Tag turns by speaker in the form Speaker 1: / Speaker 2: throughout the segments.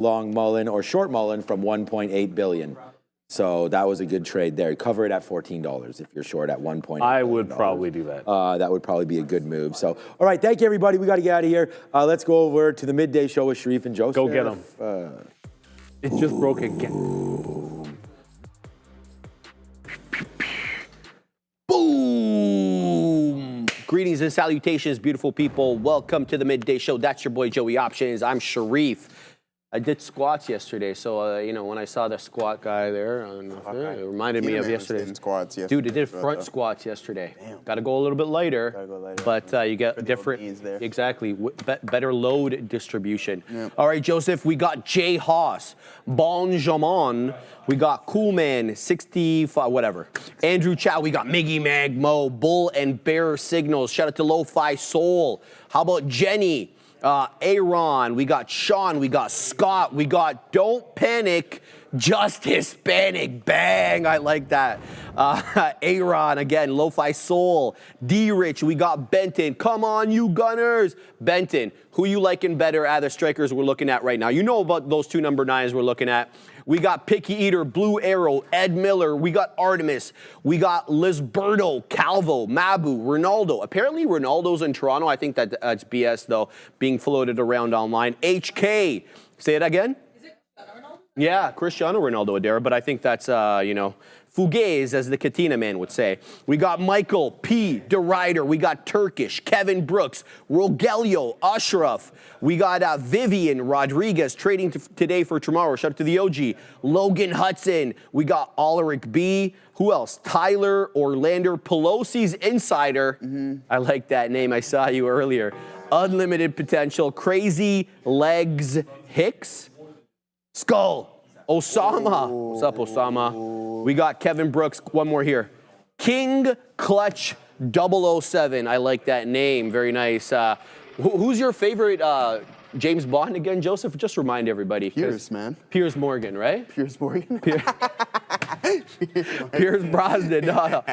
Speaker 1: long Mullen or short Mullen from 1.8 billion. So that was a good trade there. Cover it at $14 if you're short at 1.8.
Speaker 2: I would probably do that.
Speaker 1: That would probably be a good move. So, all right, thank you, everybody. We got to get out of here. Let's go over to the midday show with Sharif and Joseph.
Speaker 2: Go get them. It just broke again.
Speaker 3: Boom! Greetings and salutations, beautiful people. Welcome to the midday show. That's your boy Joey Options. I'm Sharif. I did squats yesterday, so you know, when I saw the squat guy there, it reminded me of yesterday.
Speaker 4: Squats yesterday.
Speaker 3: Dude, I did front squats yesterday. Got to go a little bit lighter, but you get different, exactly, better load distribution. Yep. All right, Joseph, we got Jay Haas, Bonjaman, we got Coolman, 65, whatever. Andrew Chow, we got Miggy Mag Mo, Bull and Bear Signals. Shout out to Lo-Fi Soul. How about Jenny? Aaron, we got Sean, we got Scott, we got Don't Panic, Just Hispanic, bang, I like that. Aaron, again, Lo-Fi Soul, D-Rich, we got Benton, come on you gunners. Benton, who you liking better out of the strikers we're looking at right now? You know about those two number 9s we're looking at. We got Picky Eater, Blue Arrow, Ed Miller. We got Artemis. We got Lisberto, Calvo, Mabu, Ronaldo. Apparently Ronaldo's in Toronto. I think that's BS, though, being floated around online. HK. Say it again? Is it Ronaldo? Yeah, Cristiano Ronaldo Adara, but I think that's, you know, Fugaze, as the Katina man would say. We got Michael P. DeRider. We got Turkish, Kevin Brooks, Rogelio, Ashraf. We got Vivian Rodriguez trading today for tomorrow. Shout out to the OG. Logan Hudson. We got Ulrich B. Who else? Tyler Orlander, Pelosi's Insider. I like that name. I saw you earlier. Unlimited Potential. Crazy Legs Hicks. Skull. Osama. What's up, Osama? We got Kevin Brooks. One more here. King Clutch 007. I like that name. Very nice. Who's your favorite James Bond again, Joseph? Just remind everybody.
Speaker 4: Pierce, man.
Speaker 3: Piers Morgan, right?
Speaker 4: Pierce Morgan?
Speaker 3: Pierce Brosnan. No.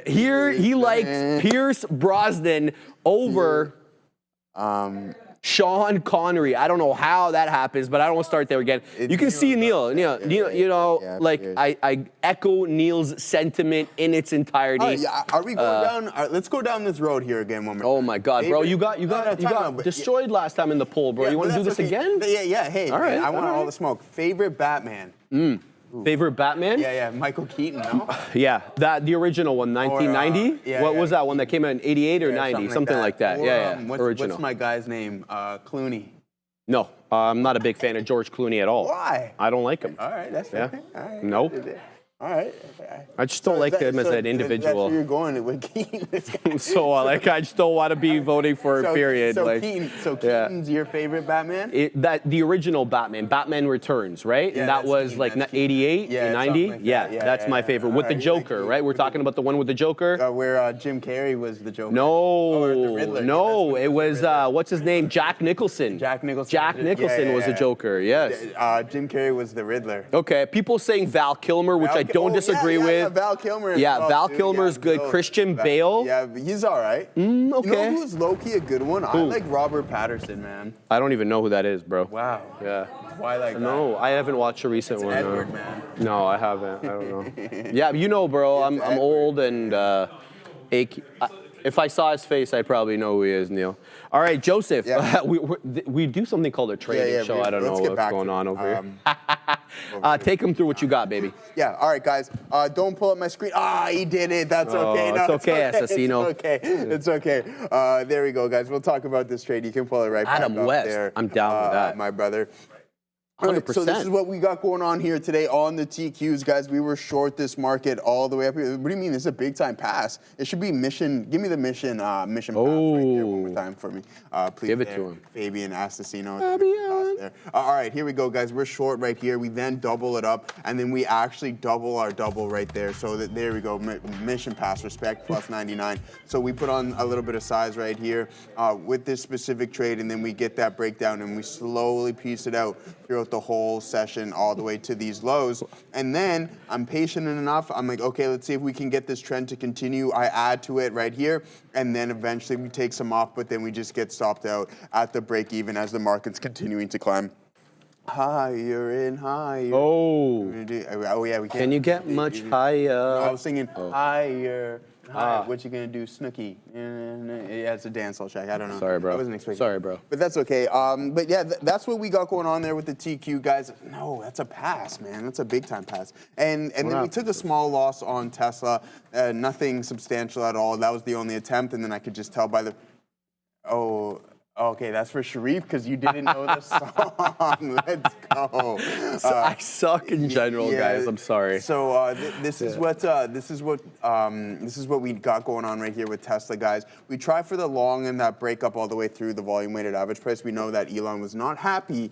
Speaker 3: Here, he likes Pierce Brosnan over Sean Connery. I don't know how that happens, but I don't want to start there again. You can see Neil. You know, like I echo Neil's sentiment in its entirety.
Speaker 4: Are we going down? Let's go down this road here again one more time.
Speaker 3: Oh my God, bro! You got destroyed last time in the poll, bro. You want to do this again?
Speaker 4: Yeah. Hey,
Speaker 3: all right,
Speaker 4: I want all the smoke. Favorite Batman?
Speaker 3: Favorite Batman?
Speaker 4: Yeah. Michael Keaton, no?
Speaker 3: Yeah, the original one, 1990. What was that one that came out in 88 or 90? Something like that. Yeah. Original.
Speaker 4: What's my guy's name? Clooney.
Speaker 3: No, I'm not a big fan of George Clooney at all.
Speaker 4: Why?
Speaker 3: I don't like him.
Speaker 4: All right, that's okay. All right.
Speaker 3: Nope.
Speaker 4: All right.
Speaker 3: I just don't like him as an individual.
Speaker 4: That's where you're going with Keaton.
Speaker 3: So I just don't want to be voting for a period.
Speaker 4: So Keaton's your favorite Batman?
Speaker 3: The original Batman Returns, right?
Speaker 4: Yeah,
Speaker 3: and that was
Speaker 4: Keaton,
Speaker 3: like 88, 90?
Speaker 4: Like
Speaker 3: that's my favorite. With the Joker, right? We're talking about the one with the Joker?
Speaker 4: Where Jim Carrey was the Joker.
Speaker 3: No,
Speaker 4: the Riddler.
Speaker 3: No, it was, what's his name? Jack Nicholson.
Speaker 4: Jack Nicholson.
Speaker 3: Jack Nicholson was the Joker, yes.
Speaker 4: Jim Carrey was the Riddler.
Speaker 3: Okay, people saying Val Kilmer, which I don't disagree with.
Speaker 4: Yeah, Val Kilmer.
Speaker 3: Val Kilmer's good. Christian Bale.
Speaker 4: Yeah, he's all right.
Speaker 3: Okay.
Speaker 4: You know who's low-key a good one? I like Robert Pattinson, man.
Speaker 3: I don't even know who that is, bro.
Speaker 4: Wow.
Speaker 3: Yeah.
Speaker 4: Why like that?
Speaker 3: No, I haven't watched a recent one.
Speaker 4: Edward, man.
Speaker 3: No, I haven't. I don't know. Yeah, you know, bro, I'm old and if I saw his face, I'd probably know who he is, Neil. All right, Joseph, we do something called a trading show. I don't know what's going on over here. Take him through what you got, baby.
Speaker 4: Yeah, all right, guys. Don't pull up my screen. He did it. That's okay.
Speaker 3: No, it's okay, Assassino.
Speaker 4: It's okay. There we go, guys. We'll talk about this trade. You can pull it right back up there.
Speaker 3: I'm down with that.
Speaker 4: My brother.
Speaker 3: 100%.
Speaker 4: So this is what we got going on here today on the TQs, guys. We were short this market all the way up here. What do you mean? This is a big time pass. It should be mission. Give me the mission pass right here one more time for me. Please.
Speaker 3: Give it to him.
Speaker 4: Fabian Assassino. There. All right, here we go, guys. We're short right here. We then double it up, and then we actually double our double right there. So there we go. Mission pass, respect, plus 99. So we put on a little bit of size right here with this specific trade, and then we get that breakdown, and we slowly piece it out throughout the whole session all the way to these lows. And then I'm patient enough. I'm like, okay, let's see if we can get this trend to continue. I add to it right here, and then eventually we take some off, but then we just get stopped out at the break even as the market's continuing to climb. Higher and higher.
Speaker 3: Oh.
Speaker 4: Oh yeah, we can't.
Speaker 3: Can you get much higher?
Speaker 4: I was singing higher. What you gonna do, Snooki? Yeah, it's a dance hall track. I don't know.
Speaker 3: Sorry, bro.
Speaker 4: I wasn't expecting.
Speaker 3: Sorry, bro.
Speaker 4: But that's okay. But yeah, that's what we got going on there with the TQ guys. No, that's a pass, man. That's a big time pass. And then we took a small loss on Tesla. Nothing substantial at all. That was the only attempt. And then I could just tell by the. Oh. Okay, that's for Sharif because you didn't know the song. Let's go.
Speaker 3: I suck in general, guys. I'm sorry.
Speaker 4: So this is what we got going on right here with Tesla, guys. We try for the long and that break up all the way through the volume weighted average price. We know that Elon was not happy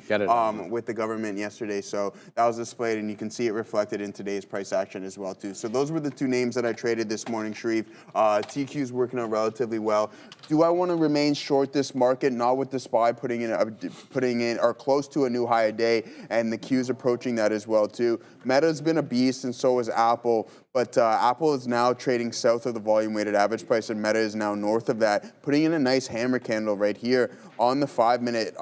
Speaker 4: with the government yesterday, so that was displayed, and you can see it reflected in today's price action as well too. So those were the two names that I traded this morning, Sharif. TQ's working out relatively well. Do I want to remain short this market? Not with the SPY putting in or close to a new high a day, and the Q's approaching that as well too. Meta's been a beast, and so is Apple. But Apple is now trading south of the volume-weighted average price, and Meta is now north of that, putting in a nice hammer candle right here on the 5-minute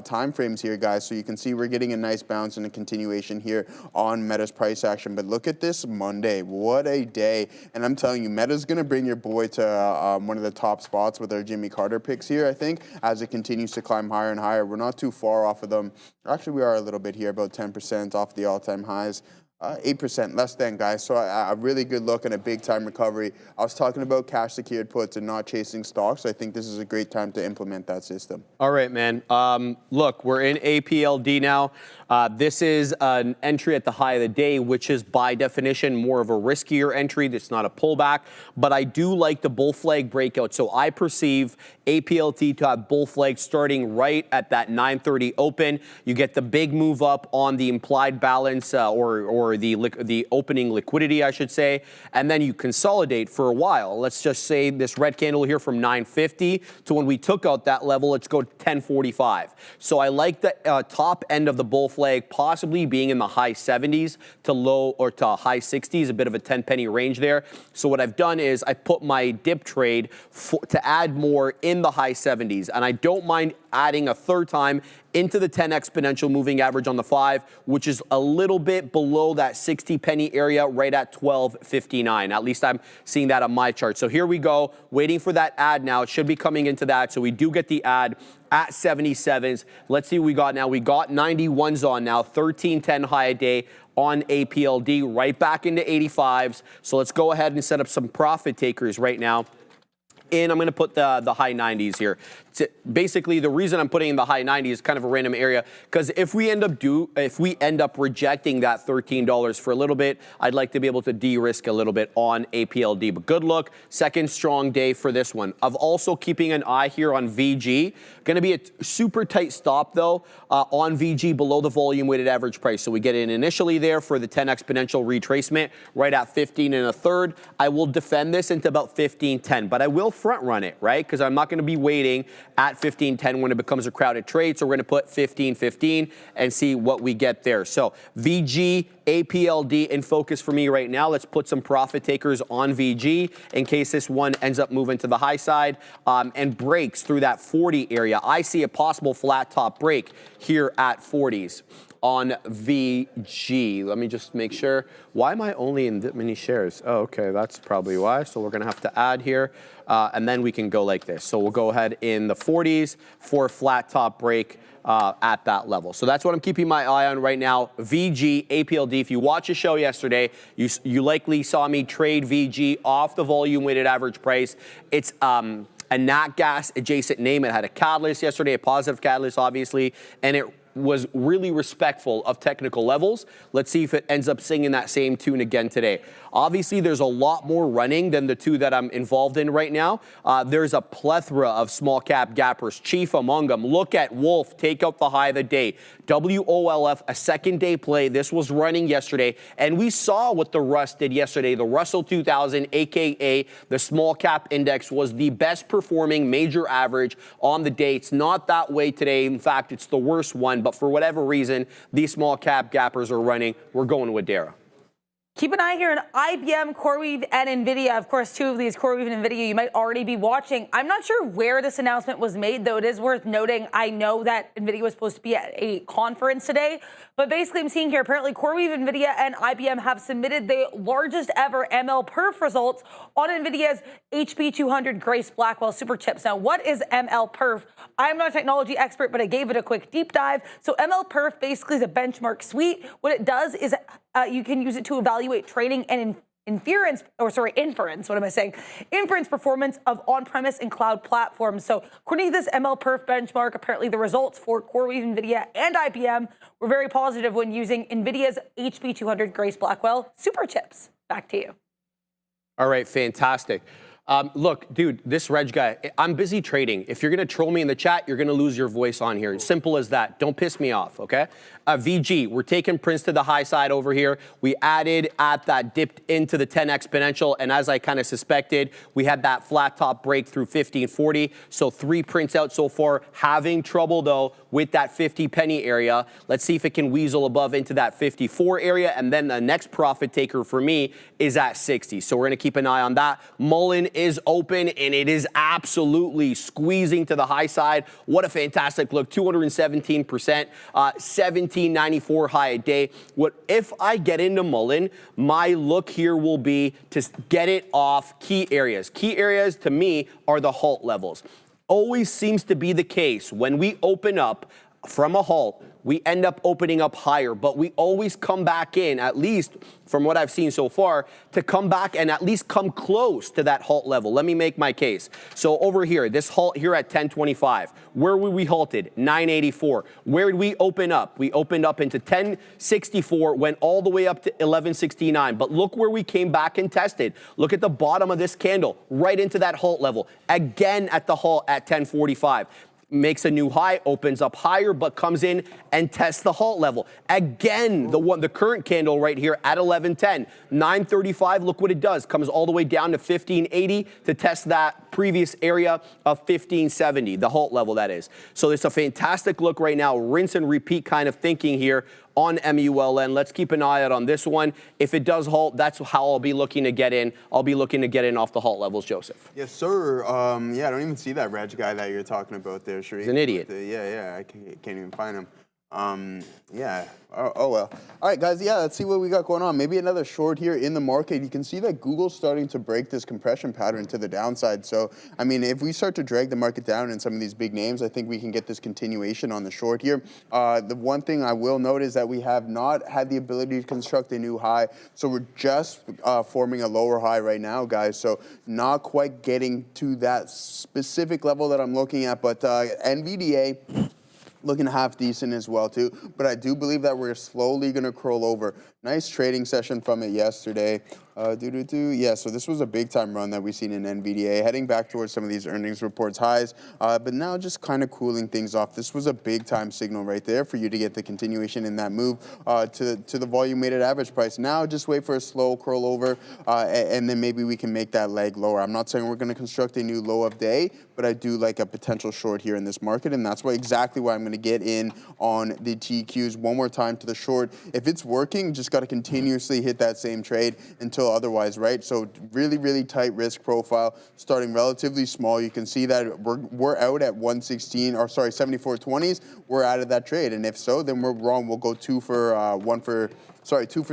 Speaker 4: time frames here, guys. So you can see we're getting a nice bounce and a continuation here on Meta's price action. But look at this Monday. What a day. And I'm telling you, Meta's going to bring your boy to one of the top spots with our Jimmy Carter picks here, I think, as it continues to climb higher and higher. We're not too far off of them. Actually, we are a little bit here, about 10% off the all-time highs. 8% less than, guys. So a really good look and a big time recovery. I was talking about cash secured puts and not chasing stocks. I think this is a great time to implement that system.
Speaker 3: All right, man. Look, we're in APLD now. This is an entry at the high of the day, which is by definition more of a riskier entry. It's not a pullback, but I do like the bull flag breakout. So I perceive APLT to have bull flag starting right at that 9:30 open. You get the big move up on the implied balance or the opening liquidity, I should say, and then you consolidate for a while. Let's just say this red candle here from 9:50 to when we took out that level, let's go 10:45. So I like the top end of the bull flag possibly being in the high 70s to low or to high 60s, a bit of a 10 penny range there. So what I've done is I put my dip trade to add more in the high 70s, and I don't mind adding a third time into the 10 exponential moving average on the 5, which is a little bit below that 60 penny area right at 12.59. At least I'm seeing that on my chart. So here we go, waiting for that add now. It should be coming into that. So we do get the add at 77s. Let's see what we got now. We got 91s on now, 13.10 high a day on APLD, right back into 85s. So let's go ahead and set up some profit takers right now. And I'm going to put the high 90s here. Basically, the reason I'm putting in the high 90s is kind of a random area, because if we end up rejecting that $13 for a little bit, I'd like to be able to de-risk a little bit on APLD. But good look, second strong day for this one. I'm also keeping an eye here on VG. Going to be a super tight stop though on VG below the volume weighted average price. So we get in initially there for the 10 exponential retracement right at 15 1/3. I will defend this into about 15.10, but I will front run it, right? Because I'm not going to be waiting at 15.10 when it becomes a crowded trade. So we're going to put 15.15 and see what we get there. So VG, APLD in focus for me right now. Let's put some profit takers on VG in case this one ends up moving to the high side and breaks through that 40 area. I see a possible flat top break here at 40s. On VG. Let me just make sure. Why am I only in that many shares? Oh, okay, that's probably why. So we're gonna have to add here, and then we can go like this. So we'll go ahead in the 40s for a flat top break at that level. So that's what I'm keeping my eye on right now. VG, APLD. If you watched the show yesterday, you likely saw me trade VG off the volume weighted average price. It's a nat gas adjacent name. It had a catalyst yesterday, a positive catalyst, obviously, and it was really respectful of technical levels. Let's see if it ends up singing that same tune again today. Obviously, there's a lot more running than the two that I'm involved in right now. There's a plethora of small cap gappers, chief among them. Look at Wolf, take out the high of the day. WOLF, a second day play. This was running yesterday, and we saw what the Rust did yesterday. The Russell 2000, aka the small cap index, was the best performing major average on the day. It's not that way today. In fact, it's the worst one, but for whatever reason, these small cap gappers are running. We're going with Dara.
Speaker 5: Keep an eye here on IBM, CoreWeave, and NVIDIA. Of course, two of these, CoreWeave and NVIDIA, you might already be watching. I'm not sure where this announcement was made, though it is worth noting. I know that NVIDIA was supposed to be at a conference today, but basically I'm seeing here, apparently CoreWeave, NVIDIA, and IBM have submitted the largest ever ML perf results on NVIDIA's HP200 Grace Blackwell super chips. Now, what is ML perf? I'm not a technology expert, but I gave it a quick deep dive. So ML perf basically is a benchmark suite. What it does is you can use it to evaluate trading and inference performance of on-premise and cloud platforms. So according to this ML perf benchmark, apparently the results for CoreWeave, NVIDIA, and IBM were very positive when using NVIDIA's HP200 Grace Blackwell super chips. Back to you.
Speaker 3: All right, fantastic. Look, dude, this Reg guy, I'm busy trading. If you're going to troll me in the chat, you're going to lose your voice on here. Simple as that. Don't piss me off, okay? VG, we're taking Prince to the high side over here. We added at that dipped into the 10 exponential, and as I kind of suspected, we had that flat top break through 1540. So 3 prints out so far. Having trouble, though, with that 50 penny area. Let's see if it can weasel above into that 54 area, and then the next profit taker for me is at 60. So we're going to keep an eye on that. Mullen is open, and it is absolutely squeezing to the high side. What a fantastic look, 217%, 1794 high a day. What if I get into Mullen, my look here will be to get it off key areas. Key areas to me are the halt levels. Always seems to be the case when we open up from a halt, we end up opening up higher, but we always come back in, at least from what I've seen so far, to come back and at least come close to that halt level. Let me make my case. So over here, this halt here at 1025, where were we halted? 984. Where did we open up? We opened up into 1064, went all the way up to 1169. But look where we came back and tested. Look at the bottom of this candle, right into that halt level. Again at the halt at 1045. Makes a new high, opens up higher, but comes in and tests the halt level. Again, the current candle right here at 1110, 935, look what it does. Comes all the way down to 1580 to test that previous area of 1570, the halt level that is. So it's a fantastic look right now, rinse and repeat kind of thinking here on MULN. Let's keep an eye out on this one. If it does halt, that's how I'll be looking to get in. I'll be looking to get in off the halt levels, Joseph.
Speaker 4: Yes, sir. Yeah, I don't even see that Reg guy that you're talking about there, Sharif.
Speaker 3: He's an idiot.
Speaker 4: Yeah, I can't even find him. Yeah. Oh well. All right, guys. Yeah, let's see what we got going on. Maybe another short here in the market. You can see that Google's starting to break this compression pattern to the downside. So, I mean, if we start to drag the market down in some of these big names, I think we can get this continuation on the short here. The one thing I will note is that we have not had the ability to construct a new high. So we're just forming a lower high right now, guys. So not quite getting to that specific level that I'm looking at, but NVDA looking half decent as well too, but I do believe that we're slowly going to curl over. Nice trading session from it yesterday. Yeah, so this was a big time run that we've seen in NVDA, heading back towards some of these earnings reports highs, but now just kind of cooling things off. This was a big time signal right there for you to get the continuation in that move to the volume weighted average price. Now just wait for a slow curl over, and then maybe we can make that leg lower. I'm not saying we're going to construct a new low of day, but I do like a potential short here in this market, and that's exactly why I'm going to get in on the TQs one more time to the short. If it's working, just got to continuously hit that same trade until otherwise, right? So really, really tight risk profile, starting relatively small. You can see that we're out at 74.20s. We're out of that trade, and if so, then we're wrong. We'll go 2 for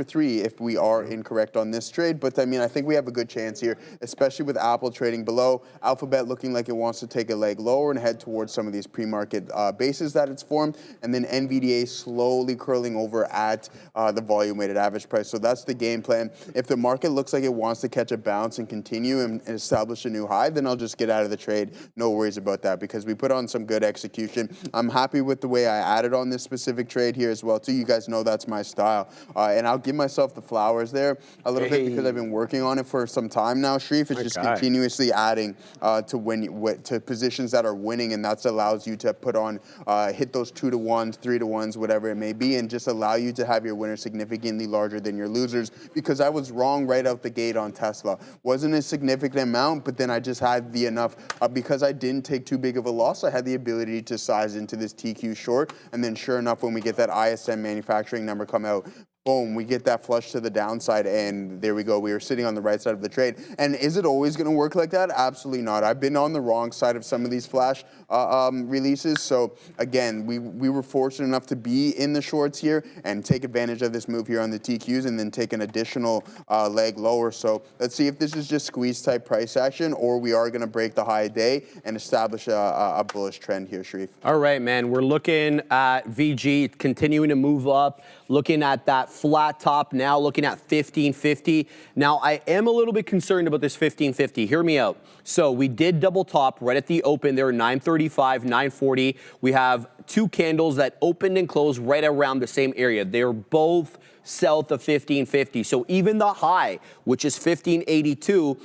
Speaker 4: 3 if we are incorrect on this trade. But I mean, I think we have a good chance here, especially with Apple trading below, Alphabet looking like it wants to take a leg lower and head towards some of these pre-market bases that it's formed, and then NVDA slowly curling over at the volume weighted average price. So that's the game plan. If the market looks like it wants to catch a bounce and continue and establish a new high, then I'll just get out of the trade. No worries about that, because we put on some good execution. I'm happy with the way I added on this specific trade here as well too. You guys know that's my style. And I'll give myself the flowers there a little bit because I've been working on it for some time now, Sharif. It's just continuously adding to positions that are winning, and that allows you to put on, hit those 2-to-1s, 3-to-1s, whatever it may be, and just allow you to have your winners significantly larger than your losers, because I was wrong right out the gate on Tesla. Wasn't a significant amount, but then I just had the enough, because I didn't take too big of a loss, I had the ability to size into this TQ short, and then sure enough, when we get that ISM manufacturing number come out, boom, we get that flush to the downside, and there we go. We were sitting on the right side of the trade. And is it always going to work like that? Absolutely not. I've been on the wrong side of some of these flash releases. So again, we were fortunate enough to be in the shorts here and take advantage of this move here on the TQs, and then take an additional leg lower. So let's see if this is just squeeze type price action, or we are going to break the high day and establish a bullish trend here, Sharif.
Speaker 3: All right, man. We're looking at VG continuing to move up, looking at that flat top now, looking at 1550. Now, I am a little bit concerned about this 1550. Hear me out. So we did double top right at the open there, 935, 940. We have two candles that opened and closed right around the same area. They're both south of 1550. So even the high, which is 1582,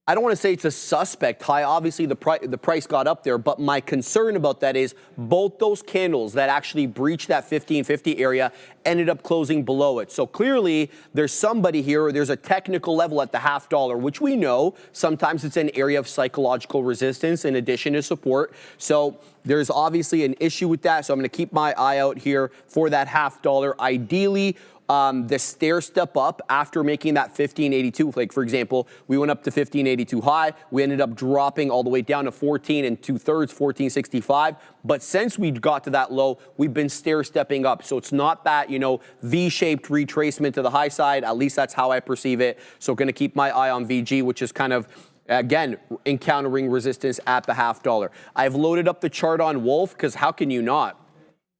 Speaker 3: I don't want to say it's a suspect high. Obviously, the price got up there, but my concern about that is both those candles that actually breached that 1550 area ended up closing below it. So clearly, there's somebody here, there's a technical level at the half dollar, which we know sometimes it's an area of psychological resistance in addition to support. So there's obviously an issue with that. So I'm going to keep my eye out here for that half dollar. Ideally, the stair step up after making that 1582, like for example, we went up to 1582 high, we ended up dropping all the way down to 14 and 2/3, 1465. But since we got to that low, we've been stair stepping up. So it's not that, you know, V-shaped retracement to the high side. At least that's how I perceive it. So going to keep my eye on VG, which is kind of, again, encountering resistance at the half dollar. I've loaded up the chart on Wolf because how can you not?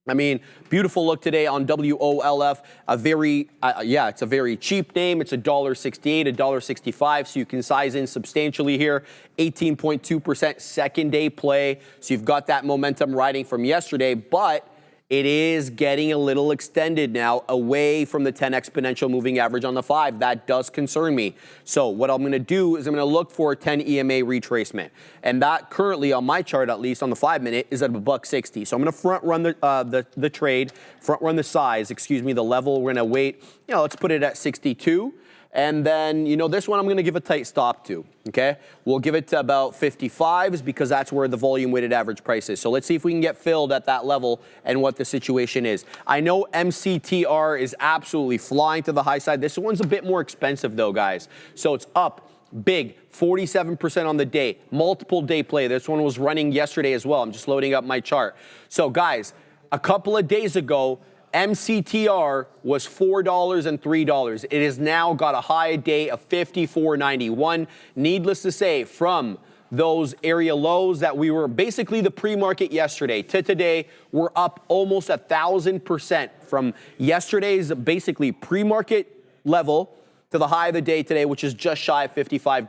Speaker 3: I mean, beautiful look today on WOLF. A very, yeah, it's a very cheap name. It's $1.68, $1.65, so you can size in substantially here. 18.2% second day play. So you've got that momentum riding from yesterday, but it is getting a little extended now away from the 10 exponential moving average on the 5. That does concern me. So what I'm going to do is I'm going to look for a 10 EMA retracement. And that currently on my chart, at least on the 5-minute, is at $1.60. So I'm going to front run the trade, front run the size, excuse me, the level. We're going to wait, you know, let's put it at 62. And then, you know, this one I'm going to give a tight stop to, okay? We'll give it to about 55s because that's where the volume weighted average price is. So let's see if we can get filled at that level and what the situation is. I know MCTR is absolutely flying to the high side. This one's a bit more expensive though, guys. So it's up big, 47% on the day, multiple day play. This one was running yesterday as well. I'm just loading up my chart. So guys, a couple of days ago, MCTR was $4 and $3. It has now got a high day of $54.91. Needless to say, from those area lows that we were basically the pre-market yesterday to today, we're up almost 1,000% from yesterday's basically pre-market level to the high of the day today, which is just shy of $55,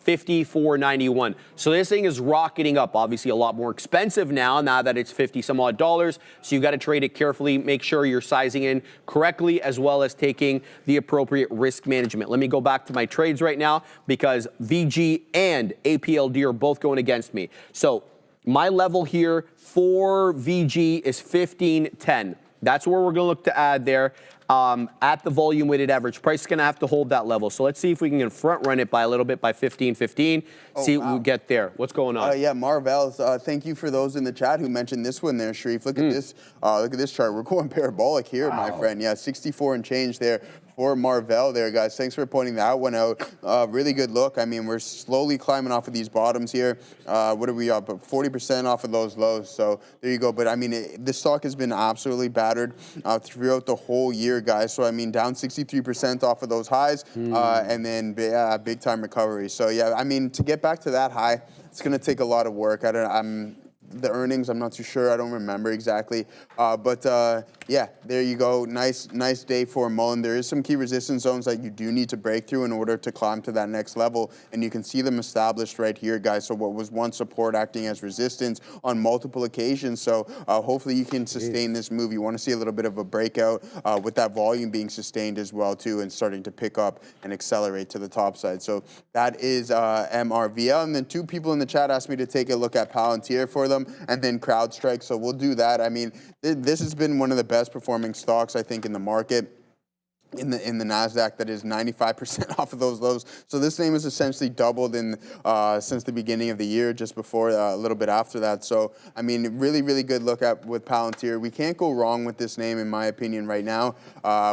Speaker 3: $54.91. So this thing is rocketing up. Obviously a lot more expensive now that it's 50 some odd dollars. So you got to trade it carefully, make sure you're sizing in correctly, as well as taking the appropriate risk management. Let me go back to my trades right now because VG and APLD are both going against me. So my level here for VG is 15.10. That's where we're going to look to add there. At the volume weighted average price, is going to have to hold that level. So let's see if we can front run it by a little bit by 15.15. See what we get there. What's going on?
Speaker 4: Yeah, Marvell. Thank you for those in the chat who mentioned this one there, Sharif. Look at this. Look at this chart. We're going parabolic here, my friend. Yeah, 64 and change there for Marvell there, guys. Thanks for pointing that one out. Really good look. I mean, we're slowly climbing off of these bottoms here. What are we up? 40% off of those lows. So there you go. But I mean, this stock has been absolutely battered throughout the whole year, guys. So I mean, down 63% off of those highs, and then big time recovery. So yeah, I mean, to get back to that high, it's going to take a lot of work. The earnings, I'm not too sure. I don't remember exactly. But yeah, there you go. Nice day for Mullen. There is some key resistance zones that you do need to break through in order to climb to that next level. And you can see them established right here, guys. So what was one support acting as resistance on multiple occasions. So hopefully you can sustain this move. You want to see a little bit of a breakout with that volume being sustained as well, too, and starting to pick up and accelerate to the top side. So that is MRVL. And then two people in the chat asked me to take a look at Palantir for them, and then CrowdStrike. So we'll do that. I mean, this has been one of the best performing stocks, I think, in the market. in the Nasdaq that is 95% off of those lows. So this name has essentially doubled in since the beginning of the year, just before a little bit after that. So I mean, really, really good look at with Palantir. We can't go wrong with this name, in my opinion, right now.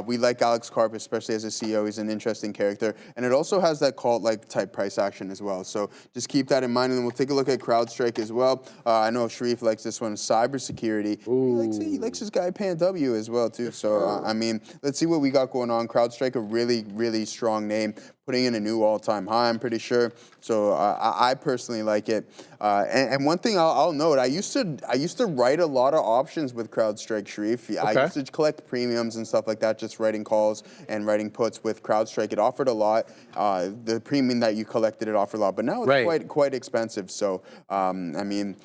Speaker 4: We like Alex Karp, especially as a CEO. He's an interesting character, and it also has that cult-like type price action as well. So just keep that in mind, and then we'll take a look at CrowdStrike as well. I know Sharif likes this one, cybersecurity. He likes his guy Pan W as well too. So I mean, let's see what we got going on. CrowdStrike, a really, really strong name, putting in a new all-time high, I'm pretty sure. So I personally like it. And one thing I'll note, I used to write a lot of options with CrowdStrike, Sharif. Okay. I used to collect premiums and stuff like that, just writing calls and writing puts with CrowdStrike. It offered a lot. The premium that you collected, it offered a lot. But now it's quite expensive. So, I mean,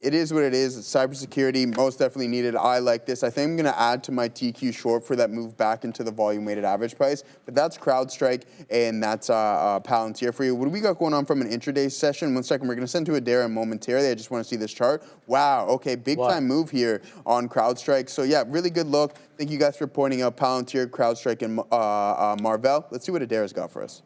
Speaker 4: it is what it is. Cybersecurity, most definitely needed. I like this. I think I'm going to add to my TQ short for that move back into the volume-weighted average price. But that's CrowdStrike, and that's Palantir for you. What do we got going on from an intraday session? 1 second. We're going to send to Adair momentarily. I just want to see this chart. Wow. Okay, big-time move here on CrowdStrike. So, yeah, really good look. Thank you guys for pointing out Palantir, CrowdStrike, and Marvell. Let's see what Adair's got for us.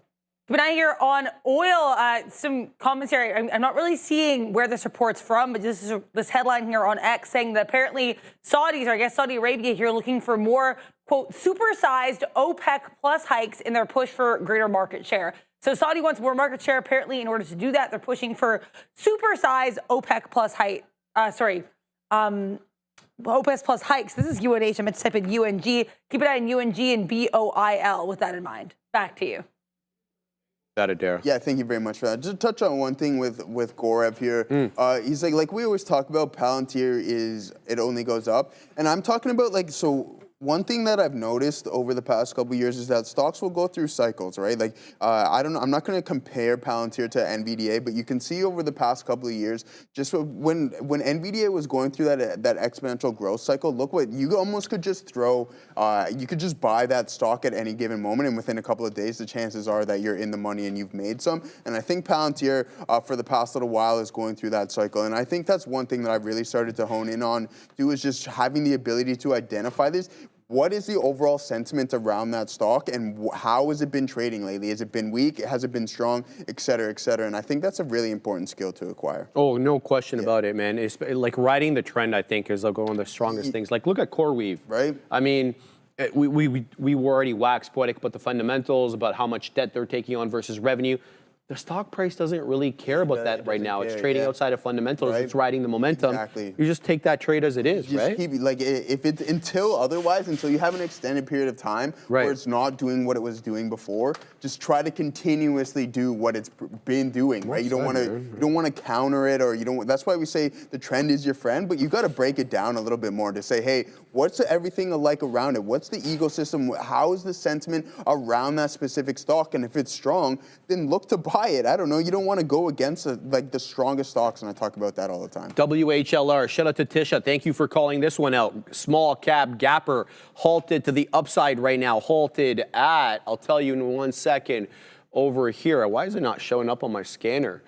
Speaker 5: But now here on oil, some commentary. I'm not really seeing where this report's from, but this headline here on X saying that apparently Saudis, or I guess Saudi Arabia here, looking for more, quote, supersized OPEC plus hikes in their push for greater market share. So Saudi wants more market share. Apparently, in order to do that, they're pushing for supersized OPEC plus OPEC plus hikes. This is UNH. I meant to type in UNG. Keep an eye on UNG and BOIL with that in mind. Back to you.
Speaker 3: Adair.
Speaker 4: Yeah, thank you very much for that. Just touch on one thing with Gorev here. He's like we always talk about, Palantir is, it only goes up. And I'm talking about so one thing that I've noticed over the past couple of years is that stocks will go through cycles, right? Like, I don't know, I'm not going to compare Palantir to NVDA, but you can see over the past couple of years, just when NVDA was going through that exponential growth cycle, look what, you almost could just throw, you could just buy that stock at any given moment, and within a couple of days, the chances are that you're in the money and you've made some. And I think Palantir, for the past little while, is going through that cycle. And I think that's one thing that I've really started to hone in on, is just having the ability to identify this. What is the overall sentiment around that stock, and how has it been trading lately? Has it been weak? Has it been strong? Et cetera, et cetera. And I think that's a really important skill to acquire.
Speaker 3: Oh, no question about it, man. It's like riding the trend, I think, is like one of the strongest things. Like, look at CoreWeave.
Speaker 4: Right.
Speaker 3: I mean, we were already waxed poetic about the fundamentals, about how much debt they're taking on versus revenue. The stock price doesn't really care about that right now. It's trading outside of fundamentals. Right. It's riding the momentum.
Speaker 4: Exactly.
Speaker 3: You just take that trade as it is, right?
Speaker 4: Keep, like, if it's until you have an extended period of time where it's not doing what it was doing before, just try to continuously do what it's been doing, right? You don't want to counter it, or you don't. That's why we say the trend is your friend, but you got to break it down a little bit more to say, hey, what's everything like around it? What's the ecosystem? How is the sentiment around that specific stock? And if it's strong, then look to buy it. I don't know. You don't want to go against the strongest stocks, and I talk about that all the time.
Speaker 3: WHLR, shout out to Tisha. Thank you for calling this one out. Small cap gapper halted to the upside right now. Halted at, I'll tell you in 1 second, over here. Why is it not showing up on my scanner?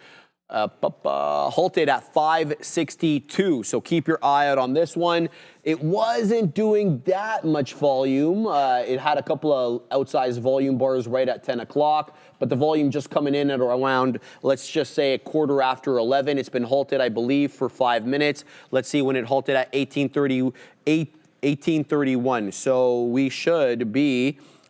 Speaker 3: Halted at 562. So keep your eye out on this one. It wasn't doing that much volume. It had a couple of outsized volume bars right at 10 o'clock, but the volume just coming in at around, let's just say, a quarter after 11. It's been halted, I believe, for 5 minutes. Let's see when it halted at 1831. So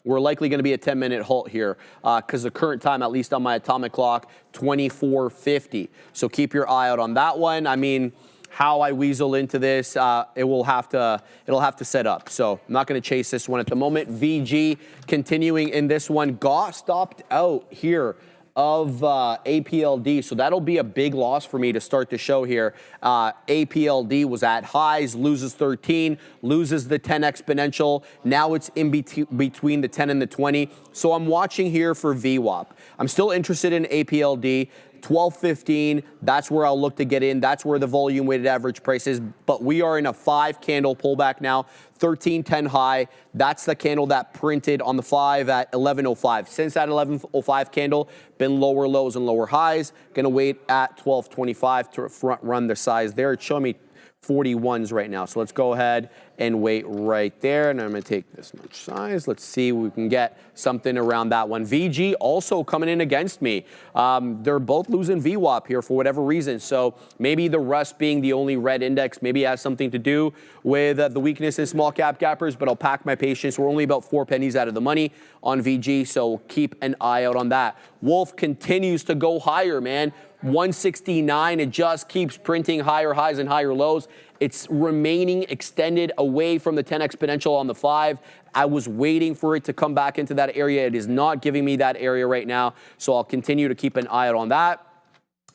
Speaker 3: we're likely going to be a 10-minute halt here because the current time, at least on my atomic clock, 24:50. So keep your eye out on that one. I mean, how I weasel into this, it'll have to set up. So I'm not going to chase this one at the moment. VG continuing in this one. Goss stopped out here of APLD. So that'll be a big loss for me to start the show here. APLD was at highs, loses 13, loses the 10 exponential. Now it's in between the 10 and the 20. So I'm watching here for VWAP. I'm still interested in APLD. 12.15, that's where I'll look to get in. That's where the volume weighted average price is. But we are in a 5 candle pullback now. 13.10 high. That's the candle that printed on the 5 at 11.05. Since that 11.05 candle, been lower lows and lower highs. Gonna wait at 12.25 to front run the size there. It's showing me 41s right now. So let's go ahead and wait right there. And I'm going to take this much size. Let's see if we can get something around that one. VG also coming in against me. They're both losing VWAP here for whatever reason. So maybe the Rust being the only red index maybe has something to do with the weakness in small cap gappers, but I'll pack my patience. We're only about 4 pennies out of the money on VG, so keep an eye out on that. Wolf continues to go higher, man. 169, it just keeps printing higher highs and higher lows. It's remaining extended away from the 10 exponential on the 5. I was waiting for it to come back into that area. It is not giving me that area right now, so I'll continue to keep an eye out on that.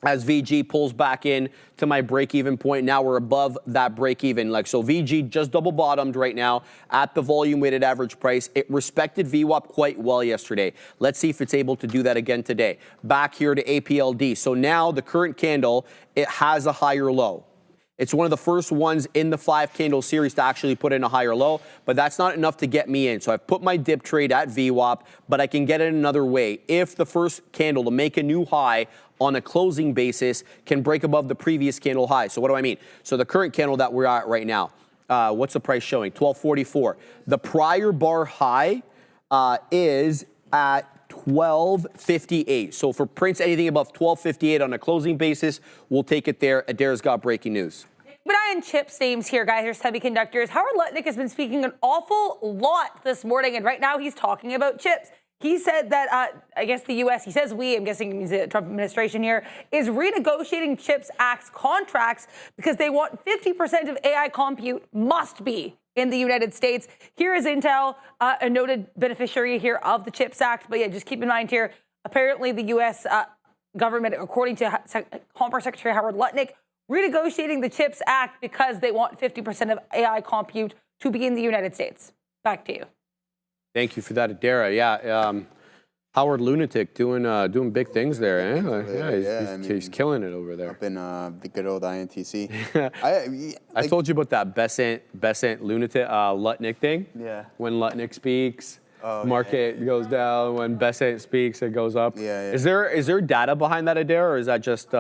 Speaker 3: As VG pulls back in to my break-even point, now we're above that break-even. So VG just double bottomed right now at the volume-weighted average price. It respected VWAP quite well yesterday. Let's see if it's able to do that again today. Back here to APLD. So now the current candle, it has a higher low. It's one of the first ones in the 5-candle series to actually put in a higher low, but that's not enough to get me in. So I've put my dip trade at VWAP, but I can get it another way. If the first candle to make a new high on a closing basis can break above the previous candle high. So what do I mean? So the current candle that we're at right now, what's the price showing? 1244. The prior bar high is at 1258. So for prints anything above 1258 on a closing basis, we'll take it there. Adair's got breaking news.
Speaker 5: But I and chips names here, guys. There's semiconductors. Howard Lutnick has been speaking an awful lot this morning, and right now he's talking about chips. He said that, I guess the U.S., he says we, I'm guessing it means the Trump administration here, is renegotiating CHIPS Act contracts because they want 50% of AI compute must be in the United States. Here is Intel, a noted beneficiary here of the CHIPS Act. But yeah, just keep in mind here, apparently the U.S. Government, according to Commerce Secretary Howard Lutnick, renegotiating the CHIPS Act because they want 50% of AI compute to be in the United States. Back to you.
Speaker 3: Thank you for that, Adair. Yeah, Howard Lunatic doing big things there. Eh? He's killing it over there.
Speaker 4: Up in the good old INTC.
Speaker 3: I told you about that Besant Lunatic Lutnick thing.
Speaker 4: Yeah.
Speaker 3: When Lutnick speaks, market goes down. When Besant speaks, it goes up.
Speaker 4: Yeah.
Speaker 3: Is there data behind that, Adair, or is that just?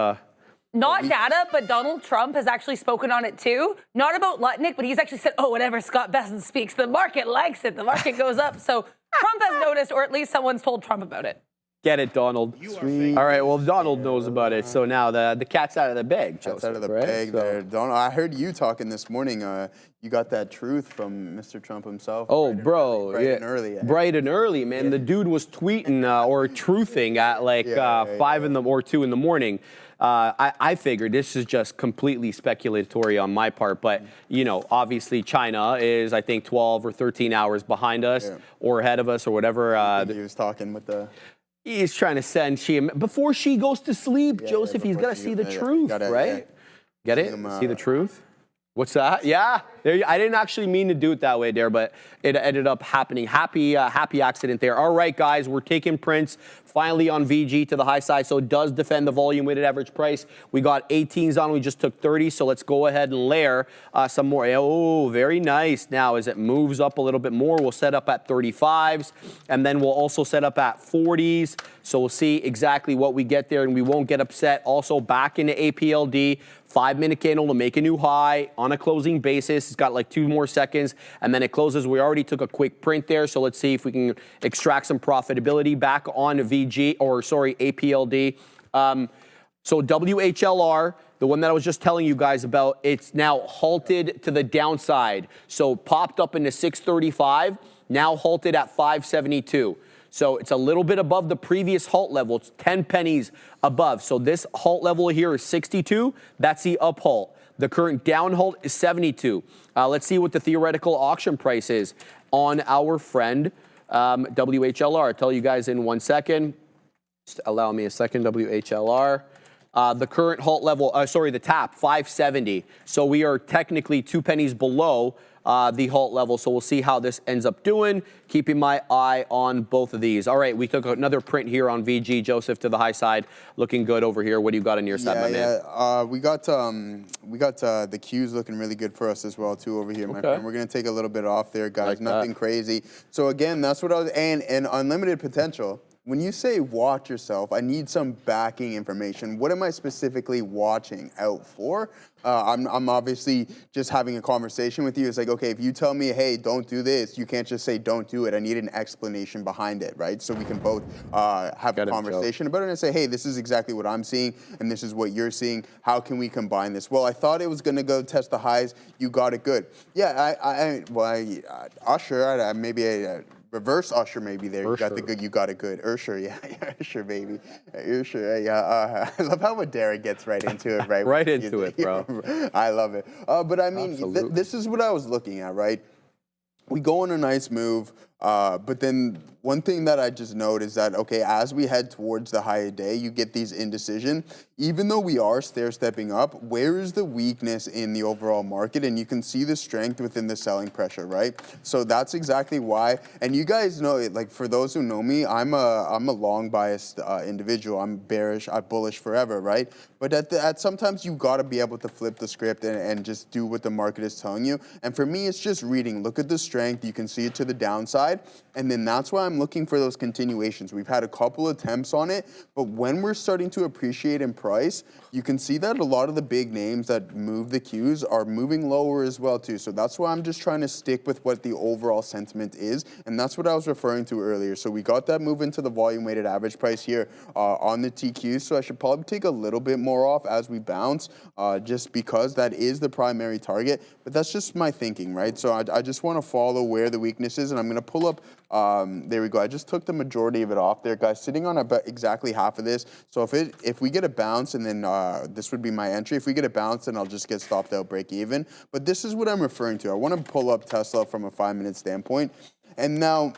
Speaker 5: Not data, but Donald Trump has actually spoken on it too. Not about Lutnick, but he's actually said, oh, whenever Scott Bessent speaks, the market likes it. The market goes up. So Trump has noticed, or at least someone's told Trump about it.
Speaker 3: Get it, Donald. Sweet. All right, well, Donald knows about it. So now the cat's out of the bag, Joseph.
Speaker 4: Cat's out of the bag there. Donald, I heard you talking this morning. You got that truth from Mr. Trump himself.
Speaker 3: Oh, bro.
Speaker 4: Bright and early.
Speaker 3: Bright and early, man. Yeah. The dude was tweeting or truthing at like 5 or 2 in the morning. I figured this is just completely speculatory on my part, but, you know, obviously China is, I think, 12 or 13 hours behind us or ahead of us or whatever.
Speaker 4: He was talking with the...
Speaker 3: He's trying to send Xi before she goes to sleep, Joseph, he's got to see the truth, right? Get it? See the truth? What's that? Yeah. I didn't actually mean to do it that way there, but it ended up happening. Happy accident there. All right, guys, we're taking prints finally on VG to the high side, so it does defend the volume-weighted average price. We got 18s on. We just took 30, so let's go ahead and layer some more. Oh, very nice. Now, as it moves up a little bit more, we'll set up at 35s, and then we'll also set up at 40s, so we'll see exactly what we get there, and we won't get upset. Also, back into APLD, 5-minute candle to make a new high on a closing basis. It's got like 2 more seconds, and then it closes. We already took a quick print there, so let's see if we can extract some profitability back on VG, or sorry, APLD. So WHLR, the one that I was just telling you guys about, it's now halted to the downside. So popped up into 635, now halted at 572. So it's a little bit above the previous halt level. It's 10 pennies above. So this halt level here is 62. That's the up halt. The current down halt is 72. Let's see what the theoretical auction price is on our friend WHLR. I'll tell you guys in 1 second. Just allow me a second, WHLR. The current halt level, the tap, 570. So we are technically 2 pennies below the halt level. So we'll see how this ends up doing. Keeping my eye on both of these. All right, we took another print here on VG. Joseph to the high side, looking good over here. What do you got on your side, my man?
Speaker 4: We got the Qs looking really good for us as well too over here, my friend. We're gonna take a little bit off there, guys. Nothing crazy. So again, that's what I was and unlimited potential. when you say watch yourself, I need some backing information. What am I specifically watching out for? I'm obviously just having a conversation with you. It's like, okay, if you tell me, hey, don't do this, you can't just say don't do it. I need an explanation behind it, right? So we can both have a conversation about it and say, hey, this is exactly what I'm seeing, and this is what you're seeing. How can we combine this? Well, I thought it was going to go test the highs. You got it good. Yeah, Usher, maybe a reverse Usher maybe there. You got the good, you got it good. Usher, yeah, Usher, baby. Usher, yeah. I love how Madera gets right into it, right?
Speaker 3: Right into it, bro.
Speaker 4: I love it. But I mean, this is what I was looking at, right? We go on a nice move, but then one thing that I just note is that, okay, as we head towards the higher day, you get these indecision. Even though we are stair-stepping up, where is the weakness in the overall market? And you can see the strength within the selling pressure, right? So that's exactly why. And you guys know, like for those who know me, I'm a long biased individual. I'm bearish, I'm bullish forever, right? But at sometimes you got to be able to flip the script and just do what the market is telling you. And for me, it's just reading. Look at the strength. You can see it to the downside. And then that's why I'm looking for those continuations. We've had a couple attempts on it, but when we're starting to appreciate in price, you can see that a lot of the big names that move the Qs are moving lower as well too. So that's why I'm just trying to stick with what the overall sentiment is. And that's what I was referring to earlier. So we got that move into the volume weighted average price here on the TQ. So I should probably take a little bit more off as we bounce just because that is the primary target. But that's just my thinking, right? So I just want to follow where the weakness is, and I'm going to pull up, there we go. I just took the majority of it off there, guys, sitting on about exactly half of this. So if we get a bounce, and then this would be my entry. If we get a bounce, then I'll just get stopped out, break even. But this is what I'm referring to. I want to pull up Tesla from a 5-minute standpoint. And now,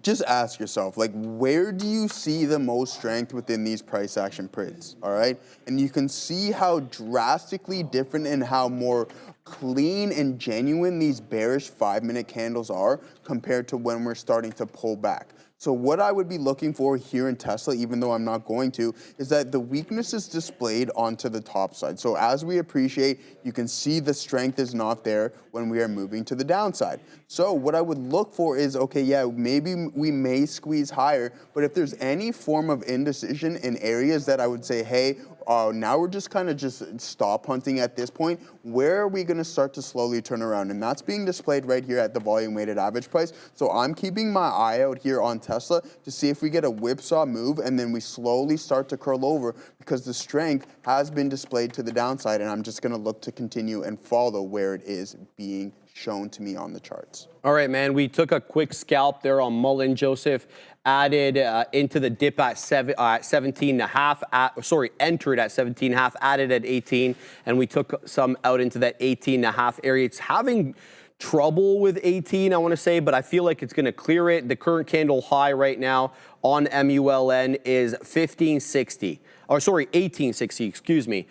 Speaker 4: just ask yourself, like, where do you see the most strength within these price action prints, all right? And you can see how drastically different and how more clean and genuine these bearish 5-minute candles are compared to when we're starting to pull back. So what I would be looking for here in Tesla, even though I'm not going to, is that the weakness is displayed onto the top side. So as we appreciate, you can see the strength is not there when we are moving to the downside. So what I would look for is, okay, yeah, maybe we may squeeze higher, but if there's any form of indecision in areas that I would say, hey, now we're just kind of just stop hunting at this point, where are we going to start to slowly turn around? And that's being displayed right here at the volume weighted average price. So I'm keeping my eye out here on Tesla to see if we get a whipsaw move and then we slowly start to curl over because the strength has been displayed to the downside, and I'm just going to look to continue and follow where it is being shown to me on the charts.
Speaker 3: All right, man. We took a quick scalp there on Mullen, Joseph. Added into the dip at 17.5. Entered at 17.5. Added at 18, and we took some out into that 18.5 area. It's having trouble with 18, I want to say, but I feel like it's going to clear it. The current candle high right now on MULN is 1560. Or sorry, 1860, excuse me.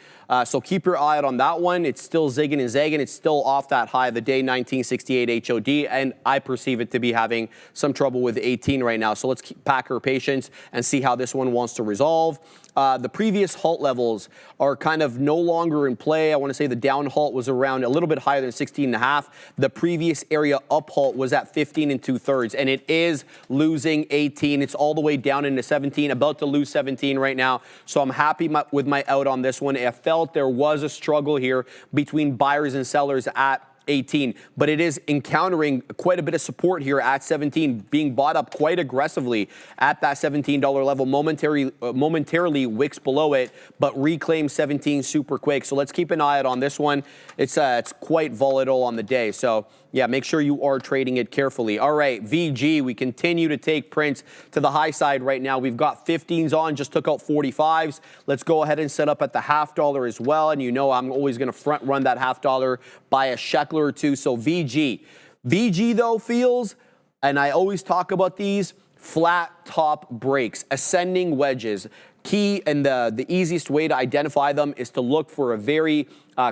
Speaker 3: So keep your eye out on that one. It's still zigging and zagging. It's still off that high of the day, 1968 HOD, and I perceive it to be having some trouble with 18 right now. So let's pack our patience and see how this one wants to resolve. The previous halt levels are kind of no longer in play. I want to say the down halt was around a little bit higher than 16.5. The previous area up halt was at 15 2/3, and it is losing 18. It's all the way down into 17, about to lose 17 right now. So I'm happy with my out on this one. I felt there was a struggle here between buyers and sellers at 18, but it is encountering quite a bit of support here at 17, being bought up quite aggressively at that $17 level. Momentarily wicks below it, but reclaims 17 super quick. So let's keep an eye out on this one. It's quite volatile on the day. So yeah, make sure you are trading it carefully. All right, VG, we continue to take prints to the high side right now. We've got 15s on, just took out 45s. Let's go ahead and set up at the $0.50 as well. And you know I'm always going to front run that $0.50 by a shekel or two. So VG though feels, and I always talk about these, flat top breaks, ascending wedges. Key and the easiest way to identify them is to look for a very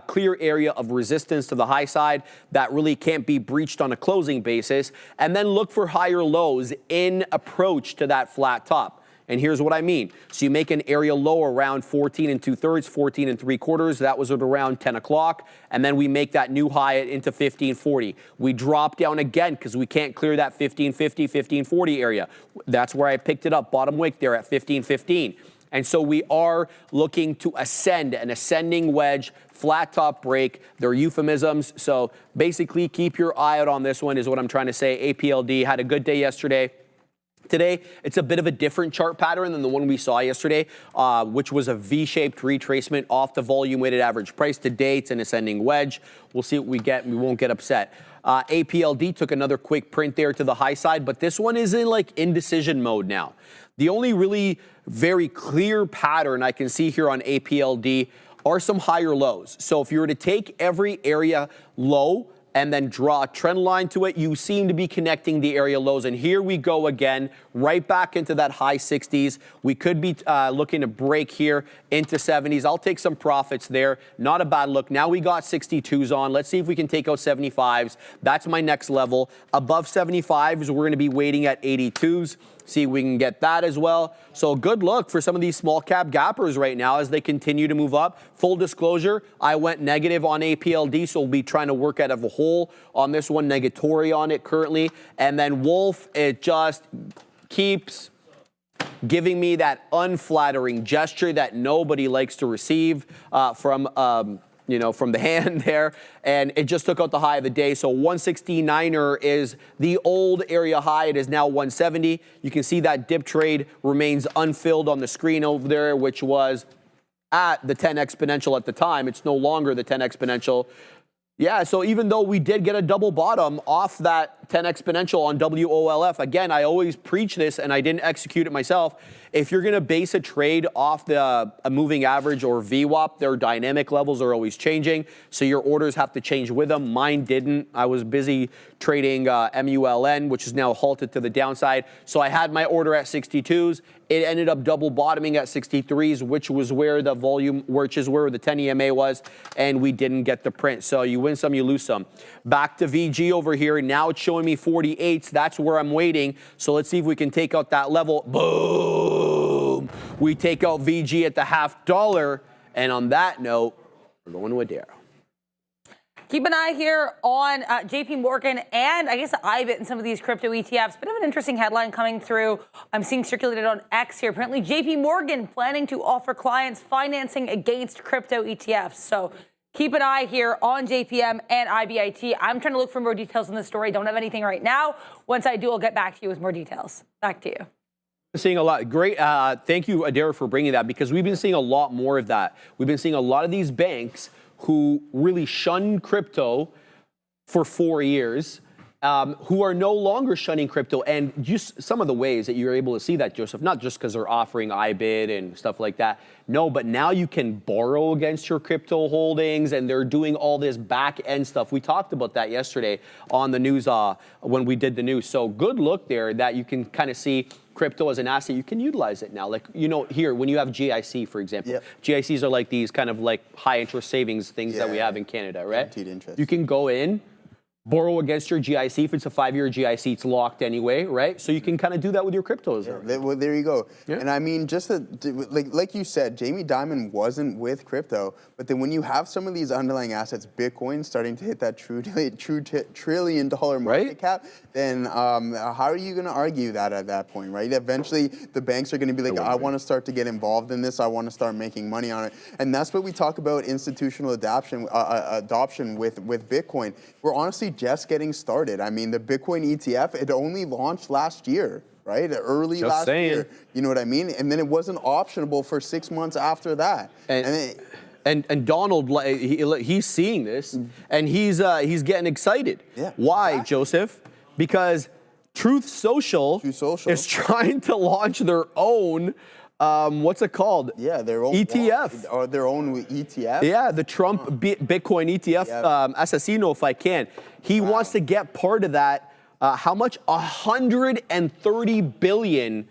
Speaker 3: clear area of resistance to the high side that really can't be breached on a closing basis, and then look for higher lows in approach to that flat top. And here's what I mean. So you make an area low around 14 2/3, 14 3/4. That was at around 10 o'clock. And then we make that new high into 1540. We drop down again because we can't clear that 1550, 1540 area. That's where I picked it up, bottom wick there at 1515. And so we are looking to ascend, an ascending wedge, flat top break. They're euphemisms. So basically keep your eye out on this one is what I'm trying to say. APLD had a good day yesterday. Today, it's a bit of a different chart pattern than the one we saw yesterday, which was a V-shaped retracement off the volume-weighted average price. Today, it's an ascending wedge. We'll see what we get. We won't get upset. APLD took another quick print there to the high side, but this one is in like indecision mode now. The only really very clear pattern I can see here on APLD are some higher lows. So if you were to take every area low and then draw a trend line to it, you seem to be connecting the area lows. And here we go again, right back into that high 60s. We could be looking to break here into 70s. I'll take some profits there. Not a bad look. Now we got 62s on. Let's see if we can take out 75s. That's my next level. Above 75s, we're gonna be waiting at 82s. See if we can get that as well. So good look for some of these small cap gappers right now as they continue to move up. Full disclosure, I went negative on APLD, so we'll be trying to work out of a hole on this one, negatory on it currently. And then Wolf, it just keeps giving me that unflattering gesture that nobody likes to receive from the hand there, and it just took out the high of the day. So 169er is the old area high. It is now 170. You can see that dip trade remains unfilled on the screen over there, which was at the 10 exponential at the time. It's no longer the 10 exponential. Yeah, so even though we did get a double bottom off that 10 exponential on WOLF, again, I always preach this and I didn't execute it myself. If you're gonna base a trade off a moving average or VWAP, their dynamic levels are always changing, so your orders have to change with them. Mine didn't. I was busy trading MULN, which is now halted to the downside. So I had my order at 62s. It ended up double bottoming at 63s, which is where the volume, which is where the 10 EMA was, and we didn't get the print. So you win some, you lose some. Back to VG over here. Now it's showing me 48s. That's where I'm waiting. So let's see if we can take out that level. Boom! We take out VG at the $0.50. And on that note, we're going to Adara.
Speaker 5: Keep an eye here on JP Morgan and I guess IBIT and some of these crypto ETFs. Bit of an interesting headline coming through. I'm seeing circulated on X here. Apparently JP Morgan planning to offer clients financing against crypto ETFs. So keep an eye here on JPM and IBIT. I'm trying to look for more details on this story. Don't have anything right now. Once I do, I'll get back to you with more details. Back to you.
Speaker 3: Seeing a lot. Great. Thank you, Adara, for bringing that, because we've been seeing a lot more of that. We've been seeing a lot of these banks who really shunned crypto for 4 years, who are no longer shunning crypto. And just some of the ways that you're able to see that, Joseph, not just because they're offering IBIT and stuff like that. No, but now you can borrow against your crypto holdings, and they're doing all this back end stuff. We talked about that yesterday on the news when we did the news. So good look there that you can kind of see crypto as an asset. You can utilize it now. Like, here, when you have GIC, for example, yep. GICs are like these kind of like high interest savings things that we have in Canada, right?
Speaker 4: Guaranteed interest.
Speaker 3: You can go in, borrow against your GIC. If it's a 5-year GIC, it's locked anyway, right? So you can kind of do that with your cryptos.
Speaker 4: Yeah, well, there you go. Yeah. And I mean, just like you said, Jamie Dimon wasn't with crypto, but then when you have some of these underlying assets, Bitcoin true $1 trillion market cap, then how are you going to argue that at that point, right? Eventually, the banks are going to be like, I want to start to get involved in this. I want to start making money on it. And that's what we talk about institutional adoption with Bitcoin. We're honestly just getting started. I mean, the Bitcoin ETF, it only launched last year, right? Early
Speaker 3: just
Speaker 4: last
Speaker 3: saying.
Speaker 4: year. You know what I mean? And then it wasn't optionable for 6 months after that.
Speaker 3: And Donald, he's seeing this, and he's getting excited.
Speaker 4: Yeah,
Speaker 3: why,
Speaker 4: exactly.
Speaker 3: Joseph? Because Truth Social is trying to launch their own, what's it called?
Speaker 4: Yeah, their own
Speaker 3: ETF.
Speaker 4: Or their own ETF?
Speaker 3: Yeah, the Trump Bitcoin ETF, Assassino, if I can. He wants to get part of that. How much? 130 billion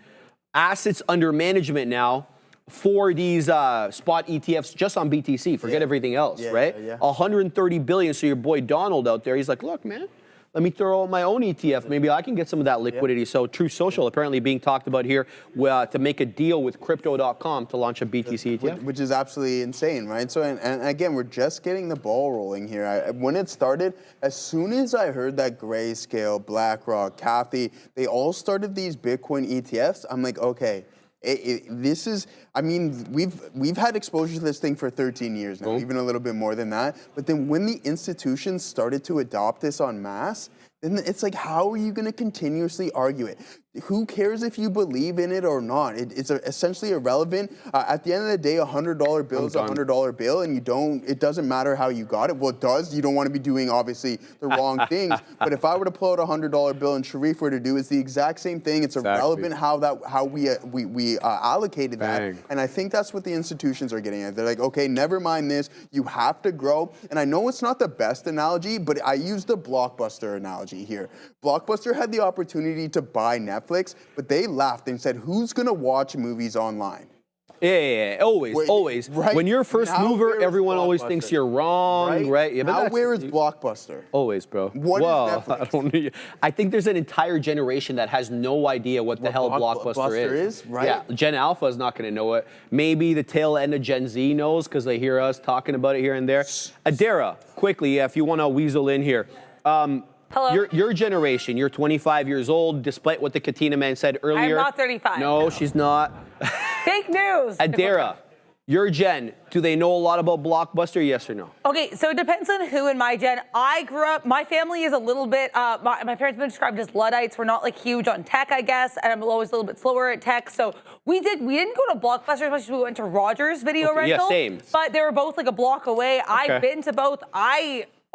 Speaker 3: assets under management now for these spot ETFs just on BTC. Forget everything else, right? 130 billion. So your boy Donald out there, he's like, look, man, let me throw out my own ETF. Maybe I can get some of that liquidity. So True Social apparently being talked about here to make a deal with Crypto.com to launch a BTC ETF.
Speaker 4: Which is absolutely insane, right? So, and again, we're just getting the ball rolling here. When it started, as soon as I heard that Grayscale, BlackRock, Kathy, they all started these Bitcoin ETFs, I'm like, okay. This is, I mean, we've had exposure to this thing for 13 years now, even a little bit more than that. But then when the institutions started to adopt this en masse, then it's like, how are you going to continuously argue it? Who cares if you believe in it or not? It's essentially irrelevant. At the end of the day, $100 bill is a $100 bill, and it doesn't matter how you got it. Well, it does. You don't want to be doing, obviously, the wrong things. But if I were to pull out a $100 bill and Sharif were to do, it's the exact same thing. It's irrelevant how we allocated that. And I think that's what the institutions are getting at. They're like, okay, never mind this. You have to grow. And I know it's not the best analogy, but I use the Blockbuster analogy here. Blockbuster had the opportunity to buy Netflix, but they laughed and said, who's going to watch movies online?
Speaker 3: Yeah, always. Right? When you're a first mover, everyone always thinks you're wrong, right? Yeah,
Speaker 4: but where is Blockbuster?
Speaker 3: Always, bro.
Speaker 4: What is Netflix?
Speaker 3: I think there's an entire generation that has no idea what the hell Blockbuster is.
Speaker 4: Right?
Speaker 3: Yeah, Gen Alpha is not going to know it. Maybe the tail end of Gen Z knows because they hear us talking about it here and there. Adara, quickly, if you want to weasel in here.
Speaker 5: Hello.
Speaker 3: Your generation, you're 25 years old, despite what the Katina man said earlier.
Speaker 5: I'm not 35.
Speaker 3: No, she's not.
Speaker 5: Fake news.
Speaker 3: Adara, your gen, do they know a lot about Blockbuster, yes or no?
Speaker 5: Okay, so it depends on who in my gen. I grew up, my family is a little bit, my parents have been described as Luddites. We're not like huge on tech, I guess, and I'm always a little bit slower at tech. So we didn't go to Blockbuster as much as we went to Rogers Video Rental.
Speaker 3: Yeah, same.
Speaker 5: But they were both like a block away. I've been to both.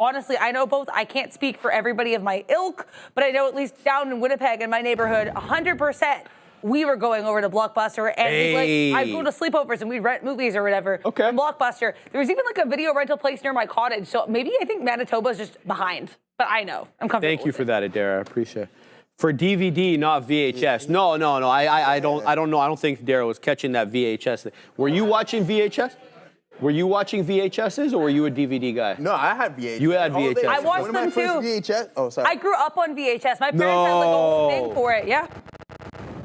Speaker 5: Honestly, I know both. I can't speak for everybody of my ilk, but I know at least down in Winnipeg in my neighborhood, 100%, we were going over to Blockbuster, and I'd go to sleepovers and we'd rent movies or whatever from Blockbuster. There was even like a video rental place near my cottage, so maybe I think Manitoba's just behind, but I know. I'm comfortable.
Speaker 3: Thank you for that, Adara. I appreciate it. For DVD, not VHS. No. I don't know. I don't think Dara was catching that VHS thing. Were you watching VHS? Were you watching VHSs or were you a DVD guy?
Speaker 4: No, I had VHS.
Speaker 3: You had VHS.
Speaker 5: I watched them too.
Speaker 4: VHS? Oh, sorry.
Speaker 5: I grew up on VHS. My parents had like a whole thing for it. Yeah.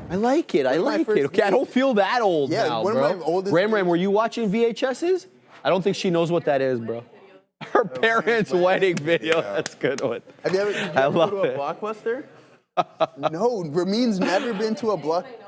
Speaker 3: I like it. I like it. Okay, I don't feel that old now, bro.
Speaker 4: One of my oldest
Speaker 3: Ram, were you watching VHSs? I don't think she knows what that is, bro. Her parents' wedding video. Yeah. That's a good one.
Speaker 4: Have you ever been to a Blockbuster? No, Ramin's never been to a Blockbuster.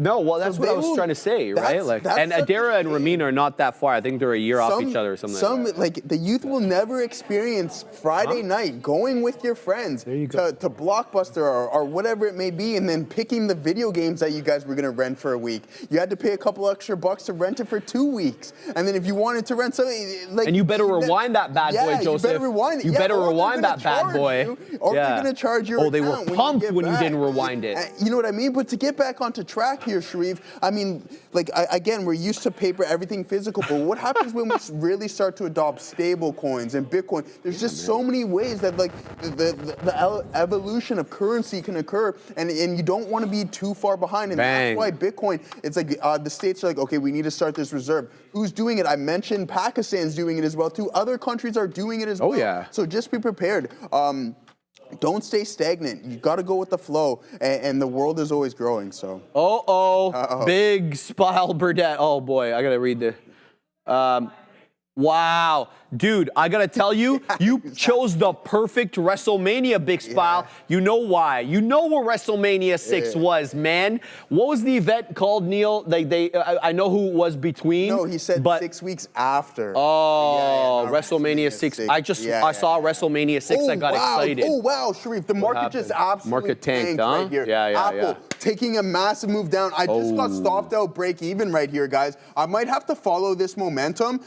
Speaker 3: No, well, that's what I was trying to say, right? Like, and Adara and Ramin are not that far. I think they're a year off each other or something.
Speaker 4: Like the youth will never experience Friday night going with your friends to Blockbuster or whatever it may be, and then picking the video games that you guys were gonna rent for a week. You had to pay a couple extra bucks to rent it for 2 weeks, and then if you wanted to rent something, like,
Speaker 3: and you better rewind that bad boy, Joseph.
Speaker 4: You better rewind it.
Speaker 3: You better rewind that bad boy.
Speaker 4: Or they're gonna charge your
Speaker 3: account. They were pumped when you didn't rewind it.
Speaker 4: You know what I mean? But to get back onto track here, Sharif, I mean, like, again, we're used to paper, everything physical, but what happens when we really start to adopt stable coins and Bitcoin? There's just so many ways that, like, the evolution of currency can occur, and you don't want to be too far behind, and that's why Bitcoin, it's like the states are like, okay, we need to start this reserve. Who's doing it? I mentioned Pakistan's doing it as well, too. Other countries are doing it as well.
Speaker 3: Oh, yeah.
Speaker 4: So just be prepared. Don't stay stagnant. You got to go with the flow, and the world is always growing. So.
Speaker 3: Big Spile Burdette. Oh boy, I gotta read this. Wow, dude, I gotta tell you, you chose the perfect WrestleMania, Big Spile. You know why? You know what WrestleMania 6 was, man. What was the event called, Neil? I know who it was between.
Speaker 4: No, he said 6 weeks after.
Speaker 3: Oh, WrestleMania 6. I saw WrestleMania 6. I got excited.
Speaker 4: Oh wow, Sharif, the market just absolutely
Speaker 3: tanked, huh?
Speaker 4: right here. Apple taking a massive move down. I just got stopped out break even right here, guys. I might have to follow this momentum.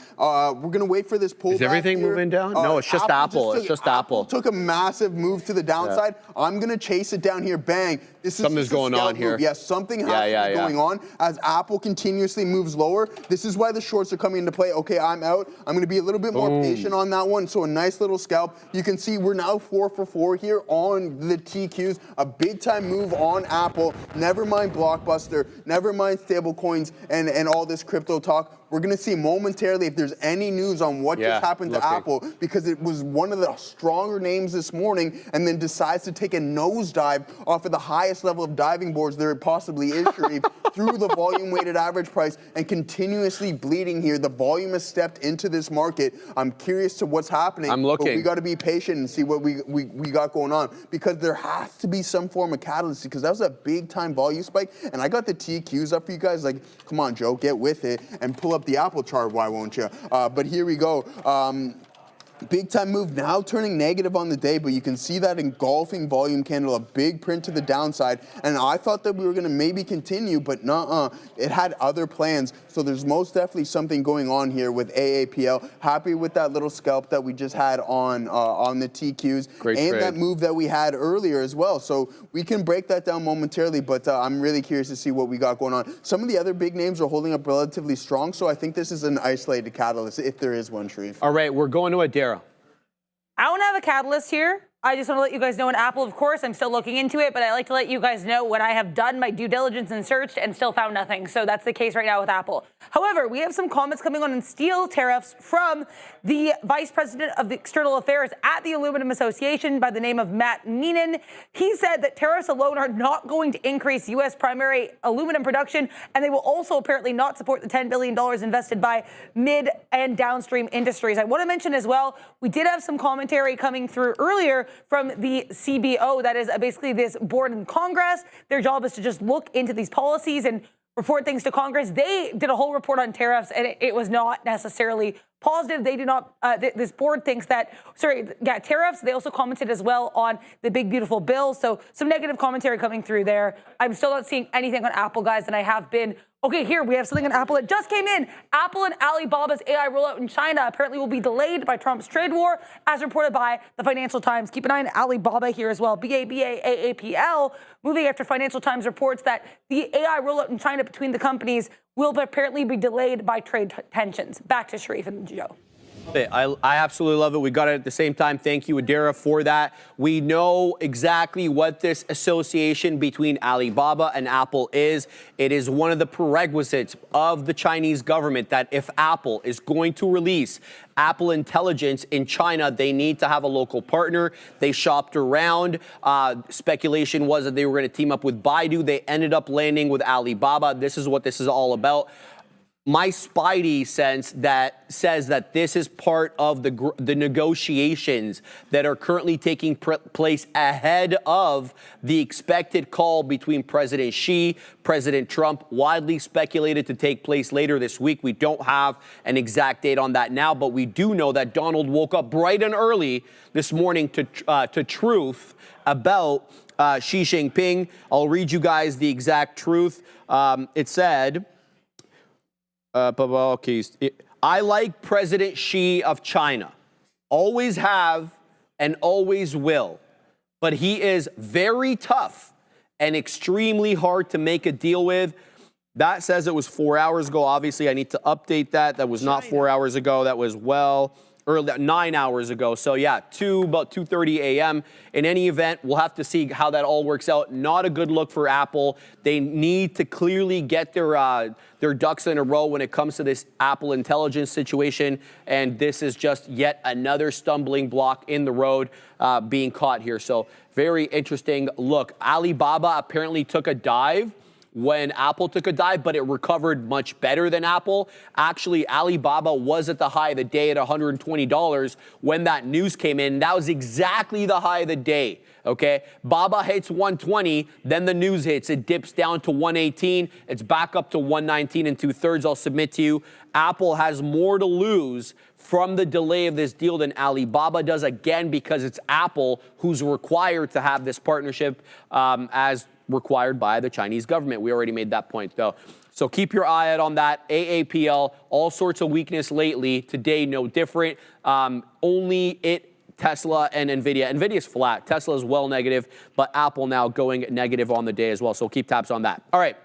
Speaker 4: We're gonna wait for this pullback.
Speaker 3: Is everything moving down? No, it's just Apple. It's just Apple.
Speaker 4: Took a massive move to the downside. I'm gonna chase it down here. Bang.
Speaker 3: Something's going on here.
Speaker 4: Yes, something has to be going on as Apple continuously moves lower. This is why the shorts are coming into play. Okay, I'm out. I'm gonna be a little bit more patient on that one. So a nice little scalp. You can see we're now 4 for 4 here on the TQs. A big time move on Apple. Never mind Blockbuster, never mind stablecoins and all this crypto talk. We're going to see momentarily if there's any news on what just happened to Apple, because it was one of the stronger names this morning and then decides to take a nosedive off of the highest level of diving boards there possibly is, Sharif, through the volume-weighted average price and continuously bleeding here. The volume has stepped into this market. I'm curious to what's happening.
Speaker 3: I'm looking.
Speaker 4: But we got to be patient and see what we got going on, because there has to be some form of catalyst, because that was a big-time volume spike. And I got the TQs up for you guys. Like, come on, Joe, get with it and pull up the Apple chart, why won't you? But here we go. Big time move now turning negative on the day, but you can see that engulfing volume candle, a big print to the downside. And I thought that we were going to maybe continue, but nuh-uh. It had other plans. So there's most definitely something going on here with AAPL. Happy with that little scalp that we just had on the TQs.
Speaker 3: Great
Speaker 4: and
Speaker 3: trade.
Speaker 4: That move that we had earlier as well. So we can break that down momentarily, but I'm really curious to see what we got going on. Some of the other big names are holding up relatively strong, so I think this is an isolated catalyst, if there is one, Sharif.
Speaker 3: All right, we're going to Adara.
Speaker 5: I don't have a catalyst here. I just want to let you guys know in Apple, of course, I'm still looking into it, but I like to let you guys know when I have done my due diligence and searched and still found nothing. So that's the case right now with Apple. However, we have some comments coming on steel tariffs from the Vice President of the External Affairs at the Aluminum Association by the name of Matt Meenan. He said that tariffs alone are not going to increase U.S. primary aluminum production, and they will also apparently not support the $10 billion invested by mid and downstream industries. I want to mention as well, we did have some commentary coming through earlier from the CBO, that is basically this board in Congress. Their job is to just look into these policies and report things to Congress. They did a whole report on tariffs, and it was not necessarily positive. They do not, this board thinks that, tariffs. They also commented as well on the big, beautiful bill. So some negative commentary coming through there. I'm still not seeing anything on Apple, guys, and I have been. Okay, here we have something on Apple that just came in. Apple and Alibaba's AI rollout in China apparently will be delayed by Trump's trade war, as reported by the Financial Times. Keep an eye on Alibaba here as well. BABA-AAPL, moving after Financial Times reports that the AI rollout in China between the companies will apparently be delayed by trade tensions. Back to Sharif and Joe.
Speaker 3: I absolutely love it. We got it at the same time. Thank you, Adara, for that. We know exactly what this association between Alibaba and Apple is. It is one of the prerequisites of the Chinese government that if Apple is going to release Apple Intelligence in China, they need to have a local partner. They shopped around. Speculation was that they were going to team up with Baidu. They ended up landing with Alibaba. This is what this is all about. My spidey sense that says that this is part of the negotiations that are currently taking place ahead of the expected call between President Xi, President Trump, widely speculated to take place later this week. We don't have an exact date on that now, but we do know that Donald woke up bright and early this morning to truth about Xi Jinping. I'll read you guys the exact truth. It said, I like President Xi of China. Always have and always will. But he is very tough and extremely hard to make a deal with. That says it was 4 hours ago. Obviously, I need to update that. That was not 4 hours ago. That was early, 9 hours ago. So yeah, about 2:30 a.m. In any event, we'll have to see how that all works out. Not a good look for Apple. They need to clearly get their ducks in a row when it comes to this Apple Intelligence situation. And this is just yet another stumbling block in the road being caught here. So very interesting look. Alibaba apparently took a dive when Apple took a dive, but it recovered much better than Apple. Actually, Alibaba was at the high of the day at $120 when that news came in. That was exactly the high of the day, okay? Baba hits 120, then the news hits. It dips down to 118. It's back up to 119 and 2/3. I'll submit to you. Apple has more to lose from the delay of this deal than Alibaba does, again, because it's Apple who's required to have this partnership as required by the Chinese government. We already made that point, though. So keep your eye out on that. AAPL, all sorts of weakness lately. Today, no different. Only Tesla and NVIDIA. NVIDIA's flat. Tesla is well negative, but Apple now going negative on the day as well. So keep tabs on that. All right.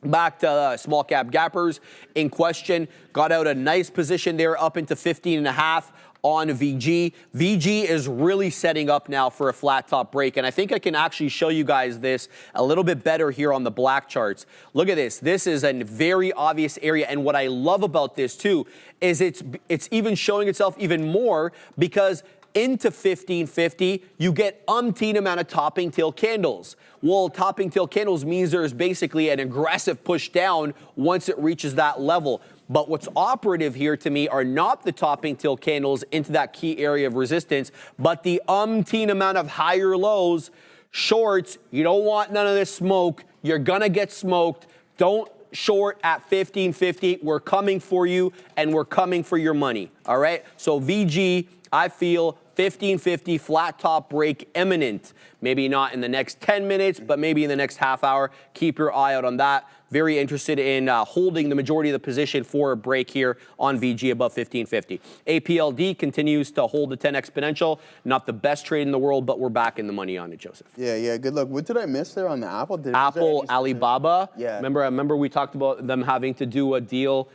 Speaker 3: Back to small cap gappers in question. Got out a nice position there up into 15.5. on VG. VG is really setting up now for a flat top break, and I think I can actually show you guys this a little bit better here on the black charts. Look at this. This is a very obvious area, and what I love about this too is it's even showing itself even more because into 1550, you get umpteen amount of topping tail candles. Well, topping tail candles means there's basically an aggressive push down once it reaches that level. But what's operative here to me are not the topping tail candles into that key area of resistance, but the umpteen amount of higher lows. Shorts, you don't want none of this smoke. You're gonna get smoked. Don't short at 1550. We're coming for you, and we're coming for your money, all right? So VG, I feel 1550 flat top break imminent. Maybe not in the next 10 minutes, but maybe in the next half hour. Keep your eye out on that. Very interested in holding the majority of the position for a break here on VG above 1550. APLD continues to hold the 10 exponential. Not the best trade in the world, but we're back in the money on it, Joseph.
Speaker 4: Yeah, good luck. What did I miss there on the Apple?
Speaker 3: Apple, Alibaba.
Speaker 4: Yeah.
Speaker 3: Remember we talked about them having to do a deal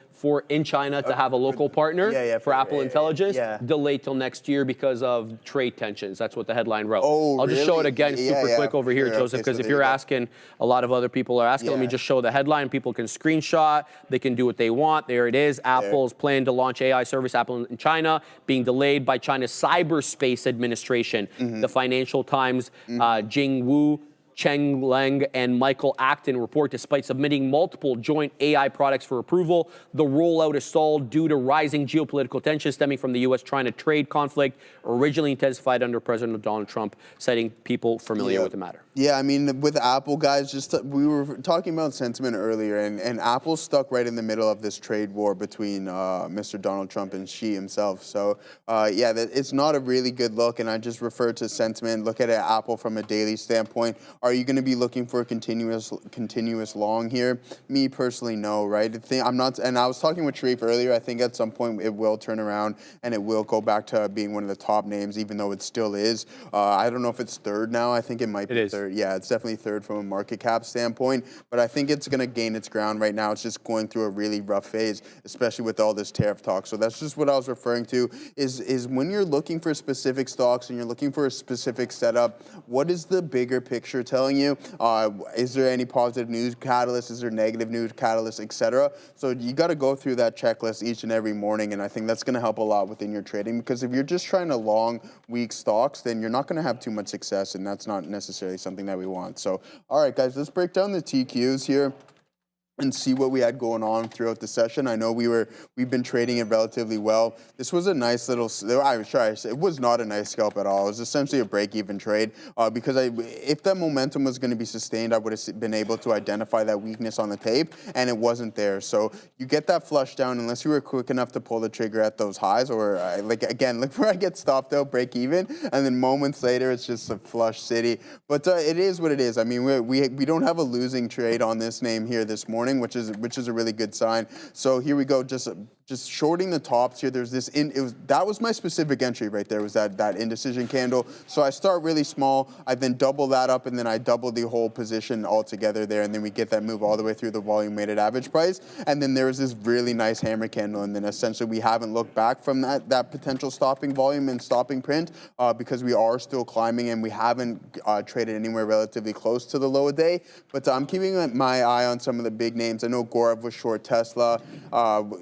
Speaker 3: in China to have a local partner for Apple Intelligence. Delayed till next year because of trade tensions. That's what the headline wrote.
Speaker 4: Oh,
Speaker 3: I'll just show it again super quick over here, Joseph, because if you're asking, a lot of other people are asking, let me just show the headline. People can screenshot. They can do what they want. There it is. Apple's plan to launch AI service, Apple in China, being delayed by China's Cyberspace Administration. The Financial Times, Jing Wu, Cheng Leng and Michael Acton report despite submitting multiple joint AI products for approval, the rollout is stalled due to rising geopolitical tensions stemming from the U.S.-China trade conflict, originally intensified under President Donald Trump, citing people familiar with the matter.
Speaker 4: Yeah, I mean, with Apple, guys, we were talking about sentiment earlier, and Apple's stuck right in the middle of this trade war between Mr. Donald Trump and Xi himself. So, it's not a really good look, and I just refer to sentiment. Look at Apple from a daily standpoint. Are you going to be looking for a continuous long here? Me personally, no, right? I'm not, and I was talking with Sharif earlier. I think at some point it will turn around and it will go back to being one of the top names, even though it still is. I don't know if it's third now. I think it might be third. Yeah, it's definitely third from a market cap standpoint, but I think it's going to gain its ground right now. It's just going through a really rough phase, especially with all this tariff talk. So that's just what I was referring to, is when you're looking for specific stocks and you're looking for a specific setup, what is the bigger picture telling you? Is there any positive news catalyst? Is there negative news catalyst, etc.? So you got to go through that checklist each and every morning, and I think that's going to help a lot within your trading, because if you're just trying to long weak stocks, then you're not going to have too much success, and that's not necessarily something that we want. So, all right, guys, let's break down the TQs here and see what we had going on throughout the session. I know we've been trading it relatively well. This was a nice little, it was not a nice scalp at all. It was essentially a break-even trade because if that momentum was going to be sustained, I would have been able to identify that weakness on the tape, and it wasn't there. So you get that flush down unless you were quick enough to pull the trigger at those highs, or again, look where I get stopped out, break even, and then moments later it's just a flush city. But it is what it is. I mean, we don't have a losing trade on this name here this morning, which is a really good sign. So here we go, just shorting the tops here. There's this that was my specific entry right there, was that indecision candle. So I start really small, I then double that up, and then I double the whole position altogether there, and then we get that move all the way through the volume weighted average price. And then there was this really nice hammer candle, and then essentially we haven't looked back from that potential stopping volume and stopping print because we are still climbing, and we haven't traded anywhere relatively close to the low a day. But I'm keeping my eye on some of the big names. I know Gaurav was short Tesla,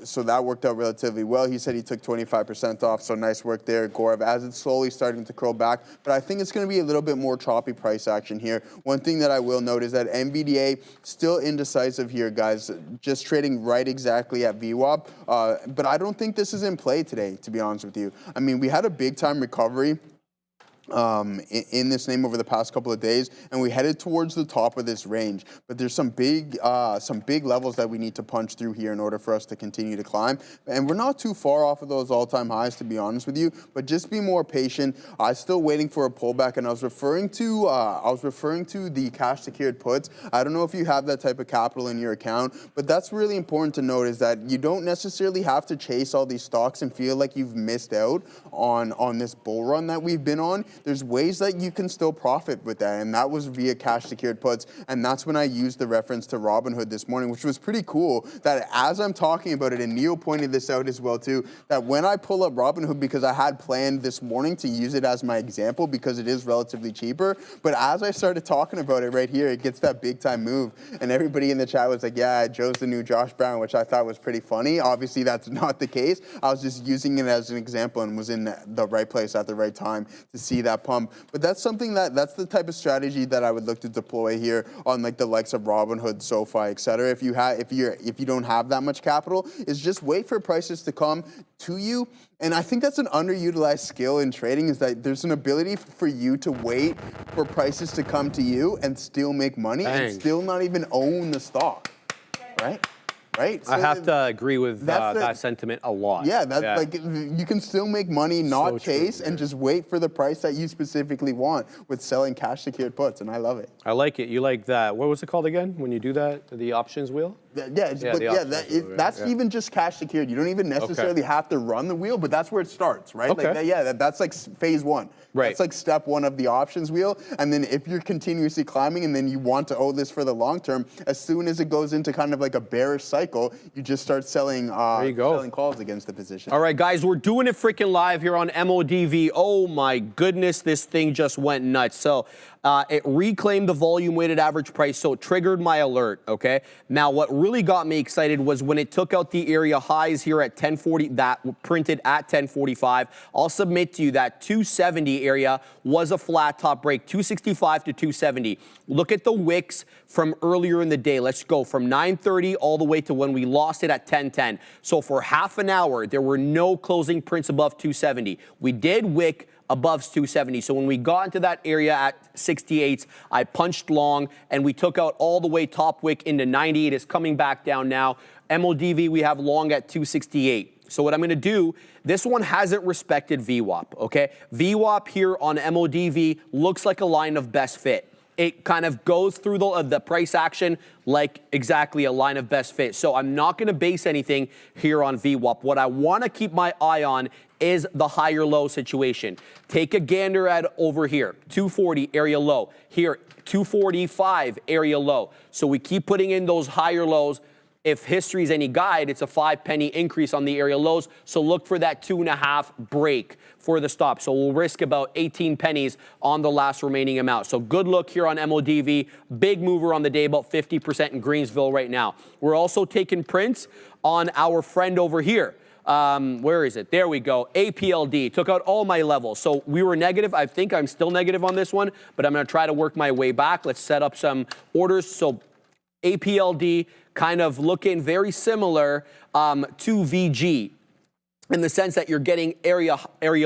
Speaker 4: so that worked out relatively well. He said he took 25% off, so nice work there, Gaurav, as it's slowly starting to curl back. But I think it's going to be a little bit more choppy price action here. One thing that I will note is that NVDA still indecisive here, guys, just trading right exactly at VWAP. But I don't think this is in play today, to be honest with you. I mean, we had a big time recovery in this name over the past couple of days, and we headed towards the top of this range. But there's some big levels that we need to punch through here in order for us to continue to climb. And we're not too far off of those all-time highs, to be honest with you. But just be more patient. I'm still waiting for a pullback, and I was referring to the cash secured puts. I don't know if you have that type of capital in your account, but that's really important to note, is that you don't necessarily have to chase all these stocks and feel like you've missed out on this bull run that we've been on. there's ways that you can still profit with that, and that was via cash secured puts, and that's when I used the reference to Robinhood this morning, which was pretty cool, that as I'm talking about it, and Neil pointed this out as well too, that when I pull up Robinhood, because I had planned this morning to use it as my example because it is relatively cheaper, but as I started talking about it right here, it gets that big time move, and everybody in the chat was like, yeah, Joe's the new Josh Brown, which I thought was pretty funny. Obviously, that's not the case. I was just using it as an example and was in the right place at the right time to see that pump. But that's something that's the type of strategy that I would look to deploy here on like the likes of Robinhood, SoFi, etc. If you don't have that much capital, is just wait for prices to come to you. And I think that's an underutilized skill in trading, is that there's an ability for you to wait for prices to come to you and still make money and still not even own the stock, right? Right? So
Speaker 3: I have to agree with that sentiment a lot.
Speaker 4: Yeah, like you can still make money, not chase, and just wait for the price that you specifically want with selling cash secured puts, and I love it.
Speaker 3: I like it. You like that. What was it called again when you do that? The options wheel?
Speaker 4: That's even just cash secured. You don't even necessarily have to run the wheel, but that's where it starts, right?
Speaker 3: Okay.
Speaker 4: Like, that's like phase one.
Speaker 3: Right.
Speaker 4: That's like step one of the options wheel. And then if you're continuously climbing and then you want to own this for the long term, as soon as it goes into kind of like a bearish cycle, you just start selling selling calls against the position.
Speaker 3: All right, guys, we're doing it freaking live here on MODV. Oh my goodness, this thing just went nuts. So it reclaimed the volume weighted average price, so it triggered my alert, okay? Now, what really got me excited was when it took out the area highs here at 1040, that printed at 1045. I'll submit to you that 270 area was a flat top break, 265 to 270. Look at the wicks from earlier in the day. Let's go from 9:30 all the way to when we lost it at 10:10. So for half an hour, there were no closing prints above 270. We did wick above 270. So when we got into that area at 68s, I punched long and we took out all the way top wick into 90. It is coming back down now. MODV, we have long at 268. So what I'm going to do, this one hasn't respected VWAP, okay? VWAP here on MODV looks like a line of best fit. It kind of goes through the price action like exactly a line of best fit. So I'm not going to base anything here on VWAP. What I want to keep my eye on is the higher low situation. Take a gander at over here, 240 area low. Here, 245 area low. So we keep putting in those higher lows. If history is any guide, it's a 5-penny increase on the area lows. So look for that 2.5 break for the stop. So we'll risk about 18 pennies on the last remaining amount. So good look here on MODV. Big mover on the day, about 50% in Greensville right now. We're also taking prints on our friend over here. Where is it? There we go. APLD took out all my levels. So we were negative. I think I'm still negative on this one, but I'm going to try to work my way back. Let's set up some orders. So APLD kind of looking very similar to VG in the sense that you're getting area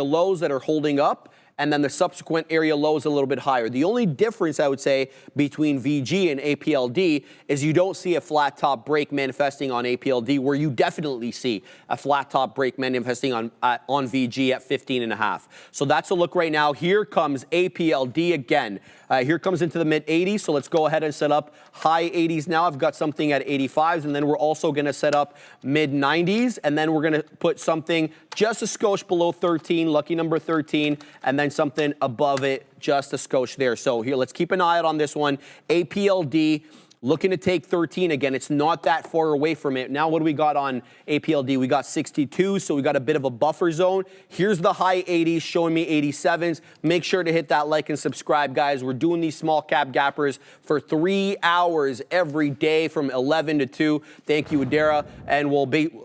Speaker 3: lows that are holding up, and then the subsequent area lows a little bit higher. The only difference, I would say, between VG and APLD is you don't see a flat top break manifesting on APLD, where you definitely see a flat top break manifesting on VG at 15.5. So that's a look right now. Here comes APLD again. Here comes into the mid 80s. So let's go ahead and set up high 80s now. I've got something at 85s, and then we're also going to set up mid 90s, and then we're going to put something just a skosh below 13, lucky number 13, and then something above it, just a skosh there. So here, let's keep an eye out on this one. APLD looking to take 13 again. It's not that far away from it. Now, what do we got on APLD? We got 62, so we got a bit of a buffer zone. Here's the high 80s showing me 87s. Make sure to hit that like and subscribe, guys. We're doing these small cap gappers for 3 hours every day from 11 to 2. Thank you, Adara. And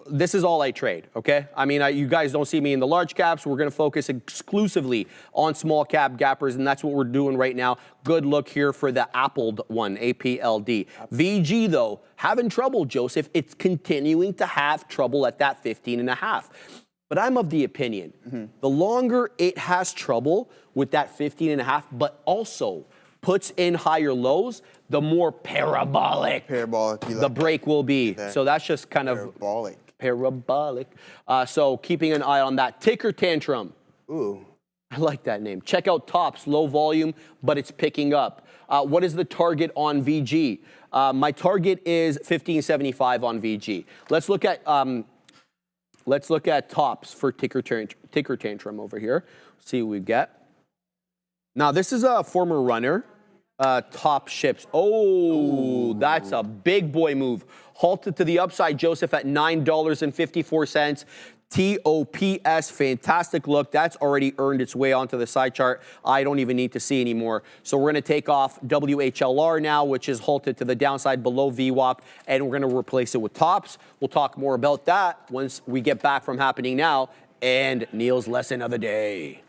Speaker 3: this is all I trade, okay? I mean, you guys don't see me in the large caps. We're going to focus exclusively on small cap gappers, and that's what we're doing right now. Good look here for the APLD one, APLD. VG, though, having trouble, Joseph. It's continuing to have trouble at that 15.5. But I'm of the opinion, the longer it has trouble with that 15.5, but also puts in higher lows, the more parabolic the break will be. So that's just kind of parabolic. So keeping an eye on that. Ticker tantrum.
Speaker 4: Ooh.
Speaker 3: I like that name. Check out tops, low volume, but it's picking up. What is the target on VG? My target is 1575 on VG. Let's look at tops for ticker tantrum over here. See what we get. Now, this is a former runner, top ships. Oh, that's a big boy move. Halted to the upside, Joseph, at $9.54. TOPS, fantastic look. That's already earned its way onto the side chart. I don't even need to see anymore. So we're going to take off WHLR now, which is halted to the downside below VWAP, and we're going to replace it with tops. We'll talk more about that once we get back from happening now and Neil's lesson of the day.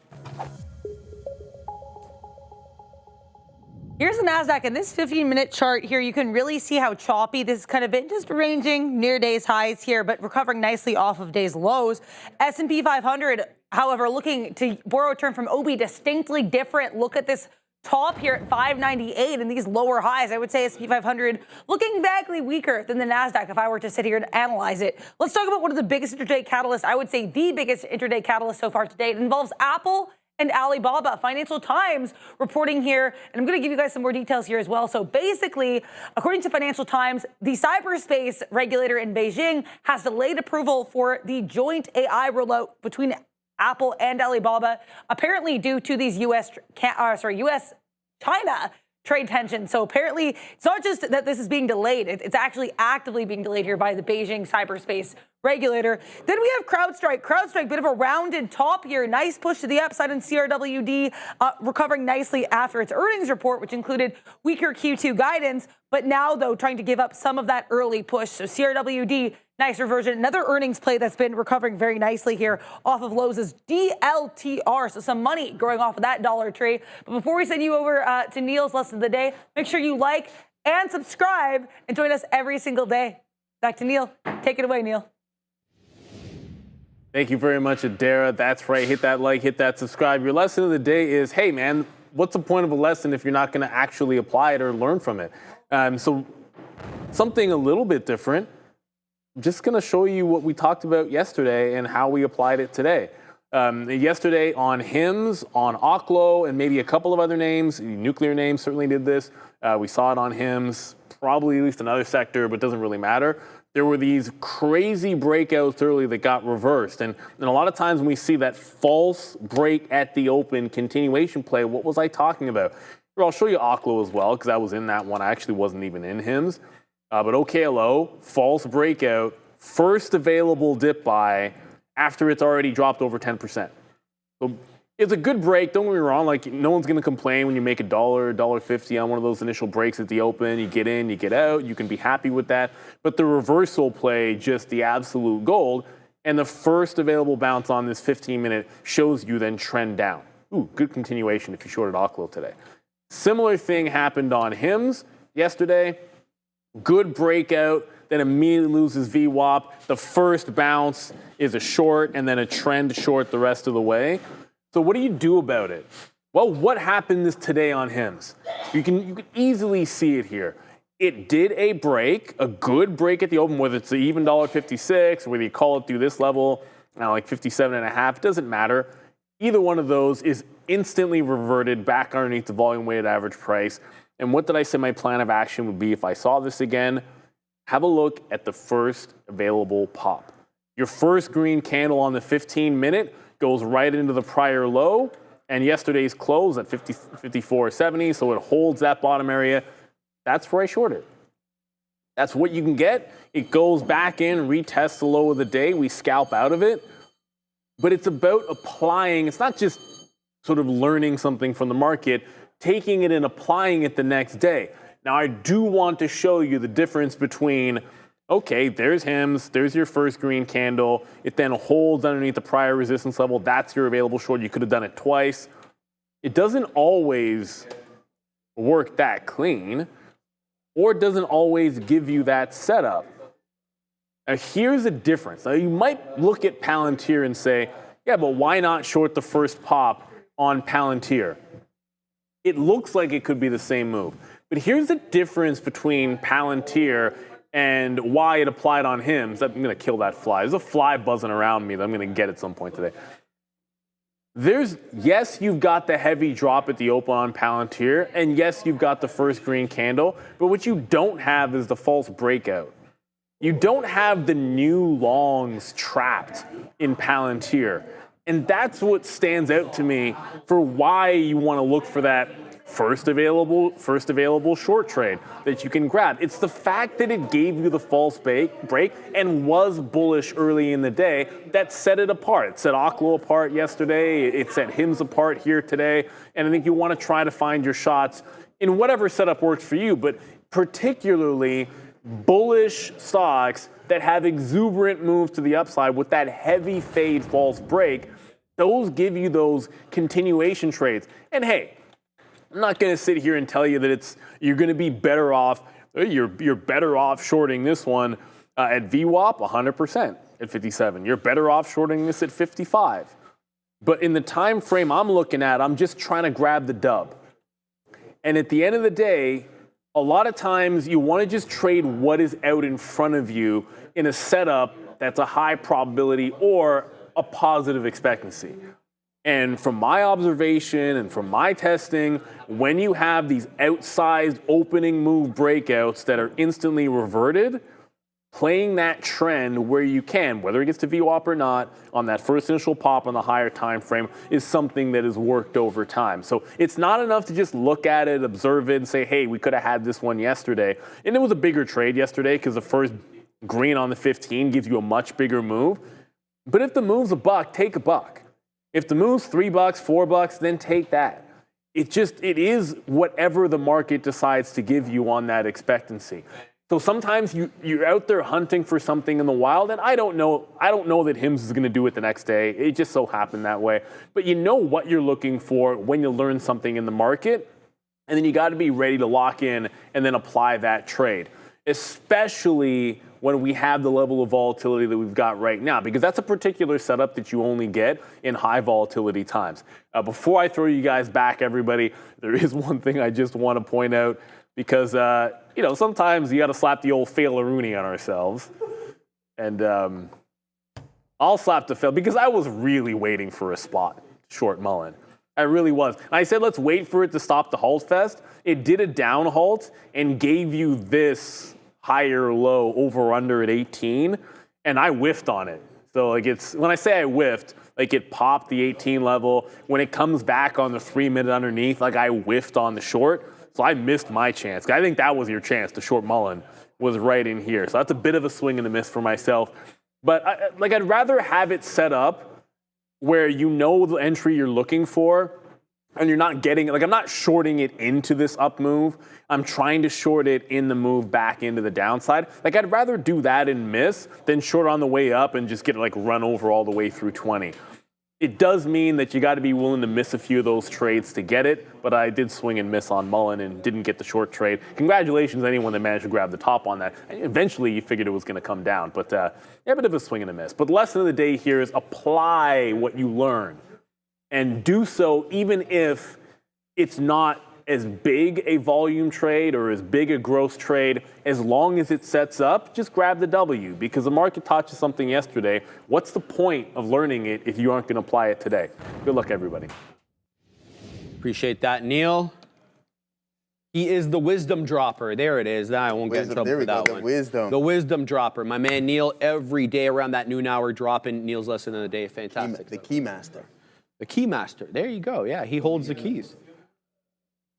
Speaker 5: Here's the Nasdaq. In this 15-minute chart here, you can really see how choppy this has kind of been, just ranging near day's highs here, but recovering nicely off of day's lows. S&P 500, however, looking to borrow a term from Obi, distinctly different. Look at this top here at 598 and these lower highs. I would say S&P 500 looking vaguely weaker than the Nasdaq if I were to sit here and analyze it. Let's talk about one of the biggest intraday catalysts. I would say the biggest intraday catalyst so far today. It involves Apple and Alibaba. Financial Times reporting here, and I'm going to give you guys some more details here as well. So basically, according to Financial Times, the cyberspace regulator in Beijing has delayed approval for the joint AI rollout between Apple and Alibaba, apparently due to these US-China trade tensions. So apparently, it's not just that this is being delayed, it's actually actively being delayed here by the Beijing cyberspace regulator. Then we have CrowdStrike. CrowdStrike, bit of a rounded top here. Nice push to the upside in CRWV, recovering nicely after its earnings report, which included weaker Q2 guidance, but now, though, trying to give up some of that early push. So CRWD, nice reversion. Another earnings play that's been recovering very nicely here off of lows is DLTR. So some money growing off of that dollar trade. But before we send you over to Neil's lesson of the day, make sure you like and subscribe and join us every single day. Back to Neil. Take it away, Neil.
Speaker 2: Thank you very much, Adara. That's right. Hit that like, hit that subscribe. Your lesson of the day is, hey, man, what's the point of a lesson if you're not going to actually apply it or learn from it? So something a little bit different. I'm just going to show you what we talked about yesterday and how we applied it today. Yesterday on HIMS, on Oklo, and maybe a couple of other names, nuclear names certainly did this. We saw it on HIMS, probably at least another sector, but it doesn't really matter. There were these crazy breakouts early that got reversed. And a lot of times when we see that false break at the open continuation play, what was I talking about? Well, I'll show you Oklo as well, because I was in that one. I actually wasn't even in HIMS. But OKLO, false breakout, first available dip buy after it's already dropped over 10%. So it's a good break, don't get me wrong. Like, no one's going to complain when you make $1, $1.50 on one of those initial breaks at the open. You get in, you get out, you can be happy with that. But the reversal play, just the absolute gold. And the first available bounce on this 15-minute shows you then trend down. Ooh, good continuation if you shorted Oklo today. Similar thing happened on HIMS yesterday. Good breakout, then immediately loses VWAP. The first bounce is a short and then a trend short the rest of the way. So what do you do about it? Well, what happened today on HIMS? You can easily see it here. It did a break, a good break at the open, whether it's an even $1.56, whether you call it through this level, like 57.5, doesn't matter. Either one of those is instantly reverted back underneath the volume weighted average price. And what did I say my plan of action would be if I saw this again? Have a look at the first available pop. Your first green candle on the 15-minute goes right into the prior low, and yesterday's close at 54.70, so it holds that bottom area. That's where I shorted. That's what you can get. It goes back in, retests the low of the day, we scalp out of it. But it's about applying, it's not just sort of learning something from the market, taking it and applying it the next day. Now, I do want to show you the difference between, okay, there's HIMS, there's your first green candle, it then holds underneath the prior resistance level, that's your available short, you could have done it twice. It doesn't always work that clean, or it doesn't always give you that setup. Now, here's the difference. Now, you might look at Palantir and say, yeah, but why not short the first pop on Palantir? It looks like it could be the same move. But here's the difference between Palantir and why it applied on HIMS. I'm going to kill that fly. There's a fly buzzing around me that I'm going to get at some point today. Yes, you've got the heavy drop at the open on Palantir, and yes, you've got the first green candle, but what you don't have is the false breakout. You don't have the new longs trapped in Palantir. And that's what stands out to me for why you want to look for that first available short trade that you can grab. It's the fact that it gave you the false break and was bullish early in the day that set it apart. It set Oklo apart yesterday. It set HIMS apart here today. And I think you want to try to find your shots in whatever setup works for you, but particularly bullish stocks that have exuberant moves to the upside with that heavy fade false break. Those give you those continuation trades. And hey, I'm not going to sit here and tell you that you're going to be better off. You're better off shorting this one at VWAP 100% at 57. You're better off shorting this at 55. But in the time frame I'm looking at, I'm just trying to grab the dub. And at the end of the day, a lot of times you want to just trade what is out in front of you in a setup that's a high probability or a positive expectancy. And from my observation and from my testing, when you have these outsized opening move breakouts that are instantly reverted, playing that trend where you can, whether it gets to VWAP or not, on that first initial pop on the higher time frame is something that has worked over time. So it's not enough to just look at it, observe it, and say, hey, we could have had this one yesterday. And it was a bigger trade yesterday because the first green on the 15 gives you a much bigger move. But if the move's a buck, take a buck. If the move's $3, $4, then take that. It is whatever the market decides to give you on that expectancy. So sometimes you're out there hunting for something in the wild, and I don't know that HIMS is going to do it the next day. It just so happened that way. But you know what you're looking for when you learn something in the market, and then you got to be ready to lock in and then apply that trade, especially when we have the level of volatility that we've got right now, because that's a particular setup that you only get in high volatility times. Before I throw you guys back, everybody, there is one thing I just want to point out, because sometimes you got to slap the old fail-a-rooney on ourselves. And I'll slap the fail, because I was really waiting for a spot short Mullen. I really was. And I said, let's wait for it to stop the halt fest. It did a down halt and gave you this higher low over under at 18, and I whiffed on it. So when I say I whiffed, it popped the 18 level. When it comes back on the 3 minute underneath, I whiffed on the short. So I missed my chance. I think that was your chance to short Mullen, was right in here. So that's a bit of a swing and a miss for myself. But I'd rather have it set up where you know the entry you're looking for, and you're not getting, I'm not shorting it into this up move. I'm trying to short it in the move back into the downside. I'd rather do that and miss than short on the way up and just get run over all the way through 20. It does mean that you got to be willing to miss a few of those trades to get it, but I did swing and miss on Mullen and didn't get the short trade. Congratulations to anyone that managed to grab the top on that. Eventually, you figured it was going to come down, but a bit of a swing and a miss. But the lesson of the day here is apply what you learn, and do so even if it's not as big a volume trade or as big a gross trade. As long as it sets up, just grab the W, because the market taught you something yesterday. What's the point of learning it if you aren't going to apply it today? Good luck, everybody.
Speaker 3: Appreciate that, Neil. He is the wisdom dropper. There it is. I won't get in trouble for that one. The wisdom dropper. My man Neil, every day around that noon hour, dropping Neil's lesson of the day. Fantastic.
Speaker 4: The key master.
Speaker 3: The key master. There you go. Yeah, he holds the keys.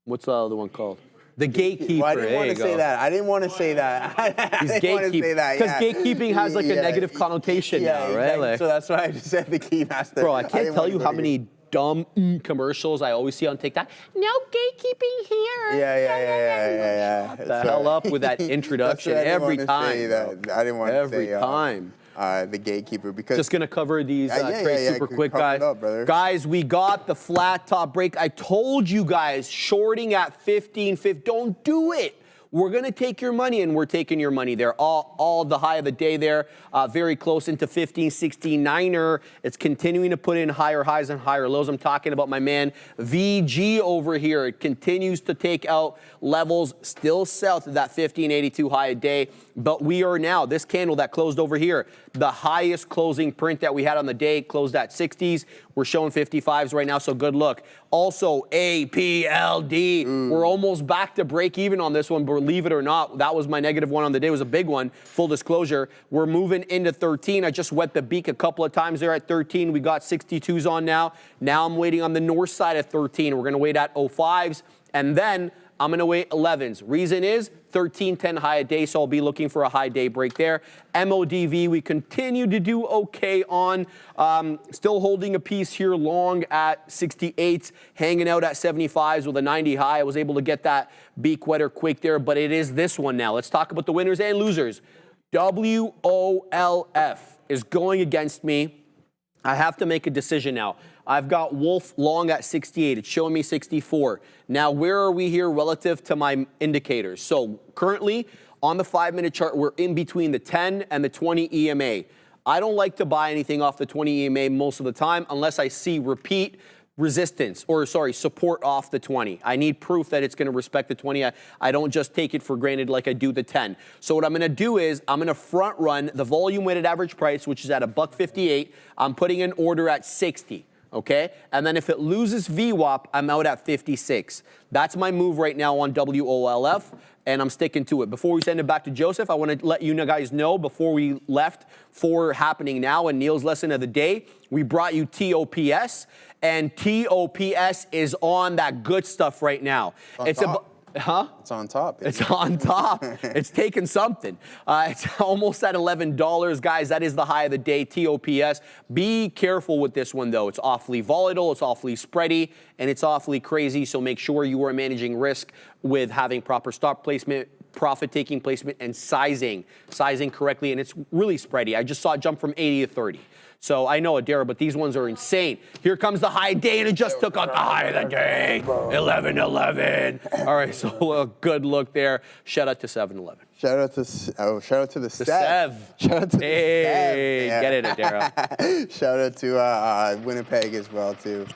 Speaker 3: What's the other one called? The gatekeeper.
Speaker 4: Well, I didn't want to say that. I didn't want to say that.
Speaker 3: He's gatekeeping. Because gatekeeping has a negative connotation now, right?
Speaker 4: Exactly. So that's why I just said the key master.
Speaker 3: Bro, I can't tell you how many dumb commercials I always see on TikTok. No gatekeeping here.
Speaker 4: Yeah.
Speaker 3: Shut the hell up with that introduction every time.
Speaker 4: I didn't want to say
Speaker 3: every time.
Speaker 4: The gatekeeper, because
Speaker 3: just gonna cover these trades super quick, guys. Guys, we got the flat top break. I told you guys, shorting at 15.50, don't do it. We're going to take your money, and we're taking your money there. All the high of the day there, very close into 1569er. It's continuing to put in higher highs and higher lows. I'm talking about my man VG over here. It continues to take out levels still south of that 1582 high a day. But we are now, this candle that closed over here, the highest closing print that we had on the day, closed at 60s. We're showing 55s right now, so good look. Also, APLD. We're almost back to break even on this one, believe it or not. That was my negative one on the day. It was a big one, full disclosure. We're moving into 13. I just wet the beak a couple of times there at 13. We got 62s on now. Now I'm waiting on the north side of 13. We're going to wait at 05s, and then I'm going to wait 11s. Reason is 13-10 high a day, so I'll be looking for a high day break there. MODV, we continue to do okay on. Still holding a piece here long at 68s, hanging out at 75s with a 90 high. I was able to get that beak wetter quick there, but it is this one now. Let's talk about the winners and losers. WOLF is going against me. I have to make a decision now. I've got Wolf long at 68. It's showing me 64. Now, where are we here relative to my indicators? So currently, on the 5-minute chart, we're in between the 10 and the 20 EMA. I don't like to buy anything off the 20 EMA most of the time unless I see repeat resistance, support off the 20. I need proof that it's going to respect the 20. I don't just take it for granted like I do the 10. So what I'm going to do is I'm going to front run the volume weighted average price, which is at $1.58. I'm putting an order at 60. Okay, and then if it loses VWAP, I'm out at 56. That's my move right now on WOLF, and I'm sticking to it. Before we send it back to Joseph, I want to let you guys know before we left for happening now and Neil's lesson of the day, we brought you TOPS, and TOPS is on that good stuff right now. It's about. Huh?
Speaker 4: It's on top. Baby.
Speaker 3: It's on top. It's taking something. It's almost at $11, guys. That is the high of the day, TOPS. Be careful with this one, though. It's awfully volatile, it's awfully spready, and it's awfully crazy. So make sure you are managing risk with having proper stop placement, profit-taking placement, and sizing correctly. And it's really spready. I just saw it jump from 80 to 30. So I know, Adara, but these ones are insane. Here comes the high day, and it just took out the high of the day. 11-11. All right, so a good look there. Shout out to 7-Eleven.
Speaker 4: Shout out to the Sev.
Speaker 3: Shout out to the
Speaker 4: Sev. Yeah.
Speaker 3: Get it, Adara.
Speaker 4: Shout out to Winnipeg as well too.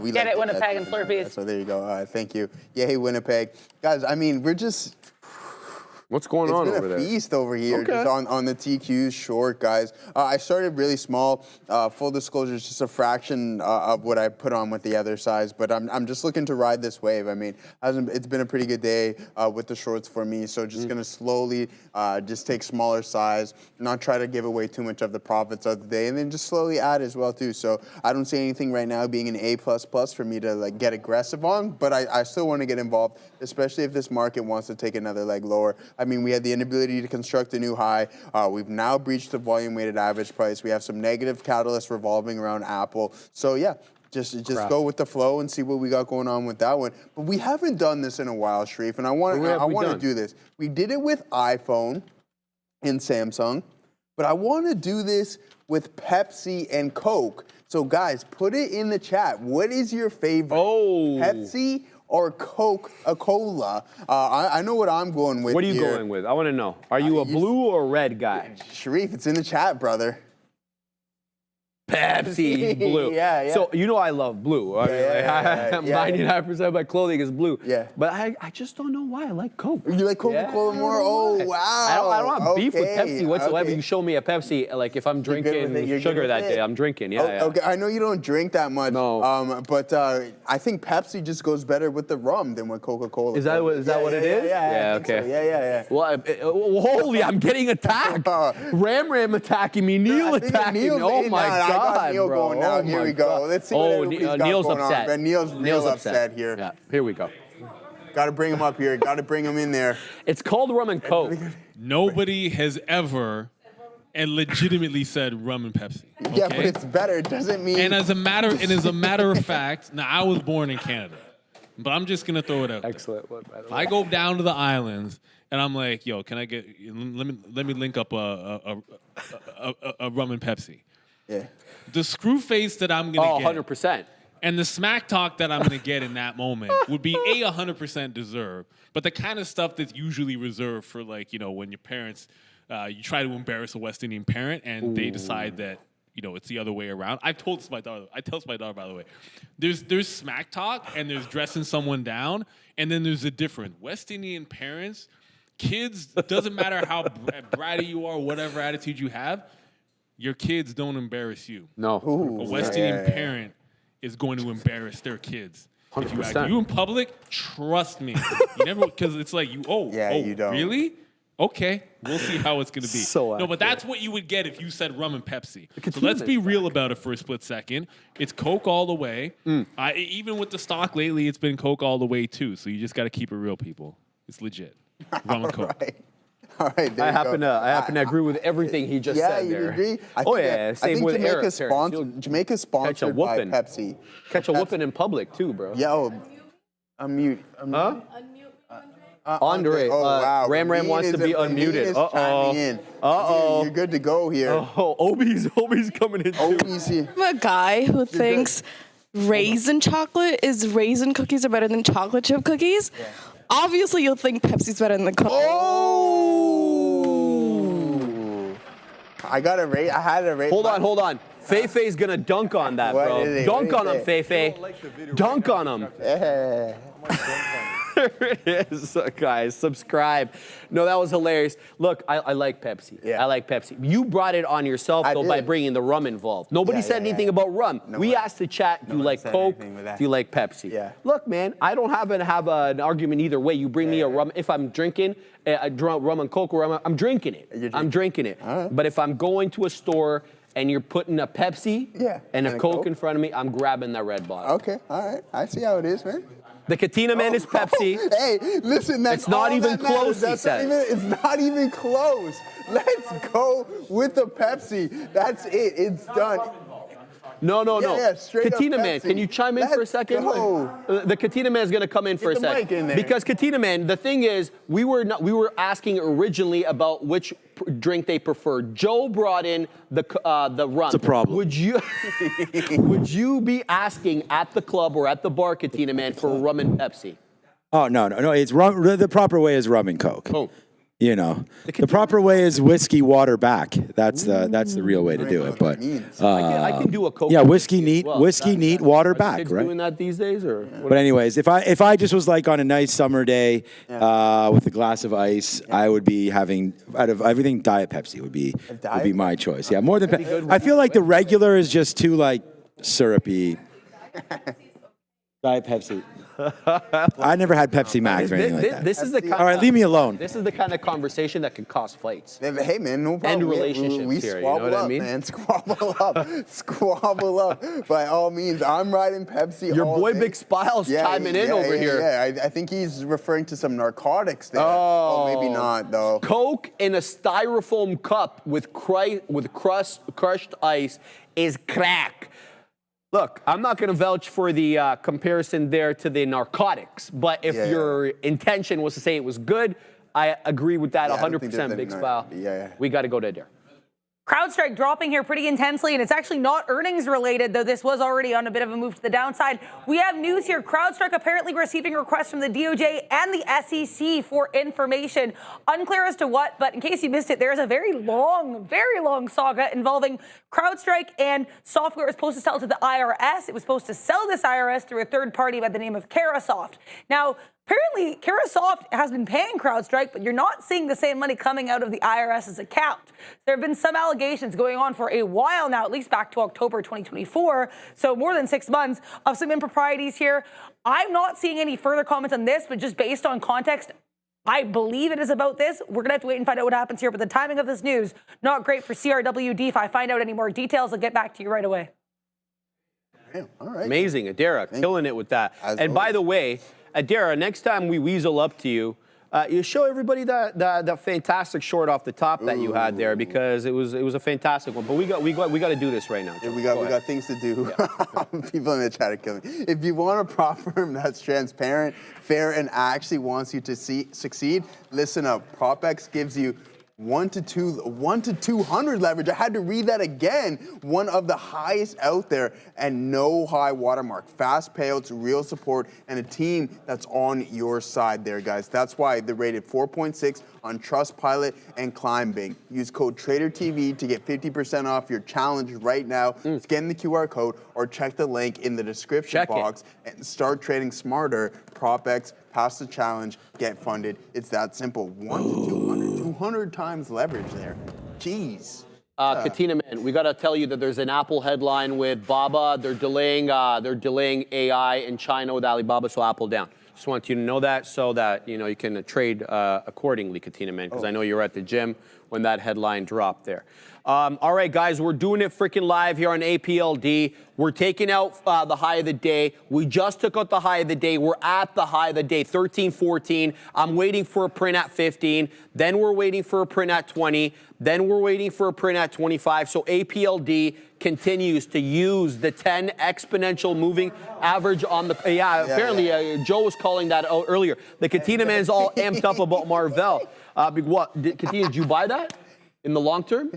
Speaker 4: We
Speaker 5: Get
Speaker 4: like
Speaker 5: it, Winnipeg and Slurpees.
Speaker 4: So there you go. Thank you. Yay, Winnipeg, guys. I mean, we're just.
Speaker 3: What's going on over there?
Speaker 4: It's been a feast over here, just on the TQs short, guys. I started really small. Full disclosure, it's just a fraction of what I put on with the other size, but I'm just looking to ride this wave. I mean, it's been a pretty good day with the shorts for me, so just gonna slowly just take smaller size, not try to give away too much of the profits of the day, and then just slowly add as well too. So I don't see anything right now being an A++ for me to like get aggressive on, but I still want to get involved, especially if this market wants to take another leg lower. I mean, we had the inability to construct a new high. We've now breached the volume-weighted average price. We have some negative catalysts revolving around Apple. So yeah, just go with the flow and see what we got going on with that one. But we haven't done this in a while, Sharif, and I want to do this. We did it with iPhone and Samsung, but I want to do this with Pepsi and Coke. So guys, put it in the chat. What is your favorite? Pepsi or Coca-Cola? I know what I'm going with.
Speaker 3: What are you going with? I want to know. Are you a blue or red guy?
Speaker 4: Sharif, it's in the chat, brother.
Speaker 3: Pepsi, blue.
Speaker 4: Yeah.
Speaker 3: So you know I love blue. I mean, 99% of my clothing is blue.
Speaker 4: Yeah.
Speaker 3: But I just don't know why I like Coke.
Speaker 4: You like Coca-Cola more? Oh, wow.
Speaker 3: I don't have beef with Pepsi whatsoever. You show me a Pepsi, like if I'm drinking sugar that day, I'm drinking. Yeah.
Speaker 4: Okay, I know you don't drink that much.
Speaker 3: No.
Speaker 4: But I think Pepsi just goes better with the rum than with Coca-Cola.
Speaker 3: Is that what it is?
Speaker 4: Yeah.
Speaker 3: Okay.
Speaker 4: So. Yeah.
Speaker 3: Well, holy, I'm getting attacked. Ram attacking me. Neil attacking me. Oh my God.
Speaker 4: I got Neil going now. Here we go. Let's see what everybody's got
Speaker 3: Neil's
Speaker 4: going
Speaker 3: upset.
Speaker 4: on. Neil's real upset here.
Speaker 3: Yeah, here we go.
Speaker 4: Got to bring him up here. Got to bring him in there.
Speaker 3: It's called rum and Coke.
Speaker 6: Nobody has ever and legitimately said rum and Pepsi. Okay?
Speaker 4: Yeah, but it's better. It doesn't mean.
Speaker 6: And as a matter of fact, now I was born in Canada, but I'm just gonna throw it out.
Speaker 3: Excellent.
Speaker 6: I go down to the islands and I'm like, yo, can I get? Let me link up a rum and Pepsi.
Speaker 4: Yeah.
Speaker 6: The screw face that I'm gonna get.
Speaker 3: 100%.
Speaker 6: And the smack talk that I'm going to get in that moment would be 100% deserved, but the kind of stuff that's usually reserved for, like, you know, when your parents, you try to embarrass a West Indian parent and they decide that, you know, it's the other way around. I tell my daughter, by the way, there's smack talk and there's dressing someone down, and then there's a different West Indian parents, kids, doesn't matter how bratty you are, whatever attitude you have, your kids don't embarrass you.
Speaker 3: No.
Speaker 6: A West Indian parent is going to embarrass their kids. If you
Speaker 3: 100%.
Speaker 6: you in public, trust me. You never, because it's like you
Speaker 4: you don't.
Speaker 6: really? Okay, we'll see how it's gonna be.
Speaker 3: So
Speaker 6: no, but that's what you would get if you said rum and Pepsi. So
Speaker 3: Katina
Speaker 6: let's be
Speaker 3: is
Speaker 6: real about it for a split second. It's Coke all the way. Even with the stock lately, it's been Coke all the way too. So you just got to keep it real, people. It's legit. Rum and Coke.
Speaker 4: All right, there
Speaker 3: I
Speaker 4: you
Speaker 3: happen
Speaker 4: go.
Speaker 3: to agree with everything he just said
Speaker 4: you
Speaker 3: there.
Speaker 4: agree?
Speaker 3: Yeah, same
Speaker 4: I think
Speaker 3: with
Speaker 4: Jamaica's
Speaker 3: Eric.
Speaker 4: Jamaica's sponsored by
Speaker 3: whooping.
Speaker 4: Pepsi.
Speaker 3: Catch a whooping in public too, bro.
Speaker 4: Yo, unmute.
Speaker 3: Huh? Andre,
Speaker 4: Oh, wow.
Speaker 3: Ram
Speaker 4: Ramin
Speaker 3: wants to be
Speaker 4: Ramin
Speaker 3: unmuted.
Speaker 4: is chiming in.
Speaker 3: Uh-oh.
Speaker 4: You're good to go here.
Speaker 3: Oh, Obi's coming in too.
Speaker 4: Obi's here.
Speaker 7: I'm a guy who thinks raisin chocolate is raisin cookies are better than chocolate chip cookies. Obviously, you'll think Pepsi's better than Coke.
Speaker 4: Oh! I got to rate. I had to rate.
Speaker 3: Hold on. Feifei's gonna dunk on that,
Speaker 4: What
Speaker 3: bro.
Speaker 4: is it?
Speaker 3: Dunk
Speaker 4: What
Speaker 3: on
Speaker 4: is
Speaker 3: him,
Speaker 4: it?
Speaker 3: Feifei. Dunk on him.
Speaker 4: Yeah.
Speaker 3: There it is, guys. Subscribe. No, that was hilarious. Look, I like Pepsi.
Speaker 4: Yeah.
Speaker 3: I like Pepsi. You brought it on yourself,
Speaker 4: I
Speaker 3: though, by
Speaker 4: did.
Speaker 3: bringing the rum involved. Nobody
Speaker 4: Yeah,
Speaker 3: said
Speaker 4: yeah,
Speaker 3: anything
Speaker 4: yeah.
Speaker 3: about rum.
Speaker 4: No
Speaker 3: We
Speaker 4: one-
Speaker 3: asked the chat, do you
Speaker 4: one
Speaker 3: like
Speaker 4: said
Speaker 3: Coke?
Speaker 4: anything with that.
Speaker 3: Do you like Pepsi?
Speaker 4: Yeah.
Speaker 3: Look, man, I don't have an argument either way. You bring me a rum. If I'm drinking rum and Coke, I'm drinking it. I'm drinking it.
Speaker 4: All right.
Speaker 3: But if I'm going to a store and you're putting a Pepsi and a Coke in front of me, I'm grabbing that red bottle.
Speaker 4: Okay, all right. I see how it is, man.
Speaker 3: The Katina man is Pepsi.
Speaker 4: Hey, listen, that's
Speaker 3: It's not
Speaker 4: all
Speaker 3: even
Speaker 4: that matters.
Speaker 3: close, he
Speaker 4: That's not
Speaker 3: said.
Speaker 4: even- it's not even close. Let's go with the Pepsi. That's it. It's done.
Speaker 3: No.
Speaker 4: Yeah, straight up
Speaker 3: Katina man,
Speaker 4: Pepsi.
Speaker 3: can you chime in for a
Speaker 4: Let's
Speaker 3: second?
Speaker 4: go.
Speaker 3: The Katina man is going to come in for a
Speaker 4: the
Speaker 3: second.
Speaker 4: mic in there.
Speaker 3: Because Katina man, the thing is, we were asking originally about which drink they prefer. Joe brought in the rum.
Speaker 1: It's a problem.
Speaker 3: Would you be asking at the club or at the bar, Katina man, for rum and Pepsi?
Speaker 1: Oh, no. It's rum. The proper way is rum and Coke.
Speaker 3: Oh.
Speaker 1: You know, the proper way is whiskey, water back. That's the real way to do it. But
Speaker 3: I can do a Coke.
Speaker 1: yeah, whiskey neat,
Speaker 3: as well.
Speaker 1: whiskey neat, water
Speaker 3: Are
Speaker 1: back,
Speaker 3: kids
Speaker 1: right?
Speaker 3: doing that these days, or?
Speaker 1: But anyways, if I just was like on a nice summer day with a glass of ice, I would be having, out of everything, Diet Pepsi would be my choice. Yeah, more than I feel like the regular is just too like syrupy. Diet Pepsi. I never had Pepsi Max or anything like that.
Speaker 3: This is the kind
Speaker 1: All right, leave me alone.
Speaker 3: This is the kind of conversation that can cost fights.
Speaker 4: Hey, man, no problem.
Speaker 3: And relationships
Speaker 4: we
Speaker 3: here, you
Speaker 4: squabble
Speaker 3: know what I
Speaker 4: up,
Speaker 3: mean?
Speaker 4: man. Squabble up. Squabble up. By all means, I'm riding Pepsi
Speaker 3: Your
Speaker 4: all
Speaker 3: boy
Speaker 4: day.
Speaker 3: Big Spiles chiming in over here.
Speaker 4: Yeah, I think he's referring to some narcotics there.
Speaker 3: Oh.
Speaker 4: Maybe not, though.
Speaker 3: Coke in a styrofoam cup with crushed ice is crack. Look, I'm not going to vouch for the comparison there to the narcotics, but if your intention was to say it was good, I agree with that 100%, Big Spile. We got to go to there.
Speaker 5: CrowdStrike dropping here pretty intensely, and it's actually not earnings related, though this was already on a bit of a move to the downside. We have news here. CrowdStrike apparently receiving requests from the DOJ and the SEC for information. Unclear as to what, but in case you missed it, there's a very long saga involving CrowdStrike and software it was supposed to sell to the IRS. It was supposed to sell this IRS through a third party by the name of Carasoft. Now, apparently, Carasoft has been paying CrowdStrike, but you're not seeing the same money coming out of the IRS's account. There have been some allegations going on for a while now, at least back to October 2024, so more than 6 months of some improprieties here. I'm not seeing any further comments on this, but just based on context, I believe it is about this. We're going to have to wait and find out what happens here, but the timing of this news, not great for CRWV. If I find out any more details, I'll get back to you right away.
Speaker 4: Damn, all right.
Speaker 3: Amazing, Adara, killing it with that. And by the way, Adara, next time we weasel up to you, you show everybody that fantastic short off the top that you had there, because it was a fantastic one. But we got to do this right now.
Speaker 4: Yeah, we got things to do. People in the chat are killing me. If you want a prop firm that's transparent, fair, and actually wants you to succeed, listen up. PropX gives you 1 to 200 leverage. I had to read that again. One of the highest out there, and no high watermark. Fast payouts, real support, and a team that's on your side there, guys. That's why they're rated 4.6 on Trustpilot and Climbing. Use code TraderTV to get 50% off your challenge right now. Scan the QR code or check the link in the description box and start trading smarter. PropX, pass the challenge, get funded. It's that simple. 1 to 200 times leverage there. Jeez.
Speaker 3: Katina, man, we got to tell you that there's an Apple headline with Baba. They're delaying AI in China with Alibaba, so Apple down. Just want you to know that so that you can trade accordingly, Katina, man, because I know you were at the gym when that headline dropped there. All right, guys, we're doing it freaking live here on APLD. We're taking out the high of the day. We just took out the high of the day. We're at the high of the day, 13.14. I'm waiting for a print at 15. Then we're waiting for a print at 20. Then we're waiting for a print at 25. So APLD continues to use the 10 exponential moving average on the... apparently Joe was calling that out earlier. The Katina man's all amped up about Marvell. Katina, did you buy that in the long term?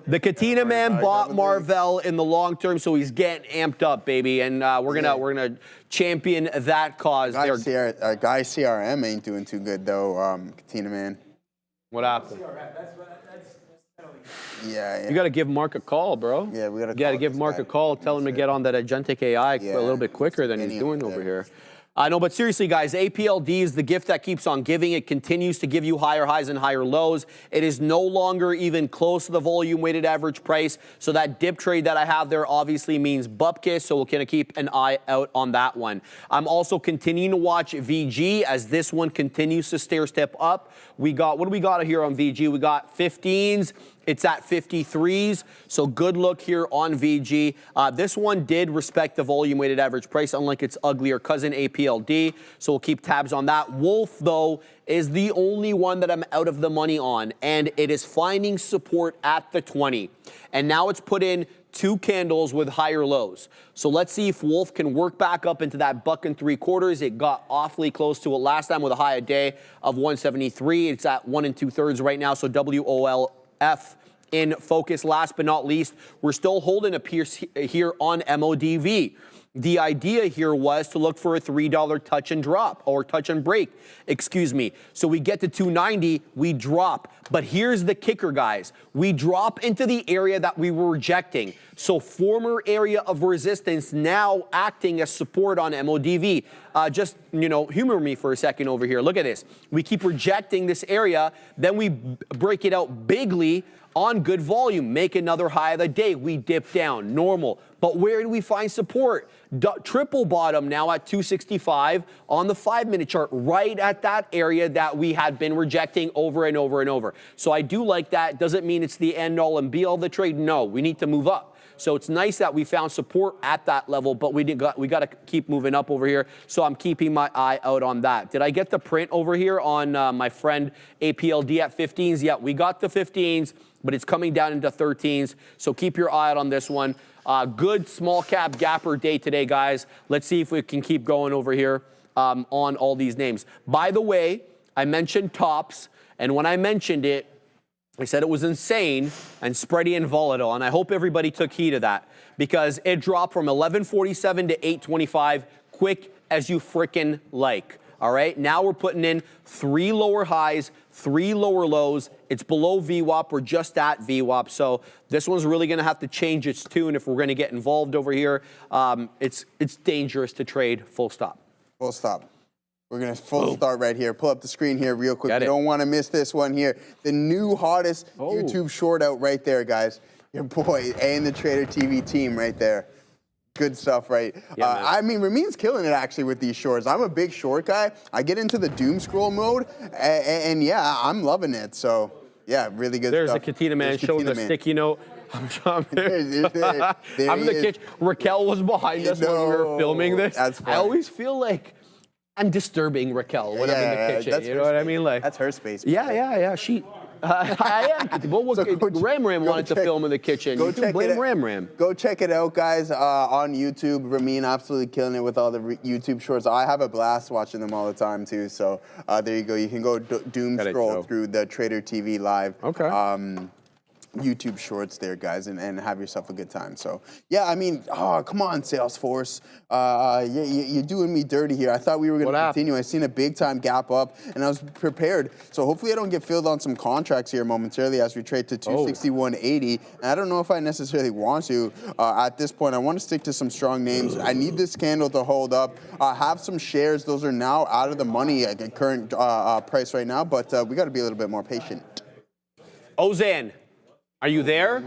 Speaker 3: The Katina man bought Marvell in the long term, so he's getting amped up, baby, and we're gonna champion that cause.
Speaker 4: Guy CRM ain't doing too good though. Katina man.
Speaker 3: What happened?
Speaker 4: Yeah.
Speaker 3: You got to give Mark a call, bro.
Speaker 4: Yeah, we
Speaker 3: got to give Mark a call. Tell him to get on that agentic AI a little bit quicker than he's doing over here. I know, but seriously, guys, APLD is the gift that keeps on giving. It continues to give you higher highs and higher lows. It is no longer even close to the volume-weighted average price. So that dip trade that I have there obviously means bupkis, so we're going to keep an eye out on that one. I'm also continuing to watch VG as this one continues to stair-step up. What do we got here on VG? We got 15s. It's at 53s, so good look here on VG. This one did respect the volume-weighted average price, unlike its uglier cousin, APLD, so we'll keep tabs on that. Wolf, though, is the only one that I'm out of the money on, and it is finding support at the 20. And now it's put in 2 candles with higher lows. So let's see if Wolf can work back up into that $1.75. It got awfully close to it last time with a high a day of 173. It's at 1 2/3 right now, so WOLF in focus. Last but not least, we're still holding a pierce here on MODV. The idea here was to look for a $3 touch and drop, or touch and break, excuse me. So we get to 290, we drop. But here's the kicker, guys. We drop into the area that we were rejecting. So former area of resistance now acting as support on MODV. Just, humor me for a second over here. Look at this. We keep rejecting this area, then we break it out bigly on good volume, make another high of the day. We dip down, normal. But where do we find support? Triple bottom now at 265 on the 5-minute chart, right at that area that we had been rejecting over and over and over. So I do like that. Doesn't mean it's the end all and be all of the trade. No, we need to move up. So it's nice that we found support at that level, but we got to keep moving up over here. So I'm keeping my eye out on that. Did I get the print over here on my friend APLD at 15s? Yeah, we got the 15s, but it's coming down into 13s. So keep your eye out on this one. Good small cap gapper day today, guys. Let's see if we can keep going over here on all these names. By the way, I mentioned tops, and when I mentioned it, I said it was insane and spready and volatile, and I hope everybody took heed of that because it dropped from 1147 to 825 quick as you frickin' like. All right, now we're putting in 3 lower highs, 3 lower lows. It's below VWAP. We're just at VWAP. So this one's really going to have to change its tune if we're going to get involved over here. It's dangerous to trade, full stop.
Speaker 4: Full stop. We're going to full start right here. Pull up the screen here real quick. You don't want to miss this one here. The new hottest YouTube short out right there, guys. Your boy and the Trader TV team right there. Good stuff, right? Yeah, I mean, Ramin's killing it actually with these shorts. I'm a big short guy. I get into the doom scroll mode, and yeah, I'm loving it. So, yeah, really good
Speaker 3: There's
Speaker 4: stuff.
Speaker 3: There's a Katina man showing the sticky note. I'm in the kitchen. Raquel was behind us when we were filming this.
Speaker 4: That's funny.
Speaker 3: I always feel like I'm disturbing Raquel when I'm in the kitchen. You know what I mean? Like
Speaker 4: that's her space.
Speaker 3: Yeah. She. I am. Ram wanted to film in the kitchen.
Speaker 4: Go check it out. Ram. Go check it out, guys, on YouTube. Ramin absolutely killing it with all the YouTube shorts. I have a blast watching them all the time too. So there you go. You can go doom scroll through the Trader TV Live.
Speaker 3: Okay.
Speaker 4: YouTube shorts there, guys, and have yourself a good time. So, yeah, I mean, come on, Salesforce. You're doing me dirty here. I thought we were going to continue. I seen a big-time gap up, and I was prepared. So hopefully I don't get filled on some contracts here momentarily as we trade to 261.80. And I don't know if I necessarily want to at this point. I want to stick to some strong names. I need this candle to hold up. Have some shares. Those are now out of the money at the current price right now, but we got to be a little bit more patient.
Speaker 3: Ozan. Are you there?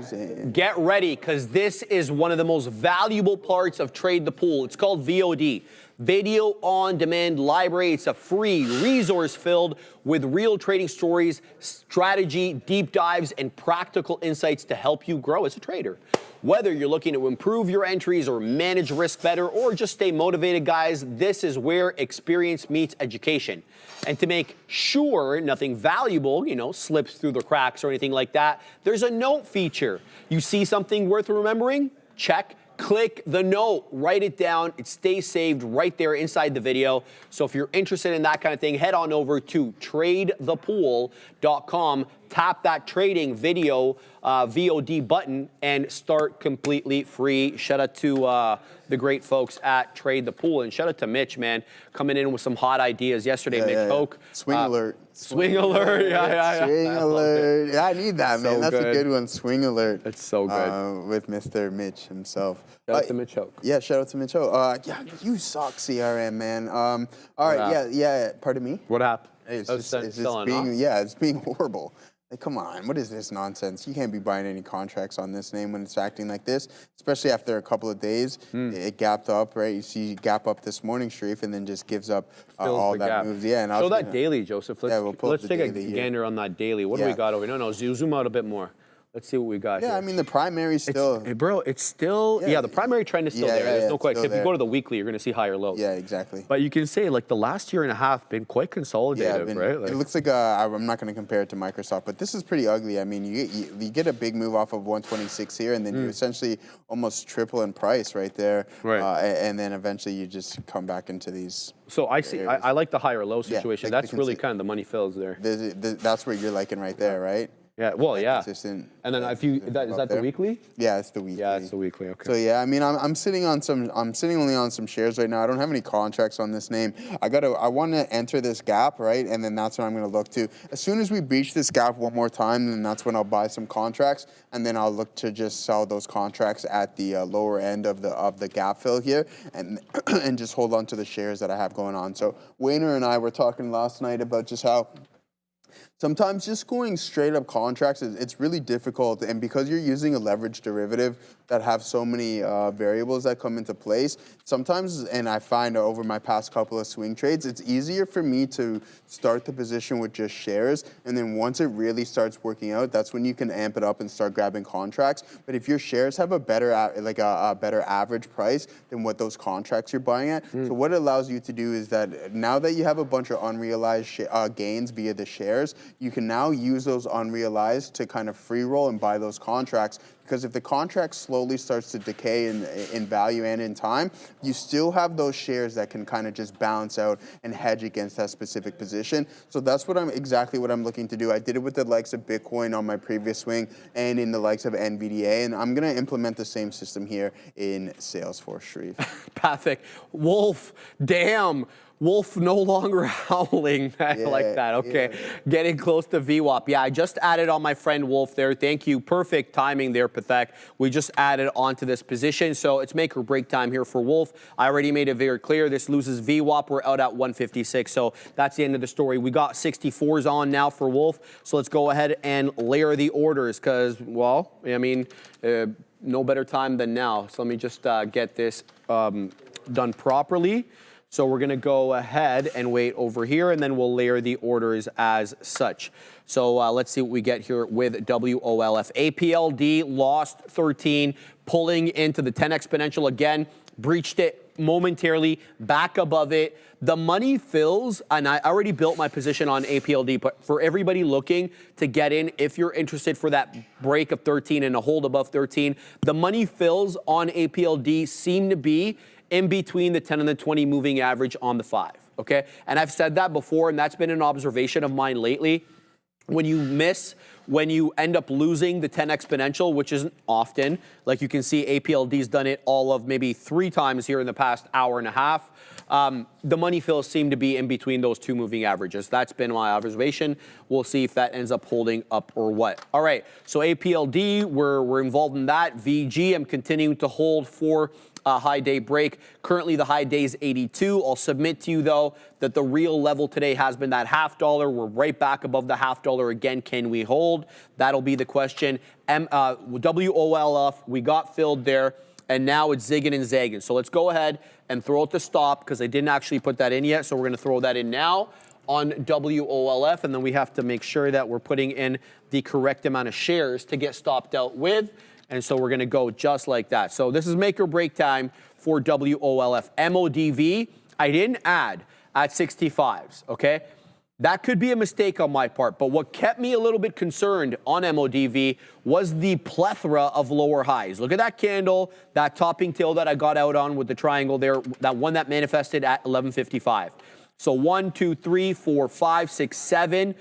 Speaker 3: Get ready, because this is one of the most valuable parts of Trade the Pool. It's called VOD. Video on Demand Library. It's a free resource filled with real trading stories, strategy, deep dives, and practical insights to help you grow as a trader. Whether you're looking to improve your entries or manage risk better or just stay motivated, guys, this is where experience meets education. And to make sure nothing valuable, slips through the cracks or anything like that, there's a note feature. You see something worth remembering? Check. Click the note, write it down. It stays saved right there inside the video. So if you're interested in that kind of thing, head on over to tradethepool.com, tap that trading video VOD button, and start completely free. Shout out to the great folks at Trade the Pool, and shout out to Mitch, man, coming in with some hot ideas yesterday. Mitch Hoke.
Speaker 4: Swing alert.
Speaker 3: Swing alert. Yeah.
Speaker 4: Swing alert. I need that, man. That's a good one. Swing alert.
Speaker 3: That's so good.
Speaker 4: With Mr. Mitch himself.
Speaker 3: Shout out to Mitch Hoke.
Speaker 4: Yeah, shout out to Mitch Hoke. Yeah, you suck, CRM, man. All right, yeah. Pardon me?
Speaker 3: What happened?
Speaker 4: It's being horrible. Like, come on, what is this nonsense? You can't be buying any contracts on this name when it's acting like this, especially after a couple of days. It gapped up, right? You see gap up this morning, Sharif, and then just gives up all that moves. Yeah, and
Speaker 3: show that daily, Joseph. Let's take a
Speaker 4: daily
Speaker 3: gander on that daily. What do we got over here? No, zoom out a bit more. Let's see what we got here.
Speaker 4: I mean, the primary still...
Speaker 3: It's still... Yeah, the primary trend is still there. There's no question. If you go to the weekly, you're going to see higher lows.
Speaker 4: Yeah, exactly.
Speaker 3: But you can say, like, the last year and a half been quite consolidated, right?
Speaker 4: It looks like... I'm not going to compare it to Microsoft, but this is pretty ugly. I mean, you get a big move off of 126 here, and then you essentially almost triple in price right there.
Speaker 3: Right.
Speaker 4: And then eventually you just come back into these...
Speaker 3: So I see. I like the higher low situation. That's really kind of the money fills there.
Speaker 4: That's what you're liking right there, right?
Speaker 3: Yeah, well, yeah.
Speaker 4: Consistent.
Speaker 3: And then if you is that the weekly?
Speaker 4: Yeah, it's the weekly.
Speaker 3: Yeah, it's the weekly. Okay.
Speaker 4: So yeah, I mean, I'm sitting only on some shares right now. I don't have any contracts on this name. I want to enter this gap, right? And then that's what I'm going to look to. As soon as we breach this gap one more time, then that's when I'll buy some contracts, and then I'll look to just sell those contracts at the lower end of the gap fill here, and and just hold on to the shares that I have going on. So Wayner and I were talking last night about just how sometimes just going straight up contracts, it's really difficult. And because you're using a leverage derivative that have so many variables that come into place, sometimes, and I find over my past couple of swing trades, it's easier for me to start the position with just shares. And then once it really starts working out, that's when you can amp it up and start grabbing contracts. But if your shares have a better, a better average price than what those contracts you're buying at, so what it allows you to do is that now that you have a bunch of unrealized gains via the shares, you can now use those unrealized to kind of free roll and buy those contracts. Because if the contract slowly starts to decay in value and in time, you still have those shares that can kind of just balance out and hedge against that specific position. So that's exactly what I'm looking to do. I did it with the likes of Bitcoin on my previous swing and in the likes of NVDA, and I'm going to implement the same system here in Salesforce, Sharif.
Speaker 3: Pathic. Wolf, damn. Wolf no longer howling like that. Okay, getting close to VWAP. Yeah, I just added on my friend Wolf there. Thank you. Perfect timing there, Pathek. We just added onto this position. So it's make or break time here for Wolf. I already made it very clear. This loses VWAP. We're out at 156. So that's the end of the story. We got 64s on now for Wolf. So let's go ahead and layer the orders because, well, I mean, no better time than now. So let me just get this done properly. So we're going to go ahead and wait over here, and then we'll layer the orders as such. So let's see what we get here with WOLF. APLD lost 13, pulling into the 10 exponential again, breached it momentarily, back above it. The money fills, and I already built my position on APLD, but for everybody looking to get in, if you're interested for that break of 13 and a hold above 13, the money fills on APLD seem to be in between the 10 and the 20 moving average on the 5, okay? And I've said that before, and that's been an observation of mine lately. When you end up losing the 10 exponential, which isn't often, like you can see APLD's done it all of maybe 3 times here in the past hour and a half. The money fills seem to be in between those two moving averages. That's been my observation. We'll see if that ends up holding up or what. All right, so APLD, we're involved in that. VG, I'm continuing to hold for a high day break. Currently, the high day is 82. I'll submit to you, though, that the real level today has been that $0.50. We're right back above the $0.50 again. Can we hold? That'll be the question. WOLF, we got filled there, and now it's zigging and zagging. So let's go ahead and throw it to stop, because I didn't actually put that in yet. So we're going to throw that in now on WOLF, and then we have to make sure that we're putting in the correct amount of shares to get stopped out with. And so we're going to go just like that. So this is make or break time for WOLF. MODV, I didn't add at 65s, okay? That could be a mistake on my part, but what kept me a little bit concerned on MODV was the plethora of lower highs. Look at that candle, that topping tail that I got out on with the triangle there, that one that manifested at 1155. So 1, 2, 3, 4, 5, 6, 7.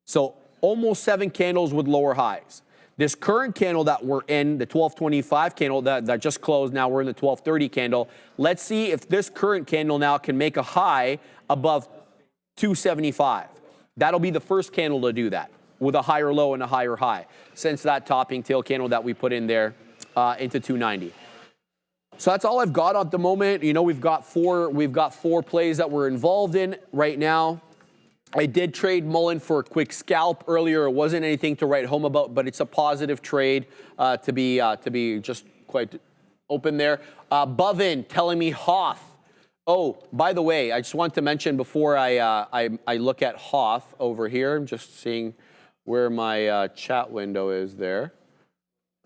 Speaker 3: So almost 7 candles with lower highs. This current candle that we're in, the 1225 candle that just closed, now we're in the 1230 candle. Let's see if this current candle now can make a high above 275. That'll be the first candle to do that with a higher low and a higher high since that topping tail candle that we put in there into 290. So that's all I've got at the moment. You know, we've got four plays that we're involved in right now. I did trade Mullen for a quick scalp earlier. It wasn't anything to write home about, but it's a positive trade to be just quite open there. Bovin telling me Hoth. Oh, by the way, I just want to mention before I look at Hoth over here. I'm just seeing where my chat window is there.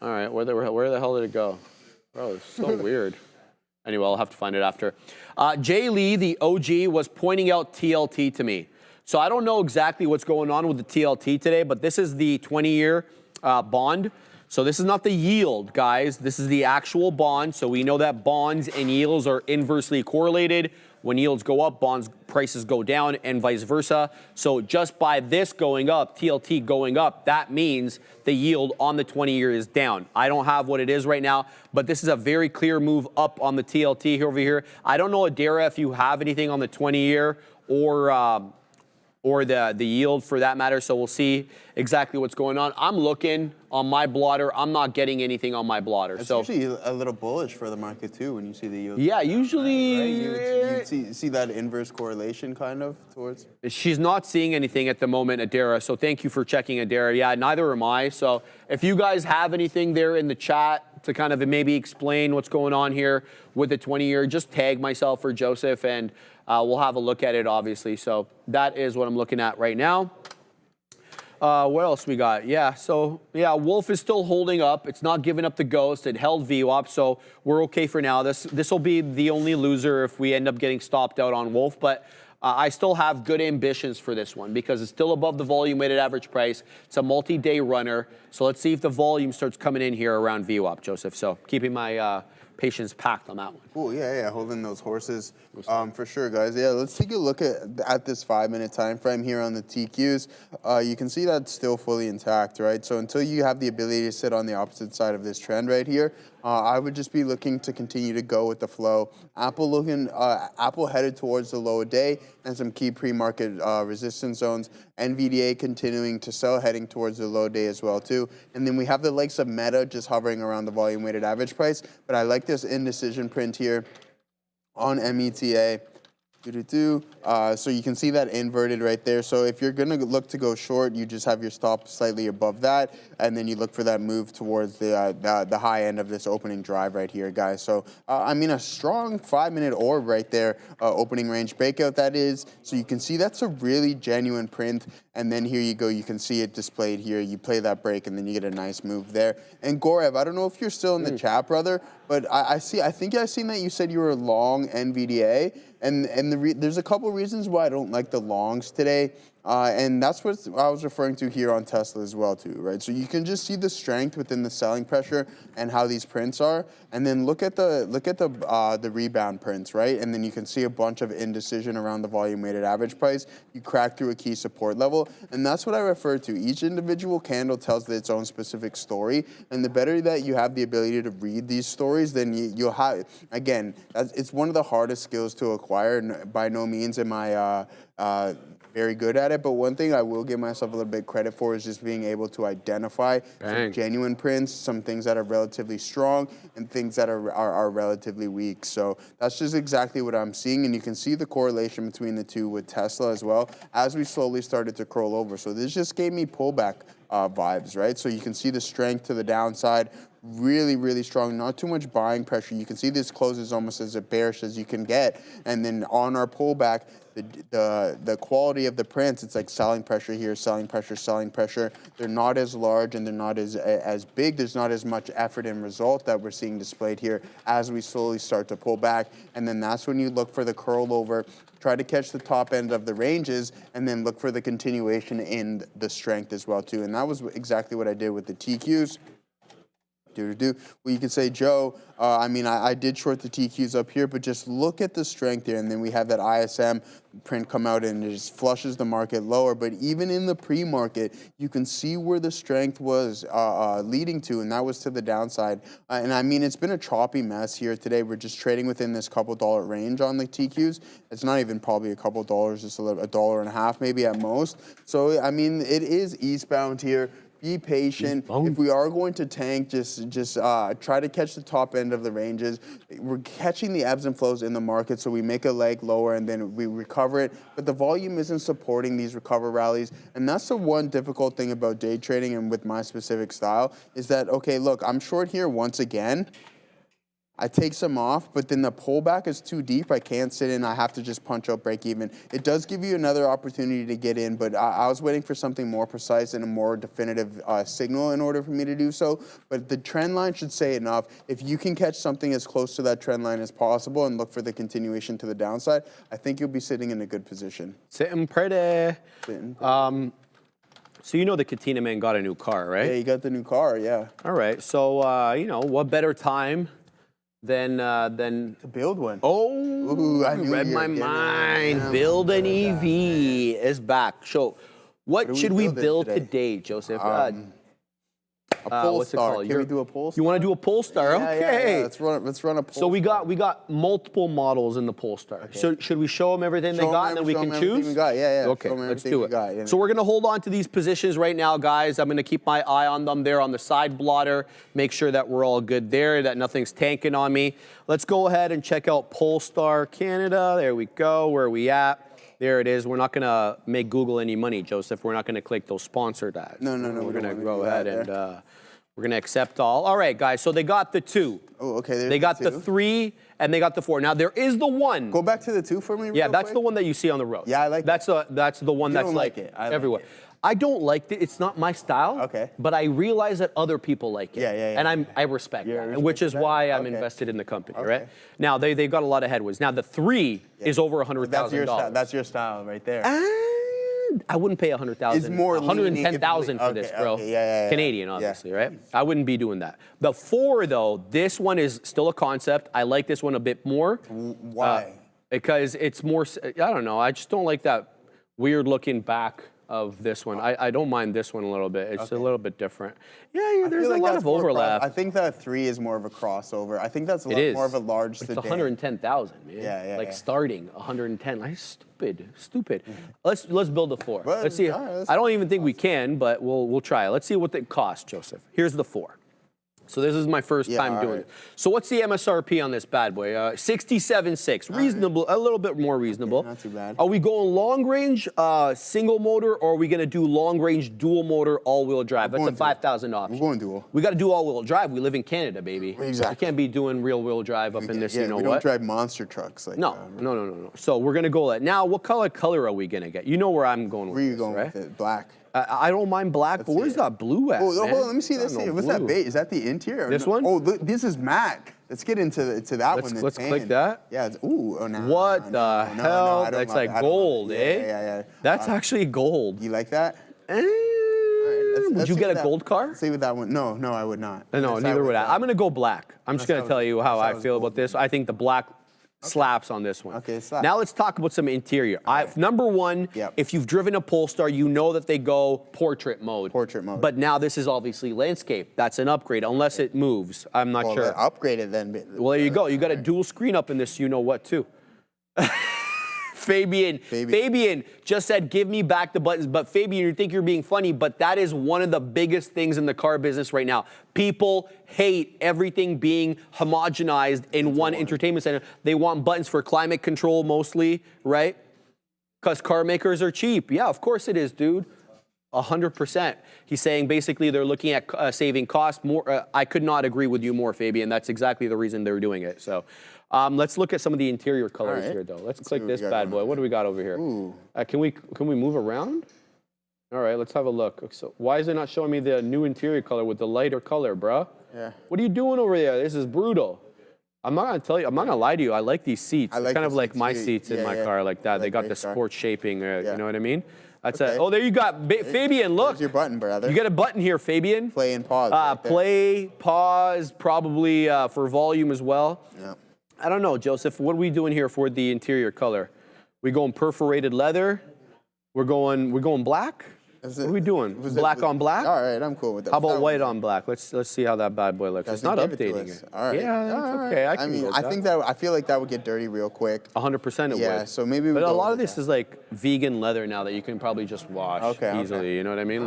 Speaker 3: All right, where the hell did it go? Oh, it's so weird. Anyway, I'll have to find it after. Jay Lee, the OG, was pointing out TLT to me. So I don't know exactly what's going on with the TLT today, but this is the 20-year bond. So this is not the yield, guys. This is the actual bond. So we know that bonds and yields are inversely correlated. When yields go up, bonds prices go down and vice versa. So just by this going up, TLT going up, that means the yield on the 20-year is down. I don't have what it is right now, but this is a very clear move up on the TLT over here. I don't know, Adara, if you have anything on the 20-year or the yield for that matter. So we'll see exactly what's going on. I'm looking on my blotter. I'm not getting anything on my blotter.
Speaker 4: It's
Speaker 3: so
Speaker 4: usually a little bullish for the market too when you see the yield.
Speaker 3: Yeah, usually.
Speaker 4: Right? You see that inverse correlation kind of towards.
Speaker 3: She's not seeing anything at the moment, Adara. So thank you for checking, Adara. Yeah, neither am I. So if you guys have anything there in the chat to kind of maybe explain what's going on here with the 20-year, just tag myself or Joseph and we'll have a look at it, obviously. So that is what I'm looking at right now. What else we got? Yeah, so yeah, Wolf is still holding up. It's not giving up the ghost. It held VWAP, so we're okay for now. This will be the only loser if we end up getting stopped out on Wolf, but I still have good ambitions for this one because it's still above the volume weighted average price. It's a multi-day runner. So let's see if the volume starts coming in here around VWAP, Joseph. So keeping my patience packed on that one.
Speaker 4: Cool, yeah, holding those horses for sure, guys. Yeah, let's take a look at this 5-minute time frame here on the TQs. You can see that's still fully intact, right? So until you have the ability to sit on the opposite side of this trend right here, I would just be looking to continue to go with the flow. Apple headed towards the low day and some key pre-market resistance zones. NVDA continuing to sell, heading towards the low day as well too. And then we have the likes of Meta just hovering around the volume weighted average price. But I like this indecision print here on META. So you can see that inverted right there. So if you're gonna look to go short, you just have your stop slightly above that, and then you look for that move towards the high end of this opening drive right here, guys. So I mean, a strong 5-minute orb right there, opening range breakout that is. So you can see that's a really genuine print. And then here you go, you can see it displayed here. You play that break, and then you get a nice move there. And Gorev, I don't know if you're still in the chat, brother, but I think I've seen that you said you were long NVDA, and there's a couple reasons why I don't like the longs today. And that's what I was referring to here on Tesla as well too, right? So you can just see the strength within the selling pressure and how these prints are, and then look at the rebound prints, right? And then you can see a bunch of indecision around the volume weighted average price. You crack through a key support level, and that's what I refer to. Each individual candle tells its own specific story, and the better that you have the ability to read these stories, then you'll have, again, it's one of the hardest skills to acquire. By no means am I very good at it, but one thing I will give myself a little bit credit for is just being able to identify some genuine prints, some things that are relatively strong, and things that are relatively weak. So that's just exactly what I'm seeing, and you can see the correlation between the two with Tesla as well as we slowly started to curl over. So this just gave me pullback vibes, right? So you can see the strength to the downside, really, really strong, not too much buying pressure. You can see this closes almost as bearish as you can get. And then on our pullback, the quality of the prints, it's like selling pressure here, selling pressure, selling pressure. They're not as large and they're not as big. There's not as much effort and result that we're seeing displayed here as we slowly start to pull back. And then that's when you look for the curl over, try to catch the top end of the ranges, and then look for the continuation in the strength as well too. And that was exactly what I did with the TQs. Well, you could say, Joe, I mean, I did short the TQs up here, but just look at the strength here. And then we have that ISM print come out and it just flushes the market lower. But even in the pre-market, you can see where the strength was leading to, and that was to the downside. And I mean, it's been a choppy mess here today. We're just trading within this couple dollar range on the TQs. It's not even probably a couple dollars, just $1.50 maybe at most. So, I mean, it is eastbound here. Be patient. If we are going to tank, just try to catch the top end of the ranges. We're catching the ebbs and flows in the market, so we make a leg lower and then we recover it. But the volume isn't supporting these recover rallies. And that's the one difficult thing about day trading and with my specific style is that, okay, look, I'm short here once again. I take some off, but then the pullback is too deep. I can't sit in. I have to just punch out break even. It does give you another opportunity to get in, but I was waiting for something more precise and a more definitive signal in order for me to do so. But the trend line should say enough. If you can catch something as close to that trend line as possible and look for the continuation to the downside, I think you'll be sitting in a good position.
Speaker 3: Sitting pretty. So you know the Katina man got a new car, right?
Speaker 4: Yeah, you got the new car, yeah.
Speaker 3: All right. So, you know, what better time than
Speaker 4: to build one.
Speaker 3: Oh,
Speaker 4: ooh, I
Speaker 3: read my mind. Yeah, build an EV is back. So, what should we build today, Joseph?
Speaker 4: A Polestar. Can we do a Polestar?
Speaker 3: You want to do a Polestar?
Speaker 4: Yeah,
Speaker 3: okay.
Speaker 4: Yeah. Let's run a Polestar.
Speaker 3: So we got multiple models in the Polestar. Okay. So should we show them everything they got and then we can choose?
Speaker 4: We got. Yeah.
Speaker 3: Okay, let's do it. So we're gonna hold on to these positions right now, guys. I'm gonna keep my eye on them there on the side blotter. Make sure that we're all good there, that nothing's tanking on me. Let's go ahead and check out Polestar Canada. There we go. Where are we at? There it is. We're not going to make Google any money, Joseph. We're not going to click those sponsored ads.
Speaker 4: No.
Speaker 3: We're going to go ahead and we're going to accept all. All right, guys. So they got the 2.
Speaker 4: Oh, okay.
Speaker 3: They got the 3 and they got the 4. Now there is the 1.
Speaker 4: Go back to the 2 for me.
Speaker 3: Yeah, that's the one that you see on the road.
Speaker 4: Yeah, I like
Speaker 3: that's
Speaker 4: that.
Speaker 3: That's the one that's like
Speaker 4: it.
Speaker 3: everywhere. I don't like it. It's not my style.
Speaker 4: Okay.
Speaker 3: But I realize that other people like it.
Speaker 4: Yeah.
Speaker 3: And I respect that, which is why I'm invested in the company, right? Now, they've got a lot of headwinds. Now, the 3 is over $100,000.
Speaker 4: That's your style right there.
Speaker 3: I wouldn't pay $100,000.
Speaker 4: It's more
Speaker 3: $110,000 for this, bro.
Speaker 4: Okay,
Speaker 3: Canadian, obviously, right? I wouldn't be doing that. The 4, though, this one is still a concept. I like this one a bit more.
Speaker 4: Why?
Speaker 3: Because it's more, I don't know. I just don't like that weird looking back of this one. I don't mind this one a little bit. It's a little bit different. Yeah, there's a lot of overlap.
Speaker 4: I think that 3 is more of a crossover. I think that's more of a large sedan.
Speaker 3: It's 110,000, man.
Speaker 4: Yeah.
Speaker 3: Starting 110. Like stupid. Let's build a 4.
Speaker 4: Well,
Speaker 3: let's see.
Speaker 4: right,
Speaker 3: I don't even think we can, but we'll try it. Let's see what it costs, Joseph. Here's the 4. So this is my first time doing it. So what's the MSRP on this bad boy? 67.6. Reasonable, a little bit more reasonable.
Speaker 4: Okay, not too bad.
Speaker 3: Are we going long range, single motor, or are we gonna do long range dual motor, all wheel drive? That's a $5,000 option.
Speaker 4: We're going dual.
Speaker 3: We got to do all wheel drive. We live in Canada, baby.
Speaker 4: Exactly.
Speaker 3: We can't be doing real wheel drive up in this. You know
Speaker 4: we
Speaker 3: what?
Speaker 4: don't drive monster trucks. Like,
Speaker 3: No. So we're gonna go that. Now, what color are we gonna get? You know where I'm going with
Speaker 4: Where are you
Speaker 3: this,
Speaker 4: going
Speaker 3: right?
Speaker 4: with it? Black.
Speaker 3: I don't mind black, but where's that blue at?
Speaker 4: Oh, hold
Speaker 3: man?
Speaker 4: on, let me see this here. What's that bait? Is that the interior?
Speaker 3: This
Speaker 4: no?
Speaker 3: one?
Speaker 4: Oh, look, this is matte. Let's get into that one.
Speaker 3: Let's click that.
Speaker 4: Yeah. Ooh. Oh, no.
Speaker 3: What the hell? That's like gold, eh?
Speaker 4: Yeah.
Speaker 3: That's actually gold.
Speaker 4: You like that?
Speaker 3: Would you get a gold car?
Speaker 4: Let's see what that one. No, I would not.
Speaker 3: No, neither would I. I'm gonna go black. I'm just gonna tell you how I feel about this. I think the black slaps on this one.
Speaker 4: Okay, slap.
Speaker 3: Now let's talk about some interior. Number one, if you've driven a Polestar, you know that they go portrait mode.
Speaker 4: Portrait mode.
Speaker 3: But now this is obviously landscape. That's an upgrade, unless it moves. I'm not sure.
Speaker 4: Upgrade it then.
Speaker 3: Well, there you go. You got a dual screen up in this, you know what, too. Fabian just said, give me back the buttons. But Fabian, you think you're being funny, but that is one of the biggest things in the car business right now. People hate everything being homogenized in one entertainment center. They want buttons for climate control mostly, right? Because car makers are cheap. Yeah, of course it is, dude. 100%. He's saying basically they're looking at saving cost more. I could not agree with you more, Fabian. That's exactly the reason they're doing it. So let's look at some of the interior colors here, though. Let's click this bad boy. What do we got over here? Can we move around? All right, let's have a look. So why is it not showing me the new interior color with the lighter color, bruh?
Speaker 4: Yeah.
Speaker 3: What are you doing over there? This is brutal. I'm not gonna tell you. I'm not gonna lie to you. I like these seats.
Speaker 4: I like
Speaker 3: kind of
Speaker 4: the
Speaker 3: like
Speaker 4: seats
Speaker 3: my
Speaker 4: too.
Speaker 3: seats in my car, like that. They got the sports shaping. You know what I mean? That's oh, there you got Fabian. Look.
Speaker 4: There's your button, brother.
Speaker 3: You got a button here, Fabian.
Speaker 4: Play and pause. Right
Speaker 3: play, pause, probably for volume as well.
Speaker 4: Yeah.
Speaker 3: I don't know, Joseph. What are we doing here for the interior color? We going perforated leather? We're going black? What are we doing? Black on black?
Speaker 4: All right, I'm cool with that.
Speaker 3: How about white on black? Let's see how that bad boy looks. It's not updating it.
Speaker 4: All right.
Speaker 3: Yeah, that's okay.
Speaker 4: I mean, I feel like that would get dirty real quick.
Speaker 3: 100% it would.
Speaker 4: Yeah, so maybe we
Speaker 3: But a
Speaker 4: go
Speaker 3: lot
Speaker 4: with
Speaker 3: of this is like vegan leather now that you can probably just wash easily.
Speaker 4: Okay.
Speaker 3: You know what I mean?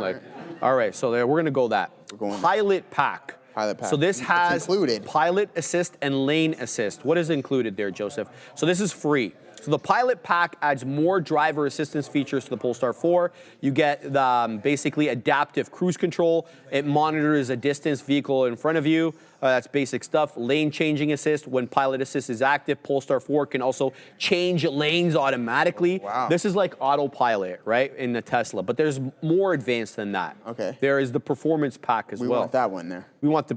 Speaker 3: All right, so there, we're gonna go that. Pilot pack.
Speaker 4: Pilot pack.
Speaker 3: So this has
Speaker 4: included
Speaker 3: pilot assist and lane assist. What is included there, Joseph? So this is free. So the Pilot Pack adds more driver assistance features to the Polestar 4. You get the, basically adaptive cruise control. It monitors a distance vehicle in front of you. That's basic stuff. Lane changing assist. When Pilot Assist is active, Polestar 4 can also change lanes automatically.
Speaker 4: Wow.
Speaker 3: This is like autopilot, right, in the Tesla. But there's more advanced than that.
Speaker 4: Okay.
Speaker 3: There is the Performance Pack as well.
Speaker 4: We want that one there.
Speaker 3: We want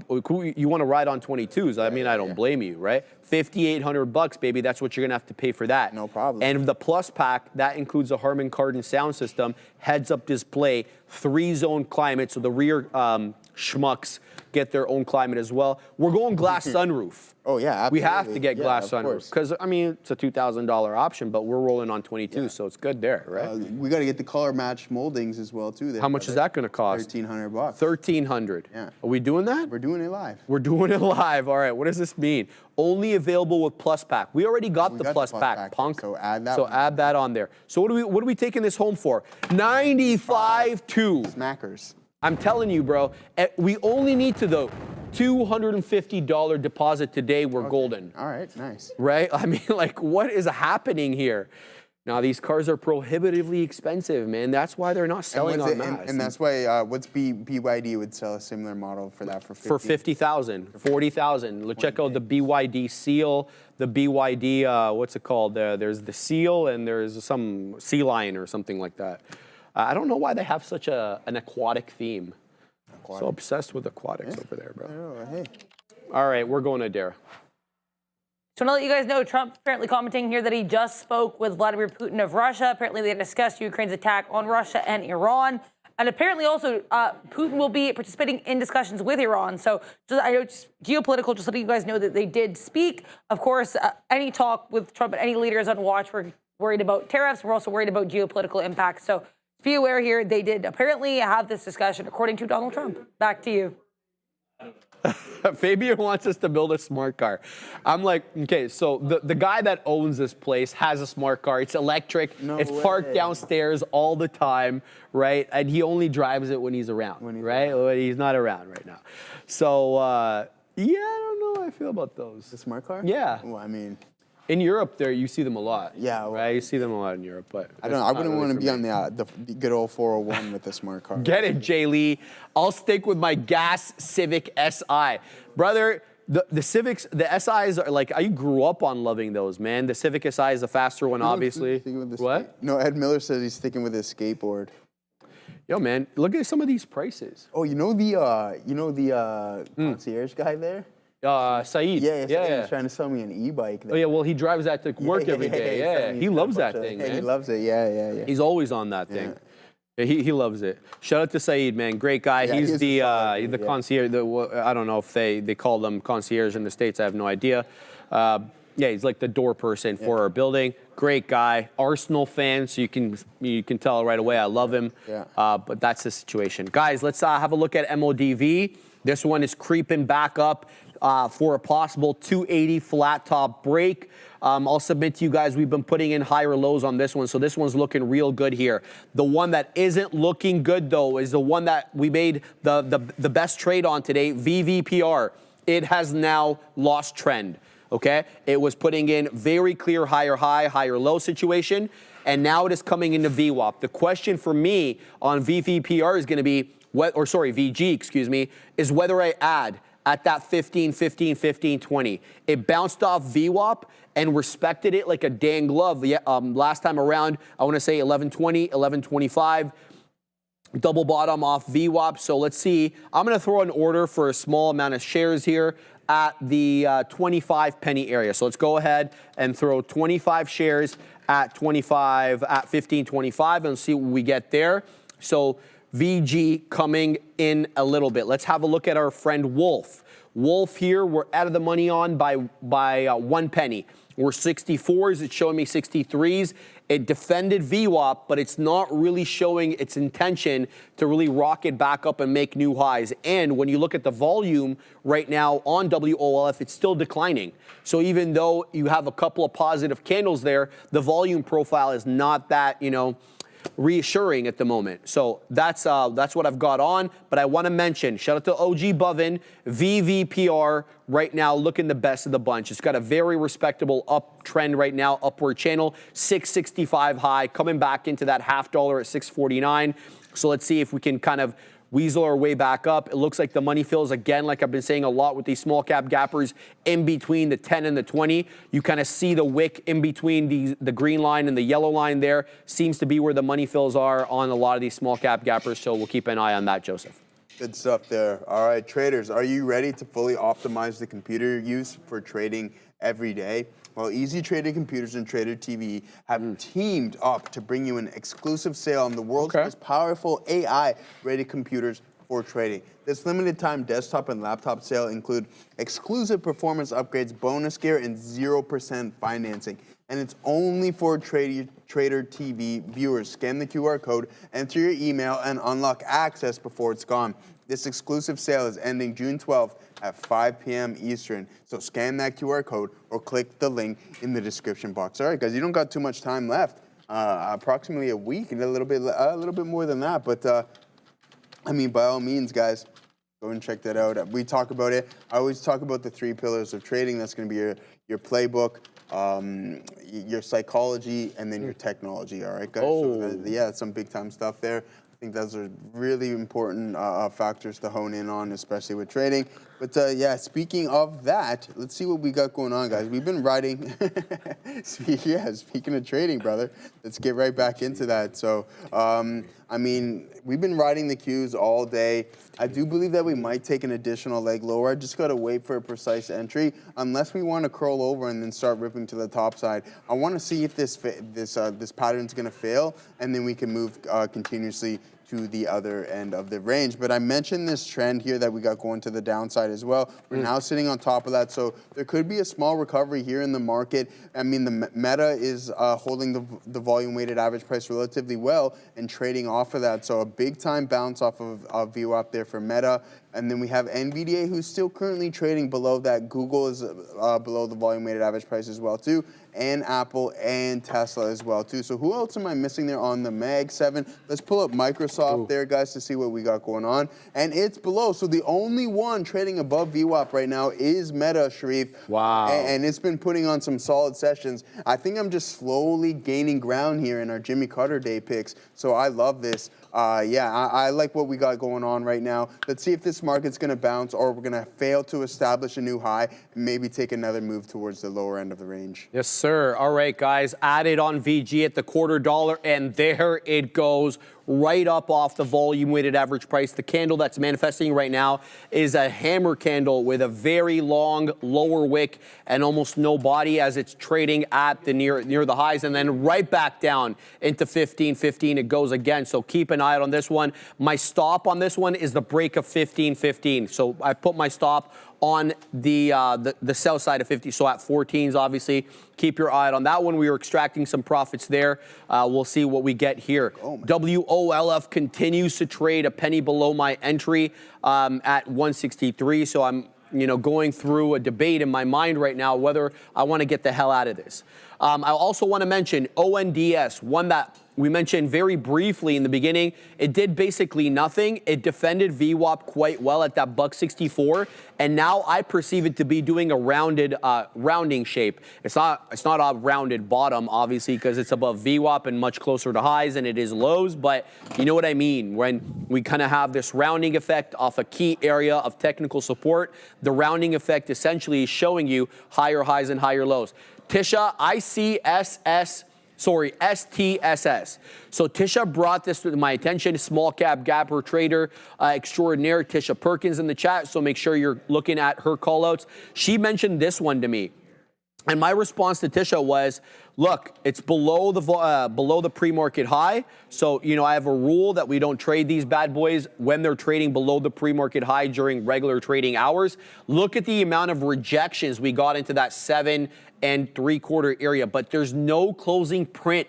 Speaker 3: you want to ride on 22s. I mean, I don't blame you, right? $5,800, baby. That's what you're gonna have to pay for that.
Speaker 4: No problem.
Speaker 3: And the Plus Pack, that includes a Harman Kardon sound system, heads-up display, 3-zone climate, so the rear schmucks get their own climate as well. We're going glass sunroof.
Speaker 4: Oh yeah, absolutely.
Speaker 3: We have to get glass sunroof because I mean it's a $2,000 option, but we're rolling on 22, so it's good there, right?
Speaker 4: We got to get the color match moldings as well too. There,
Speaker 3: How much is that going to cost?
Speaker 4: $1,300.
Speaker 3: $1,300.
Speaker 4: Yeah.
Speaker 3: Are we doing that?
Speaker 4: We're doing it live.
Speaker 3: We're doing it live. All right. What does this mean? Only available with Plus Pack. We already got the Plus Pack, punk.
Speaker 4: So add that.
Speaker 3: So add that on there. So what are we taking this home for? 95.2.
Speaker 4: Smackers.
Speaker 3: I'm telling you, bro. We only need to the $250 deposit today. We're golden.
Speaker 4: All right. Nice.
Speaker 3: Right? I mean, like, what is happening here? Now, these cars are prohibitively expensive, man. That's why they're not selling en masse.
Speaker 4: And that's why what's BYD would sell a similar model for that for 50?
Speaker 3: For 50,000, 40,000. Let's check out the BYD Seal, the BYD, what's it called? There's the Seal and there's some Sea Lion or something like that. I don't know why they have such an aquatic theme. So obsessed with aquatics over there, bro.
Speaker 4: Hey.
Speaker 3: All right, we're going to Dara.
Speaker 5: So I want to let you guys know, Trump apparently commenting here that he just spoke with Vladimir Putin of Russia. Apparently they discussed Ukraine's attack on Russia and Iran. And apparently also Putin will be participating in discussions with Iran. So I know just geopolitical, just letting you guys know that they did speak. Of course, any talk with Trump and any leaders on watch, we're worried about tariffs. We're also worried about geopolitical impacts. So be aware here, they did apparently have this discussion, according to Donald Trump. Back to you.
Speaker 3: Fabian wants us to build a smart car. I'm like, okay, so the guy that owns this place has a smart car. It's electric. It's parked downstairs all the time, right? And he only drives it when he's around, right? When he's not around right now. So, yeah, I don't know how I feel about those.
Speaker 4: The smart car?
Speaker 3: Yeah.
Speaker 4: Well, I mean,
Speaker 3: in Europe, there you see them a lot.
Speaker 4: Yeah, well,
Speaker 3: right. You see them a lot in Europe, but
Speaker 4: I don't know. I wouldn't want to be on the good old 401 with the smart car.
Speaker 3: Get it, Jay Lee. I'll stick with my gas Civic SI, brother. The Civics, the SIs are like I grew up on loving those, man. The Civic SI is the faster one, obviously.
Speaker 4: What? No, Ed Miller says he's sticking with his skateboard.
Speaker 3: Yo, man, look at some of these prices.
Speaker 4: Oh, you know the concierge guy there?
Speaker 3: Saeed.
Speaker 4: Yeah. He's trying to sell me an e-bike.
Speaker 3: Oh, yeah, well, he drives that to work every day. Yeah, he loves that thing, man.
Speaker 4: He loves it, yeah.
Speaker 3: He's always on that thing. Yeah, he loves it. Shout out to Saeed, man. Great guy.
Speaker 4: Yeah,
Speaker 3: he's the concierge. I don't know if they call them concierge in the States. I have no idea. Yeah, he's like the door person for our building. Great guy. Arsenal fan, so you can tell right away I love him.
Speaker 4: Yeah.
Speaker 3: But that's the situation. Guys, let's have a look at MODV. This one is creeping back up for a possible 280 flat top break. I'll submit to you guys, we've been putting in higher lows on this one, so this one's looking real good here. The one that isn't looking good, though, is the one that we made the best trade on today, VVPR. It has now lost trend, okay? It was putting in very clear higher high, higher low situation, and now it is coming into VWAP. The question for me on VVPR is going to be, VG, excuse me, is whether I add at that 15, 15, 15, 20. It bounced off VWAP and respected it like a dang glove. Last time around, I want to say 1120, 1125. Double bottom off VWAP. So let's see. I'm going to throw an order for a small amount of shares here at the 25 penny area. So let's go ahead and throw 25 shares at 15.25 and see what we get there. So VG coming in a little bit. Let's have a look at our friend Wolf. Wolf here, we're out of the money on by 1 penny. We're 64s, it's showing me 63s. It defended VWAP, but it's not really showing its intention to really rocket back up and make new highs. And when you look at the volume right now on WOLF, it's still declining. So even though you have a couple of positive candles there, the volume profile is not that, reassuring at the moment. So that's what I've got on. But I want to mention, shout out to OG Bovin, VVPR right now looking the best of the bunch. It's got a very respectable uptrend right now, upward channel, 665 high, coming back into that $0.50 at 649. So let's see if we can kind of weasel our way back up. It looks like the money fills, again, like I've been saying a lot with these small cap gappers, in between the 10 and the 20. You kind of see the wick in between the green line and the yellow line there. Seems to be where the money fills are on a lot of these small cap gappers, so we'll keep an eye on that, Joseph.
Speaker 4: Good stuff there. All right, traders, are you ready to fully optimize the computer use for trading every day? Well, Easy Trading Computers and Trader TV have teamed up to bring you an exclusive sale on the world's most powerful AI-ready computers for trading. This limited time desktop and laptop sale include exclusive performance upgrades, bonus gear, and 0% financing. And it's only for Trader TV viewers. Scan the QR code, enter your email, and unlock access before it's gone. This exclusive sale is ending June 12th at 5 p.m. Eastern. So scan that QR code or click the link in the description box. All right, guys, you don't got too much time left. Approximately a week and a little bit more than that. But I mean, by all means, guys, go and check that out. We talk about it. I always talk about the 3 pillars of trading. That's going to be your playbook, your psychology, and then your technology. All right, guys. So that's some big time stuff there. I think those are really important factors to hone in on, especially with trading. But yeah, speaking of that, let's see what we got going on, guys. We've been riding. Speaking of trading, brother, let's get right back into that. So, I mean, we've been riding the Qs all day. I do believe that we might take an additional leg lower. I just got to wait for a precise entry, unless we want to curl over and then start ripping to the top side. I want to see if this pattern is going to fail, and then we can move continuously to the other end of the range. But I mentioned this trend here that we got going to the downside as well. We're now sitting on top of that, so there could be a small recovery here in the market. I mean, the Meta is holding the volume weighted average price relatively well and trading off of that, so a big time bounce off of VWAP there for Meta. And then we have NVDA, who's still currently trading below that. Google is below the volume weighted average price as well too, and Apple and Tesla as well too. So who else am I missing there on the Mag 7? Let's pull up Microsoft there, guys, to see what we got going on. And it's below. So the only one trading above VWAP right now is Meta, Sharif.
Speaker 3: Wow.
Speaker 4: And it's been putting on some solid sessions. I think I'm just slowly gaining ground here in our Jimmy Carter Day picks. So I love this. Yeah, I like what we got going on right now. Let's see if this market's going to bounce or we're going to fail to establish a new high and maybe take another move towards the lower end of the range.
Speaker 3: Yes, sir. All right, guys, added on VG at the $0.25, and there it goes right up off the volume weighted average price. The candle that's manifesting right now is a hammer candle with a very long lower wick and almost no body as it's trading at the near the highs, and then right back down into 15.15 it goes again. So keep an eye out on this one. My stop on this one is the break of 15.15. So I put my stop on the sell side of 50, so at 14s, obviously. Keep your eye out on that one. We are extracting some profits there. We'll see what we get here. WOLF continues to trade a penny below my entry at 163, so I'm going through a debate in my mind right now whether I want to get the hell out of this. I also want to mention ONDS, one that we mentioned very briefly in the beginning. It did basically nothing. It defended VWAP quite well at that $1.64, and now I perceive it to be doing a rounding shape. It's not a rounded bottom, obviously, because it's above VWAP and much closer to highs than it is lows, but you know what I mean. When we kind of have this rounding effect off a key area of technical support, the rounding effect essentially is showing you higher highs and higher lows. Tisha, STSS. So Tisha brought this to my attention, small cap gapper trader extraordinaire, Tisha Perkins in the chat, so make sure you're looking at her callouts. She mentioned this one to me, and my response to Tisha was, look, it's below the pre-market high, so I have a rule that we don't trade these bad boys when they're trading below the pre-market high during regular trading hours. Look at the amount of rejections we got into that 7 3/4 area, but there's no closing print,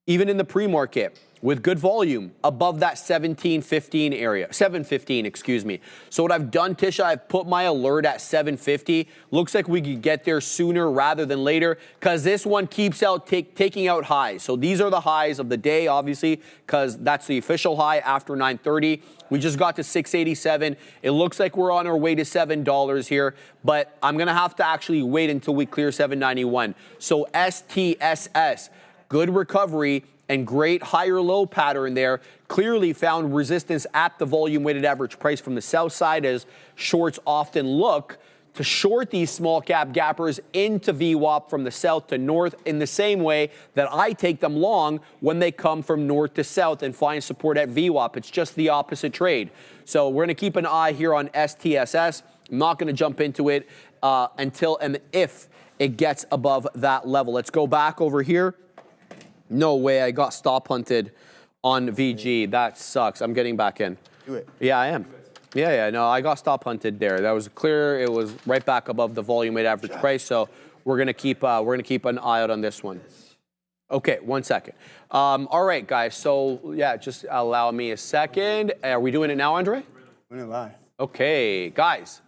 Speaker 3: even in the pre-market, with good volume above that 715 area, 715, excuse me. So what I've done, Tisha, I've put my alert at 750. Looks like we could get there sooner rather than later, because this one keeps out taking out highs. So these are the highs of the day, obviously, because that's the official high after 9:30. We just got to 687. It looks like we're on our way to $7 here, but I'm going to have to actually wait until we clear 791. So STSS, good recovery and great higher low pattern there. Clearly found resistance at the volume weighted average price from the south side, as shorts often look to short these small cap gappers into VWAP from the south to north, in the same way that I take them long when they come from north to south and find support at VWAP. It's just the opposite trade. So we're going to keep an eye here on STSS. I'm not going to jump into it until and if it gets above that level. Let's go back over here. No way, I got stop hunted on VG. That sucks. I'm getting back in.
Speaker 4: Do it.
Speaker 3: Yeah, I am. Yeah, no, I got stop hunted there. That was clear. It was right back above the volume weighted average price. So we're gonna keep an eye out on this one. Okay, 1 second. All right, guys. So yeah, just allow me a second. Are we doing it now, Andre?
Speaker 4: We're gonna lie.
Speaker 3: Okay, guys.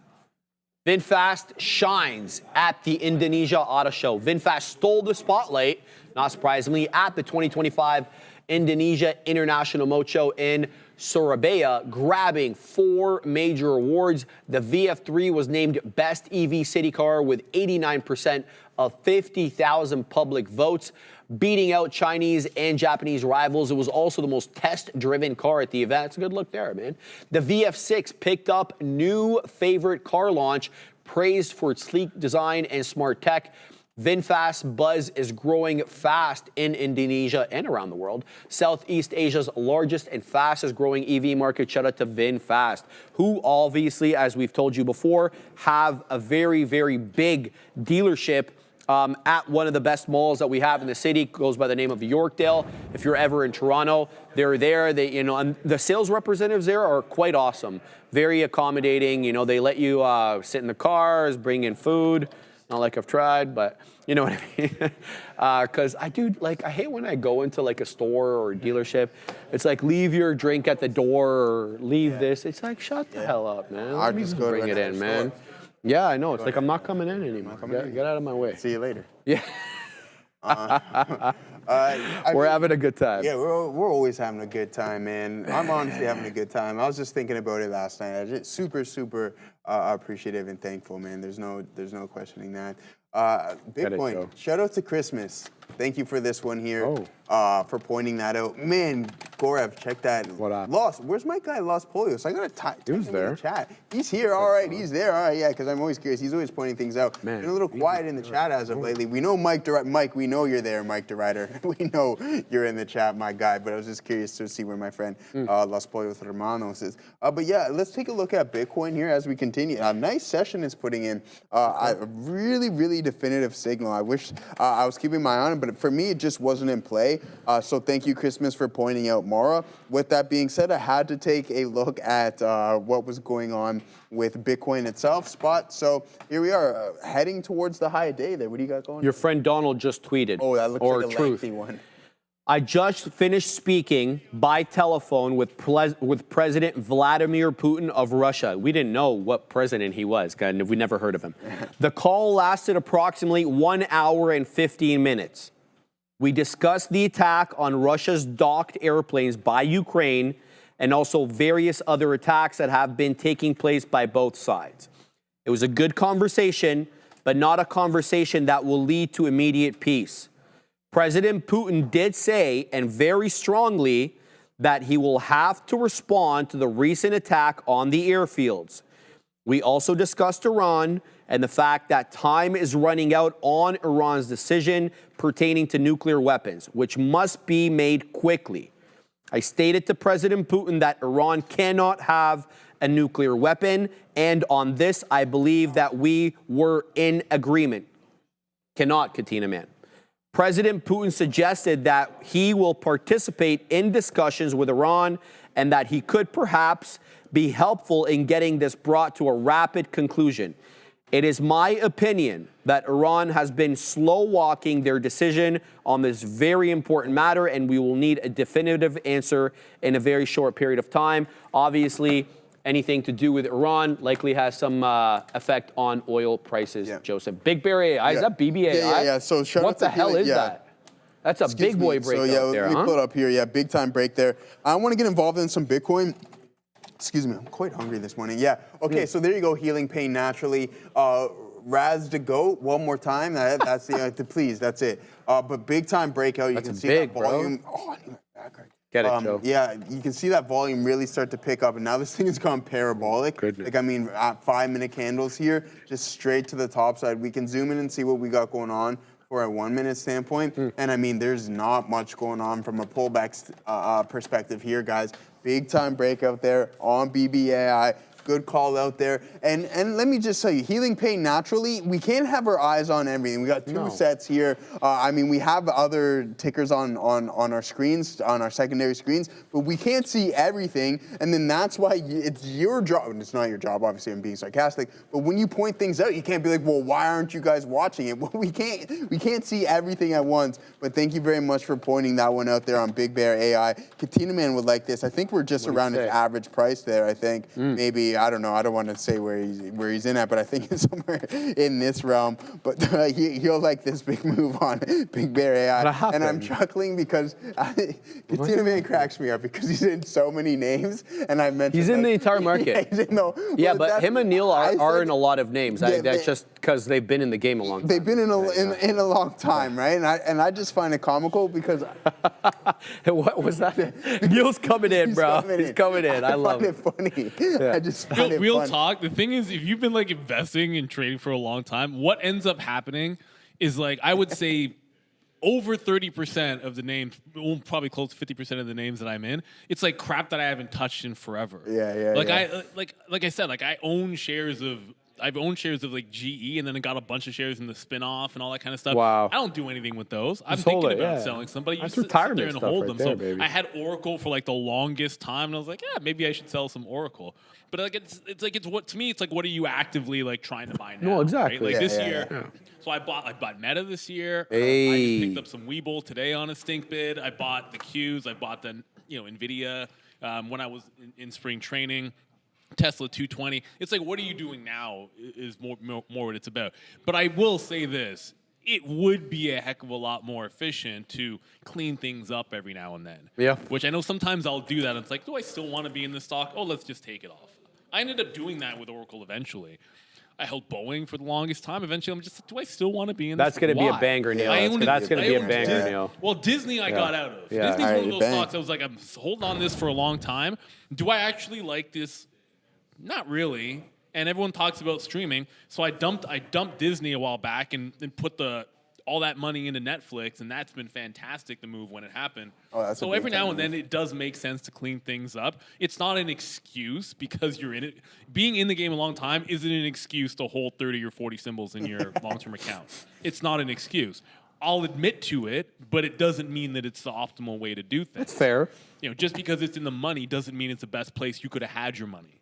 Speaker 3: VinFast shines at the Indonesia Auto Show. VinFast stole the spotlight, not surprisingly, at the 2025 Indonesia International Motor Show in Surabaya, grabbing 4 major awards. The VF3 was named Best EV City Car with 89% of 50,000 public votes, beating out Chinese and Japanese rivals. It was also the most test-driven car at the event. It's a good look there, man. The VF6 picked up new favorite car launch, praised for its sleek design and smart tech. VinFast buzz is growing fast in Indonesia and around the world. Southeast Asia's largest and fastest growing EV market. Shout out to VinFast, who obviously, as we've told you before, have a very, very big dealership at one of the best malls that we have in the city. It goes by the name of Yorkdale. If you're ever in Toronto, they're there. They, and the sales representatives there are quite awesome. Very accommodating. They let you sit in the cars, bring in food. Not like I've tried, but you know what I mean? Because I hate when I go into like a store or a dealership. It's like, leave your drink at the door or leave this. It's like, shut the hell up, man. Let me just bring it in, man. Yeah, I know. It's like, I'm not coming in anymore. Get out of my way.
Speaker 4: See you later.
Speaker 3: Yeah. We're having a good time.
Speaker 4: Yeah, we're always having a good time, man. I'm honestly having a good time. I was just thinking about it last night. I'm just super appreciative and thankful, man. There's no questioning that. Bitcoin. Shout out to Christmas. Thank you for this one here. for pointing that out. Man, Gorev, check that.
Speaker 8: What up?
Speaker 4: Lost. Where's my guy, Lost Polio? So I got to type him in
Speaker 8: there.
Speaker 4: the chat. He's here. All right, he's there. All right, yeah, because I'm always curious. He's always pointing things out.
Speaker 8: Man,
Speaker 4: been a little quiet in the chat as of lately. We know Mike, we know you're there, Mike DeRider. We know you're in the chat, my guy. But I was just curious to see where my friend Los Pollos Hermanos is. But yeah, let's take a look at Bitcoin here as we continue. A nice session is putting in a really, really definitive signal. I wish I was keeping my eye on it, but for me, it just wasn't in play. So thank you, Christmas, for pointing out Mara. With that being said, I had to take a look at what was going on with Bitcoin itself, Spot. So here we are, heading towards the high day there. What do you got going?
Speaker 3: Your friend Donald just tweeted.
Speaker 4: Oh, that looks
Speaker 3: or
Speaker 4: like a
Speaker 3: truth.
Speaker 4: lengthy one.
Speaker 3: I just finished speaking by telephone with President Vladimir Putin of Russia. We didn't know what president he was, and we never heard of him. The call lasted approximately 1 hour and 15 minutes. We discussed the attack on Russia's docked airplanes by Ukraine and also various other attacks that have been taking place by both sides. It was a good conversation, but not a conversation that will lead to immediate peace. President Putin did say, and very strongly, that he will have to respond to the recent attack on the airfields. We also discussed Iran and the fact that time is running out on Iran's decision pertaining to nuclear weapons, which must be made quickly. I stated to President Putin that Iran cannot have a nuclear weapon, and on this, I believe that we were in agreement. Cannot, Katina Man. President Putin suggested that he will participate in discussions with Iran and that he could perhaps be helpful in getting this brought to a rapid conclusion. It is my opinion that Iran has been slow-walking their decision on this very important matter, and we will need a definitive answer in a very short period of time. Obviously, anything to do with Iran likely has some effect on oil prices, Joseph. Big Bear AI, is that BBAI?
Speaker 4: Yeah. So shout
Speaker 3: what
Speaker 4: out
Speaker 3: the
Speaker 4: to
Speaker 3: hell is
Speaker 4: yeah.
Speaker 3: that? That's a big boy break
Speaker 4: so,
Speaker 3: out there,
Speaker 4: let me pull it up here. Yeah, big time break there. I want to get involved in some Bitcoin. Excuse me, I'm quite hungry this morning. Yeah, okay, so there you go, healing pain naturally. Raz to go, one more time. That's the please, that's it. But big time breakout. You can see
Speaker 3: big,
Speaker 4: that volume. Oh, I need my back right.
Speaker 3: Get it, Joe.
Speaker 4: Yeah, you can see that volume really start to pick up, and now this thing has gone parabolic.
Speaker 8: Goodness.
Speaker 4: Like, I mean, at 5-minute candles here, just straight to the top side. We can zoom in and see what we got going on for a 1-minute standpoint. And I mean, there's not much going on from a pullback perspective here, guys. Big time breakout there on BBAI. Good call out there. And let me just tell you, healing pain naturally, we can't have our eyes on everything. We got two sets here. I mean, we have other tickers on our screens, on our secondary screens, but we can't see everything. And then that's why it's your job. And it's not your job, obviously, I'm being sarcastic. But when you point things out, you can't be like, well, why aren't you guys watching it? Well, we can't see everything at once. But thank you very much for pointing that one out there on Big Bear AI. Katina Man would like this. I think we're just around its average price there, I think. Maybe, I don't know. I don't want to say where he's in at, but I think it's somewhere in this realm. But he'll like this big move on Big Bear AI. And I'm chuckling because Katina Man cracks me up because he's in so many names. And I mentioned
Speaker 3: he's in the entire market.
Speaker 4: Yeah,
Speaker 3: but him and Neil are in a lot of names. That's just because they've been in the game a long time.
Speaker 4: They've been in a long time, right? And I just find it comical because
Speaker 3: what was that? Neil's coming in, bro. He's coming in. I love it.
Speaker 4: I find it funny. I just find it
Speaker 6: Real
Speaker 4: fun.
Speaker 6: talk. The thing is, if you've been like investing and trading for a long time, what ends up happening is like I would say over 30% of the names, probably close to 50% of the names that I'm in, it's like crap that I haven't touched in forever.
Speaker 4: Yeah.
Speaker 6: Like I said, like I've owned shares of like GE, and then I got a bunch of shares in the spin-off and all that kind of stuff.
Speaker 3: Wow.
Speaker 6: I don't do anything with those. I'm
Speaker 8: Just hold
Speaker 6: thinking
Speaker 8: it,
Speaker 6: about
Speaker 8: yeah.
Speaker 6: selling some, but you
Speaker 8: That's
Speaker 6: sit there
Speaker 8: retirement
Speaker 6: and
Speaker 8: stuff
Speaker 6: hold
Speaker 8: right
Speaker 6: them.
Speaker 8: there,
Speaker 6: So
Speaker 8: baby.
Speaker 6: I had Oracle for like the longest time, and I was like, yeah, maybe I should sell some Oracle. But like it's what to me, it's like what are you actively like trying to buy now?
Speaker 8: No, exactly.
Speaker 6: Right? Like
Speaker 4: Yeah,
Speaker 6: this
Speaker 4: yeah,
Speaker 6: year.
Speaker 8: yeah.
Speaker 6: So I bought Meta this year. I
Speaker 3: Hey.
Speaker 6: just picked up some Webull today on a stink bid. I bought the Qs. I bought the Nvidia when I was in spring training. Tesla 220. It's like, what are you doing now is more what it's about. But I will say this. It would be a heck of a lot more efficient to clean things up every now and then.
Speaker 3: Yeah.
Speaker 6: Which I know sometimes I'll do that. It's like, do I still want to be in this stock? Oh, let's just take it off. I ended up doing that with Oracle eventually. I held Boeing for the longest time. Eventually, I'm just, do I still want to be in this?
Speaker 3: That's going to be a banger, Neil. That's going to be a banger, Neil.
Speaker 6: Well, Disney I got out of.
Speaker 3: Yeah.
Speaker 6: Disney's one of those stocks I was like, I'm holding on this for a long time. Do I actually like this? Not really. And everyone talks about streaming. So I dumped Disney a while back and put all that money into Netflix, and that's been fantastic, the move when it happened. So every now and then it does make sense to clean things up. It's not an excuse because you're in it. Being in the game a long time isn't an excuse to hold 30 or 40 symbols in your long-term account. It's not an excuse. I'll admit to it, but it doesn't mean that it's the optimal way to do things.
Speaker 3: That's fair.
Speaker 6: Just because it's in the money doesn't mean it's the best place you could have had your money.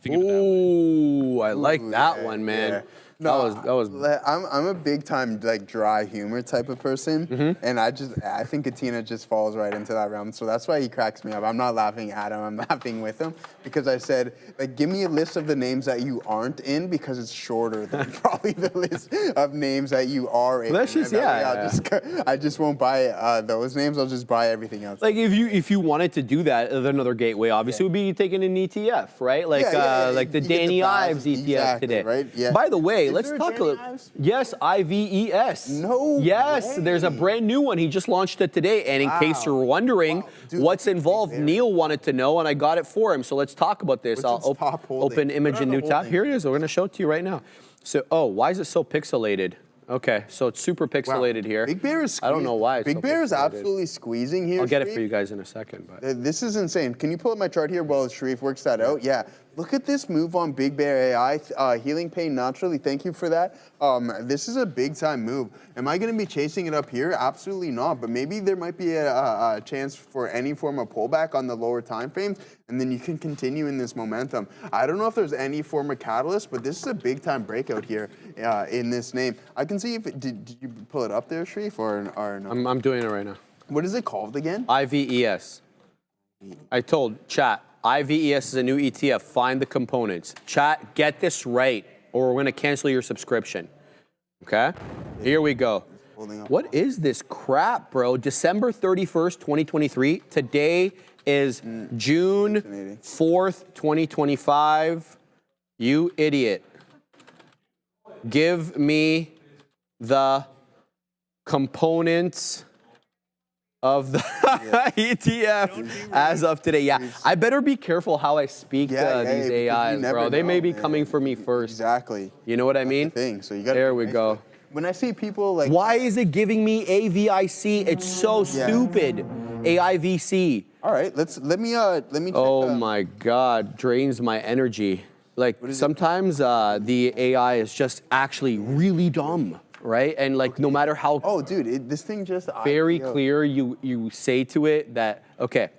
Speaker 6: Think of it that way.
Speaker 3: Ooh, I like that one, man.
Speaker 4: Yeah. No,
Speaker 3: that was.
Speaker 4: I'm a big time like dry humor type of person, and I think Katina just falls right into that realm. So that's why he cracks me up. I'm not laughing at him. I'm laughing with him because I said, like, give me a list of the names that you aren't in because it's shorter than probably the list of names that you are in.
Speaker 3: That's just
Speaker 4: I just won't buy those names. I'll just buy everything else.
Speaker 3: Like if you wanted to do that, another gateway obviously would be taking an ETF, right? Like like the Danny Ives ETF today.
Speaker 4: Right? Yeah.
Speaker 3: By the way,
Speaker 4: Is
Speaker 3: let's
Speaker 4: there a
Speaker 3: talk a
Speaker 4: Danny
Speaker 3: little.
Speaker 4: Ives?
Speaker 3: Yes, IVES.
Speaker 4: No
Speaker 3: Yes,
Speaker 4: way.
Speaker 3: there's a brand new one. He just launched it today. And in case you're wondering
Speaker 4: Dude,
Speaker 3: what's involved,
Speaker 4: there.
Speaker 3: Neil wanted to know, and I got it for him. So let's talk about this.
Speaker 4: What's its top holding?
Speaker 3: Open image
Speaker 4: What are
Speaker 3: and
Speaker 4: the
Speaker 3: new tab.
Speaker 4: holdings?
Speaker 3: Here it is. We're going to show it to you right now. So, why is it so pixelated? Okay, so it's super pixelated here.
Speaker 4: Big Bear is.
Speaker 3: I don't know why. It's
Speaker 4: Big
Speaker 3: so
Speaker 4: Bear is
Speaker 3: pixelated.
Speaker 4: absolutely squeezing here.
Speaker 3: I'll get it
Speaker 4: Sharif.
Speaker 3: for you guys in a second. But
Speaker 4: This is insane. Can you pull up my chart here while Sharif works that out? Yeah. Look at this move on Big Bear AI. Healing pain naturally. Thank you for that. This is a big time move. Am I going to be chasing it up here? Absolutely not. But maybe there might be a chance for any form of pullback on the lower time frames, and then you can continue in this momentum. I don't know if there's any form of catalyst, but this is a big time breakout here in this name. I can see if did you pull it up there, Sharif, or no?
Speaker 3: I'm doing it right now.
Speaker 4: What is it called again?
Speaker 3: IVES. I told chat, IVES is a new ETF. Find the components. Chat, get this right, or we're going to cancel your subscription. Okay? Here we go. What is this crap, bro? December 31st, 2023. Today is June 4th, 2025. You idiot. Give me the components of the ETF as of today. Yeah, I better be careful how I speak to these AIs, bro. They may be coming for me first.
Speaker 4: Exactly.
Speaker 3: You know what I mean?
Speaker 4: So you got.
Speaker 3: There we go.
Speaker 4: When I see people like,
Speaker 3: Why is it giving me AVIC? It's so stupid. AIVC.
Speaker 4: all right, let me check.
Speaker 3: Oh my God, drains my energy. Like sometimes the AI is just actually really dumb, right? And like no matter how
Speaker 4: Oh, dude, this thing just
Speaker 3: very clear you say to it that, okay,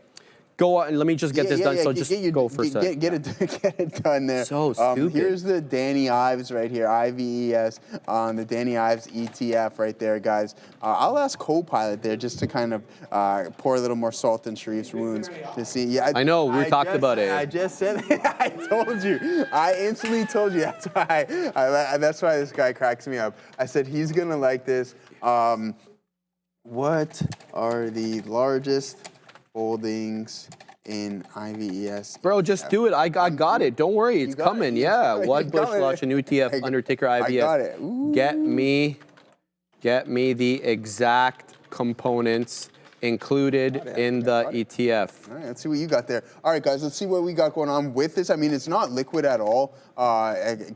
Speaker 3: go on, let me just get this done. So just go for a second.
Speaker 4: Get it done there.
Speaker 3: So stupid.
Speaker 4: Here's the Danny Ives right here, IVES, on the Danny Ives ETF right there, guys. I'll ask Copilot there just to kind of pour a little more salt in Sharif's wounds to see. Yeah,
Speaker 3: I know, we talked about it.
Speaker 4: I just said it. I told you. I instantly told you. That's why. That's why this guy cracks me up. I said he's gonna like this. What are the largest holdings in IVES?
Speaker 3: Bro, just do it. I got it. Don't worry, it's
Speaker 4: got
Speaker 3: coming.
Speaker 4: it.
Speaker 3: Yeah,
Speaker 4: You
Speaker 3: Wad Bush
Speaker 4: got it.
Speaker 3: launched a new ETF under ticker IVS.
Speaker 4: I got it. Ooh.
Speaker 3: Get me the exact components included in the ETF.
Speaker 4: All right, let's see what you got there. All right, guys, let's see what we got going on with this. I mean, it's not liquid at all,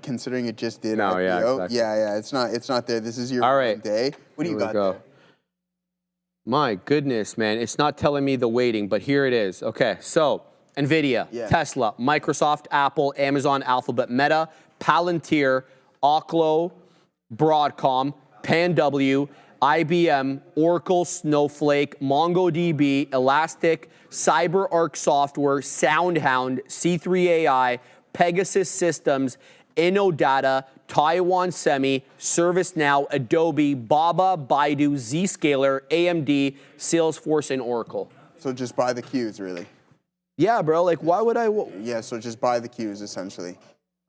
Speaker 4: considering it just did.
Speaker 3: No, yeah,
Speaker 4: IPO.
Speaker 3: exactly.
Speaker 4: Yeah, it's not there. This is your
Speaker 3: All right.
Speaker 4: day. What do you
Speaker 3: Here
Speaker 4: got
Speaker 3: we go.
Speaker 4: there?
Speaker 3: My goodness, man. It's not telling me the weighting, but here it is. Okay, so NVIDIA, Tesla, Microsoft, Apple, Amazon, Alphabet, Meta, Palantir, Oklo, Broadcom, PanW, IBM, Oracle, Snowflake, MongoDB, Elastic, CyberArk Software, SoundHound, C3 AI, Pegasus Systems, InnoData, Taiwan Semi, ServiceNow, Adobe, Baba, Baidu, Zscaler, AMD, Salesforce, and Oracle.
Speaker 4: So just buy the Qs, really.
Speaker 3: Yeah, bro. Like, why would I?
Speaker 4: Yeah, so just buy the Qs, essentially.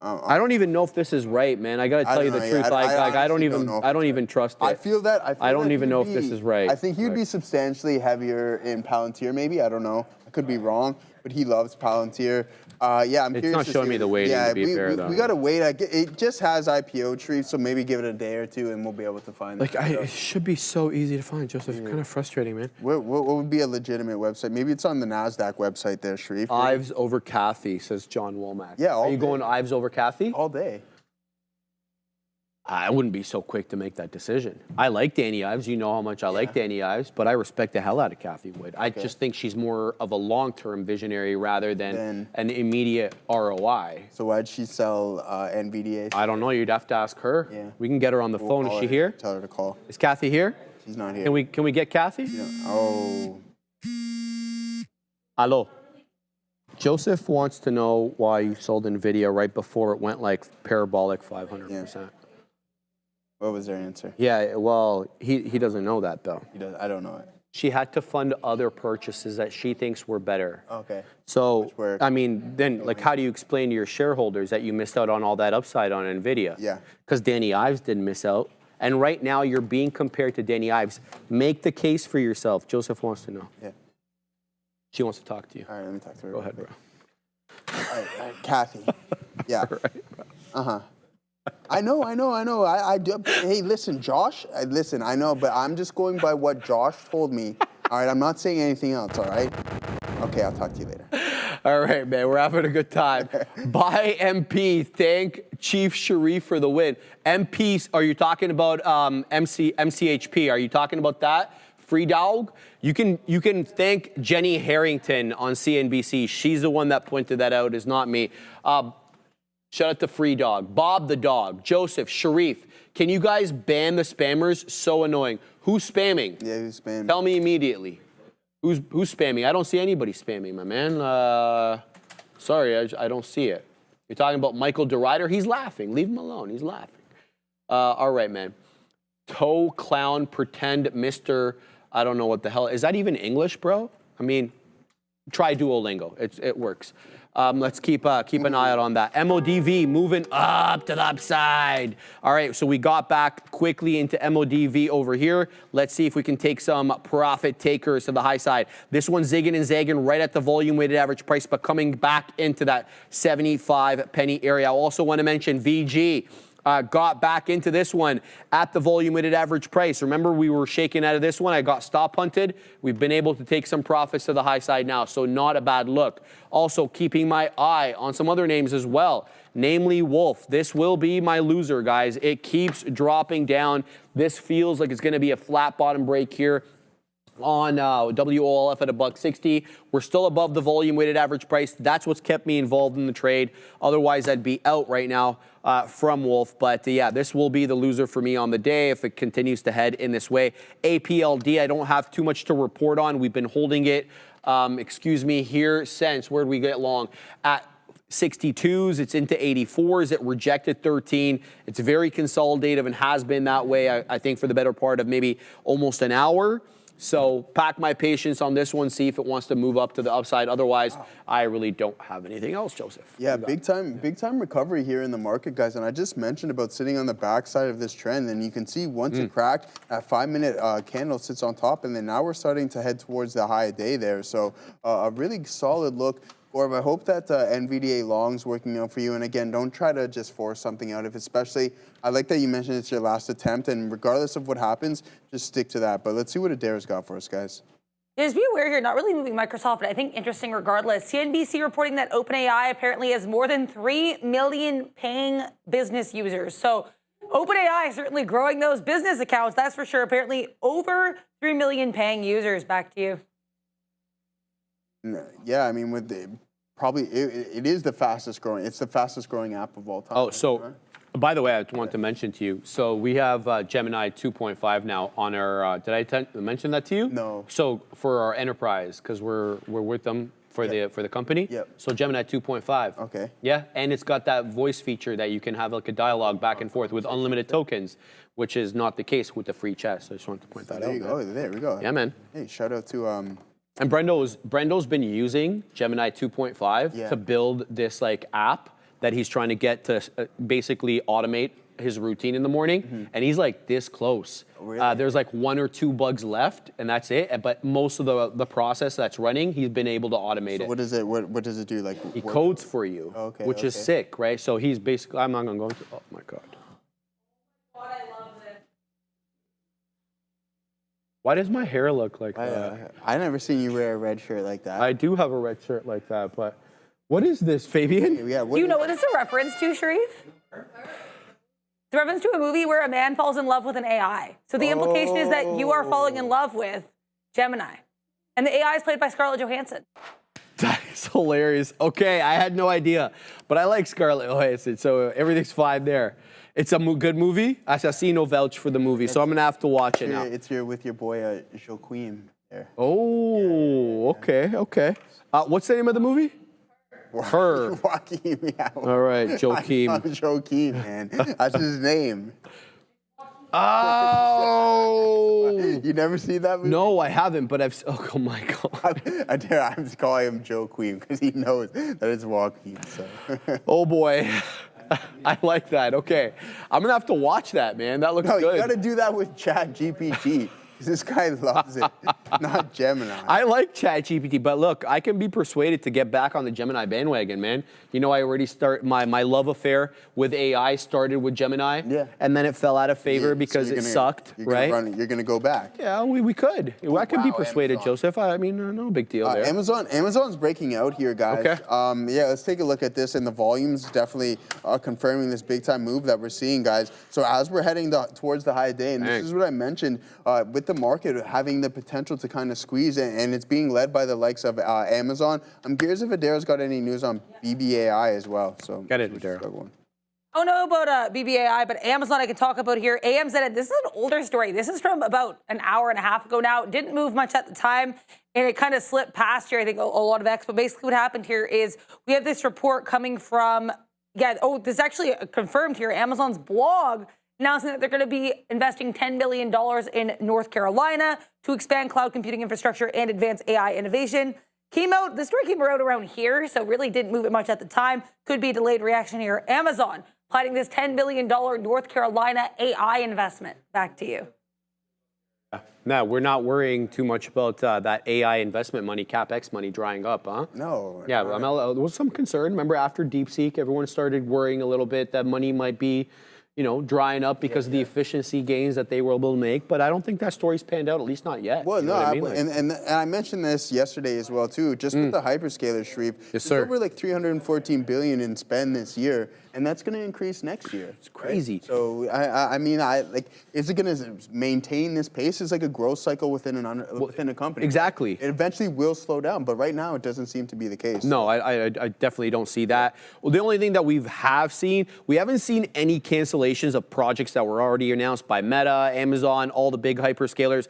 Speaker 3: I don't even know if this is right, man. I gotta tell you the truth. I don't even trust it.
Speaker 4: I feel that.
Speaker 3: I don't even know if this is right.
Speaker 4: I think he'd be substantially heavier in Palantir, maybe. I don't know. I could be wrong, but he loves Palantir. Yeah, I'm
Speaker 3: It's
Speaker 4: curious
Speaker 3: not
Speaker 4: to
Speaker 3: showing
Speaker 4: see
Speaker 3: me
Speaker 4: it.
Speaker 3: the weighting,
Speaker 4: Yeah,
Speaker 3: to be fair, though.
Speaker 4: we gotta wait. It just has IPO trees, so maybe give it a day or two, and we'll be able to find
Speaker 3: Like,
Speaker 4: that.
Speaker 3: it should be so easy to find, Joseph. Kind of frustrating, man.
Speaker 4: What would be a legitimate website? Maybe it's on the Nasdaq website there, Sharif.
Speaker 3: Ives over Kathy, says John Womack.
Speaker 4: Yeah, all
Speaker 3: Are you
Speaker 4: day.
Speaker 3: going Ives over Kathy?
Speaker 4: All day.
Speaker 3: I wouldn't be so quick to make that decision. I like Danny Ives. You know how much I like Danny Ives, but I respect the hell out of Kathy Wood. I just think she's more of a long-term visionary rather than an immediate ROI.
Speaker 4: So why'd she sell NVDA?
Speaker 3: I don't know. You'd have to ask her.
Speaker 4: Yeah.
Speaker 3: We can get her on the phone. Is she here?
Speaker 4: Tell her to call.
Speaker 3: Is Kathy here?
Speaker 4: She's not here.
Speaker 3: Can we get Kathy?
Speaker 4: Oh.
Speaker 3: Hello. Joseph wants to know why you sold NVIDIA right before it went like parabolic 500%.
Speaker 4: What was their answer?
Speaker 3: Yeah, well, he doesn't know that though.
Speaker 4: I don't know it.
Speaker 3: She had to fund other purchases that she thinks were better.
Speaker 4: Okay.
Speaker 3: So,
Speaker 4: Which were-
Speaker 3: I mean, then like how do you explain to your shareholders that you missed out on all that upside on NVIDIA?
Speaker 4: Yeah.
Speaker 3: Because Danny Ives didn't miss out. And right now you're being compared to Danny Ives. Make the case for yourself. Joseph wants to know.
Speaker 4: Yeah.
Speaker 3: She wants to talk to you.
Speaker 4: All right, let me talk to her.
Speaker 3: Go ahead, bro.
Speaker 4: All right, Kathy. Yeah. I know. I do. Hey, listen, Josh. Listen, I know, but I'm just going by what Josh told me. All right, I'm not saying anything else. All right. Okay, I'll talk to you later.
Speaker 3: All right, man, we're having a good time. Buy MP. Thank Chief Sharif for the win. MP, are you talking about MCHP? Are you talking about that? Free dog? You can thank Jenny Harrington on CNBC. She's the one that pointed that out. It's not me. Shout out to Free Dog, Bob the Dog, Joseph, Sharif. Can you guys ban the spammers? So annoying. Who's spamming?
Speaker 4: Yeah, who's spamming?
Speaker 3: Tell me immediately. Who's spamming? I don't see anybody spamming, my man. Sorry, I don't see it. You're talking about Michael DeRider? He's laughing. Leave him alone. He's laughing. All right, man. Toe clown pretend Mr. I don't know what the hell. Is that even English, bro? I mean, try Duolingo. It works. Let's keep an eye out on that. MODV moving up to the upside. All right, so we got back quickly into MODV over here. Let's see if we can take some profit takers to the high side. This one's zigging and zagging right at the volume weighted average price, but coming back into that 75 penny area. I also want to mention VG. Got back into this one at the volume weighted average price. Remember, we were shaking out of this one. I got stop punted. We've been able to take some profits to the high side now, so not a bad look. Also, keeping my eye on some other names as well, namely Wolf. This will be my loser, guys. It keeps dropping down. This feels like it's going to be a flat bottom break here on WOLF at $1.60. We're still above the volume weighted average price. That's what's kept me involved in the trade. Otherwise, I'd be out right now from Wolf. But yeah, this will be the loser for me on the day if it continues to head in this way. APLD, I don't have too much to report on. We've been holding it, here since, where did we get long? At 62s, it's into 84s, it rejected 13. It's very consolidative and has been that way, I think, for the better part of maybe almost an hour. So pack my patience on this one, see if it wants to move up to the upside. Otherwise, I really don't have anything else, Joseph.
Speaker 4: Yeah, big time recovery here in the market, guys. And I just mentioned about sitting on the backside of this trend, and you can see once it cracked, that 5-minute candle sits on top, and then now we're starting to head towards the high day there. So a really solid look. Orb, I hope that NVDA long's working out for you. And again, don't try to just force something out. I like that you mentioned it's your last attempt, and regardless of what happens, just stick to that. But let's see what Adair's got for us, guys.
Speaker 5: Yeah, just be aware here, not really moving Microsoft, but I think interesting regardless. CNBC reporting that OpenAI apparently has more than 3 million paying business users. So OpenAI is certainly growing those business accounts, that's for sure. Apparently over 3 million paying users. Back to you.
Speaker 4: Yeah, I mean, it is the fastest growing. It's the fastest growing app of all time.
Speaker 3: Oh, so by the way, I want to mention to you. So we have Gemini 2.5 now on our. Did I mention that to you?
Speaker 4: No.
Speaker 3: So for our enterprise, because we're with them for the company.
Speaker 4: Yep.
Speaker 3: So Gemini 2.5.
Speaker 4: Okay.
Speaker 3: Yeah, and it's got that voice feature that you can have like a dialogue back and forth with unlimited tokens, which is not the case with the free chat. So I just wanted to point that out.
Speaker 4: There you go. There we go.
Speaker 3: Yeah, man.
Speaker 4: Hey, shout out to
Speaker 3: And Brendo's been using Gemini 2.5 to build this like app that he's trying to get to basically automate his routine in the morning, and he's like this close.
Speaker 4: Really?
Speaker 3: There's like 1 or 2 bugs left, and that's it. But most of the process that's running, he's been able to automate it.
Speaker 4: What does it? What does it do? Like
Speaker 3: He codes for you,
Speaker 4: Okay,
Speaker 3: which is sick, right? So he's basically. I'm not gonna go into. Oh my god. Why does my hair look like that?
Speaker 4: I never seen you wear a red shirt like that.
Speaker 3: I do have a red shirt like that, but what is this, Fabian?
Speaker 4: Yeah,
Speaker 5: Do you know what this is a reference to, Sharif? It's a reference to a movie where a man falls in love with an AI. So the implication is that you are falling in love with Gemini. And the AI is played by Scarlett Johansson.
Speaker 3: That is hilarious. Okay, I had no idea, but I like Scarlett Johansson, so everything's fine there. It's a good movie. Assassino vouch for the movie, so I'm gonna have to watch it now.
Speaker 4: It's here with your boy Joaquin there.
Speaker 3: Oh, okay. What's the name of the movie? Her.
Speaker 4: Joaquin, yeah.
Speaker 3: All right, Joaquin.
Speaker 4: I love Joaquin, man. That's his name.
Speaker 3: Oh.
Speaker 4: You never seen that movie?
Speaker 3: No, I haven't, but I've. Oh my god.
Speaker 4: I'm just calling him Joaquin because he knows that it's Joaquin. So.
Speaker 3: Oh boy. I like that. Okay. I'm going to have to watch that, man. That looks good.
Speaker 4: You got to do that with ChatGPT. This guy loves it, not Gemini.
Speaker 3: I like ChatGPT, but look, I can be persuaded to get back on the Gemini bandwagon, man. You know, I already my love affair with AI started with Gemini, and then it fell out of favor because it sucked, right?
Speaker 4: You're gonna go back.
Speaker 3: Yeah, we could. I can be persuaded,
Speaker 4: Amazon.
Speaker 3: Joseph. I mean, no big deal there.
Speaker 4: Amazon's breaking out here, guys.
Speaker 3: Okay.
Speaker 4: Yeah, let's take a look at this, and the volumes definitely are confirming this big-time move that we're seeing, guys. So as we're heading towards the high day, and this is what I mentioned with the market having the potential to kind of squeeze, and it's being led by the likes of Amazon. I'm curious if Adair's got any news on BBAI as well. So
Speaker 3: get it, Adair.
Speaker 5: I don't know about BBAI, but Amazon I can talk about here. AMZ, this is an older story. This is from about an hour and a half ago now. It didn't move much at the time, and it kind of slipped past here, I think, a lot of X. But basically what happened here is we have this report coming from, this is actually confirmed here, Amazon's blog, announcing that they're going to be investing $10 billion in North Carolina to expand cloud computing infrastructure and advance AI innovation. The story came out around here, so really didn't move it much at the time. Could be a delayed reaction here. Amazon planning this $10 billion North Carolina AI investment. Back to you.
Speaker 3: No, we're not worrying too much about that AI investment money, CapEx money drying up, huh?
Speaker 4: No.
Speaker 3: Yeah, there was some concern. Remember after DeepSeek, everyone started worrying a little bit that money might be, drying up because of the efficiency gains that they were able to make. But I don't think that story's panned out, at least not yet.
Speaker 4: Well, no,
Speaker 3: I mean?
Speaker 4: and I mentioned this yesterday as well, too. Just with the hyperscalers, Sharif.
Speaker 3: Yes, sir.
Speaker 4: Over like $314 billion in spend this year, and that's going to increase next year.
Speaker 3: It's crazy.
Speaker 4: Right? So, I mean, is it going to maintain this pace? It's like a growth cycle within a company.
Speaker 3: Exactly.
Speaker 4: It eventually will slow down, but right now it doesn't seem to be the case.
Speaker 3: No, I definitely don't see that. Well, the only thing that we haven't seen any cancellations of projects that were already announced by Meta, Amazon, all the big hyperscalers.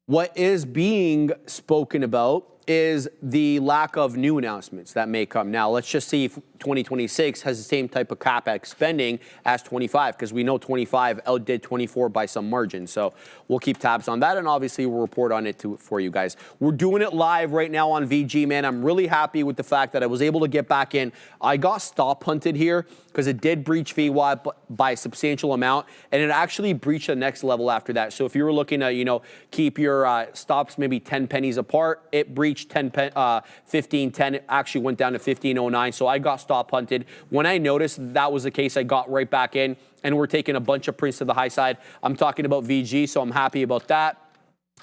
Speaker 3: What is being spoken about is the lack of new announcements that may come. Now, let's just see if 2026 has the same type of CapEx spending as 25, because we know 25 outdid 24 by some margin. So we'll keep tabs on that, and obviously we'll report on it for you guys. We're doing it live right now on VG, man. I'm really happy with the fact that I was able to get back in. I got stop hunted here because it did breach VWAP by a substantial amount, and it actually breached the next level after that. So if you were looking to, keep your stops maybe 10 pennies apart, it breached 15.10. It actually went down to 15.09. So I got stop hunted. When I noticed that was the case, I got right back in, and we're taking a bunch of prints to the high side. I'm talking about VG, so I'm happy about that.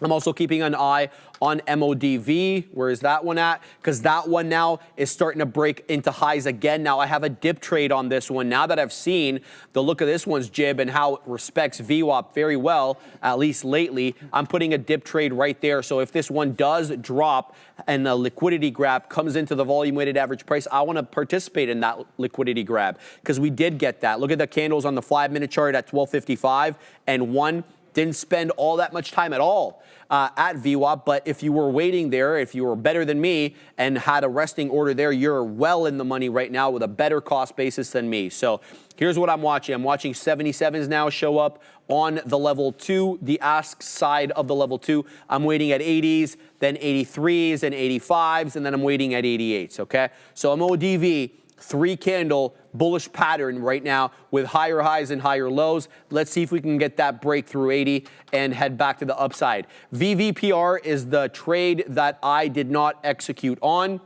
Speaker 3: I'm also keeping an eye on MODV. Where is that one at? Because that one now is starting to break into highs again. Now I have a dip trade on this one. Now that I've seen the look of this one's jib and how it respects VWAP very well, at least lately, I'm putting a dip trade right there. So if this one does drop and the liquidity grab comes into the volume weighted average price, I want to participate in that liquidity grab because we did get that. Look at the candles on the 5-minute chart at 12.55 and one. Didn't spend all that much time at all at VWAP, but if you were waiting there, if you were better than me and had a resting order there, you're well in the money right now with a better cost basis than me. So here's what I'm watching. I'm watching 77s now show up on the level 2, the ask side of the level 2. I'm waiting at 80s, then 83s and 85s, and then I'm waiting at 88s, okay? So MODV 3-candle bullish pattern right now with higher highs and higher lows. Let's see if we can get that break through 80 and head back to the upside. VVPR is the trade that I did not execute on.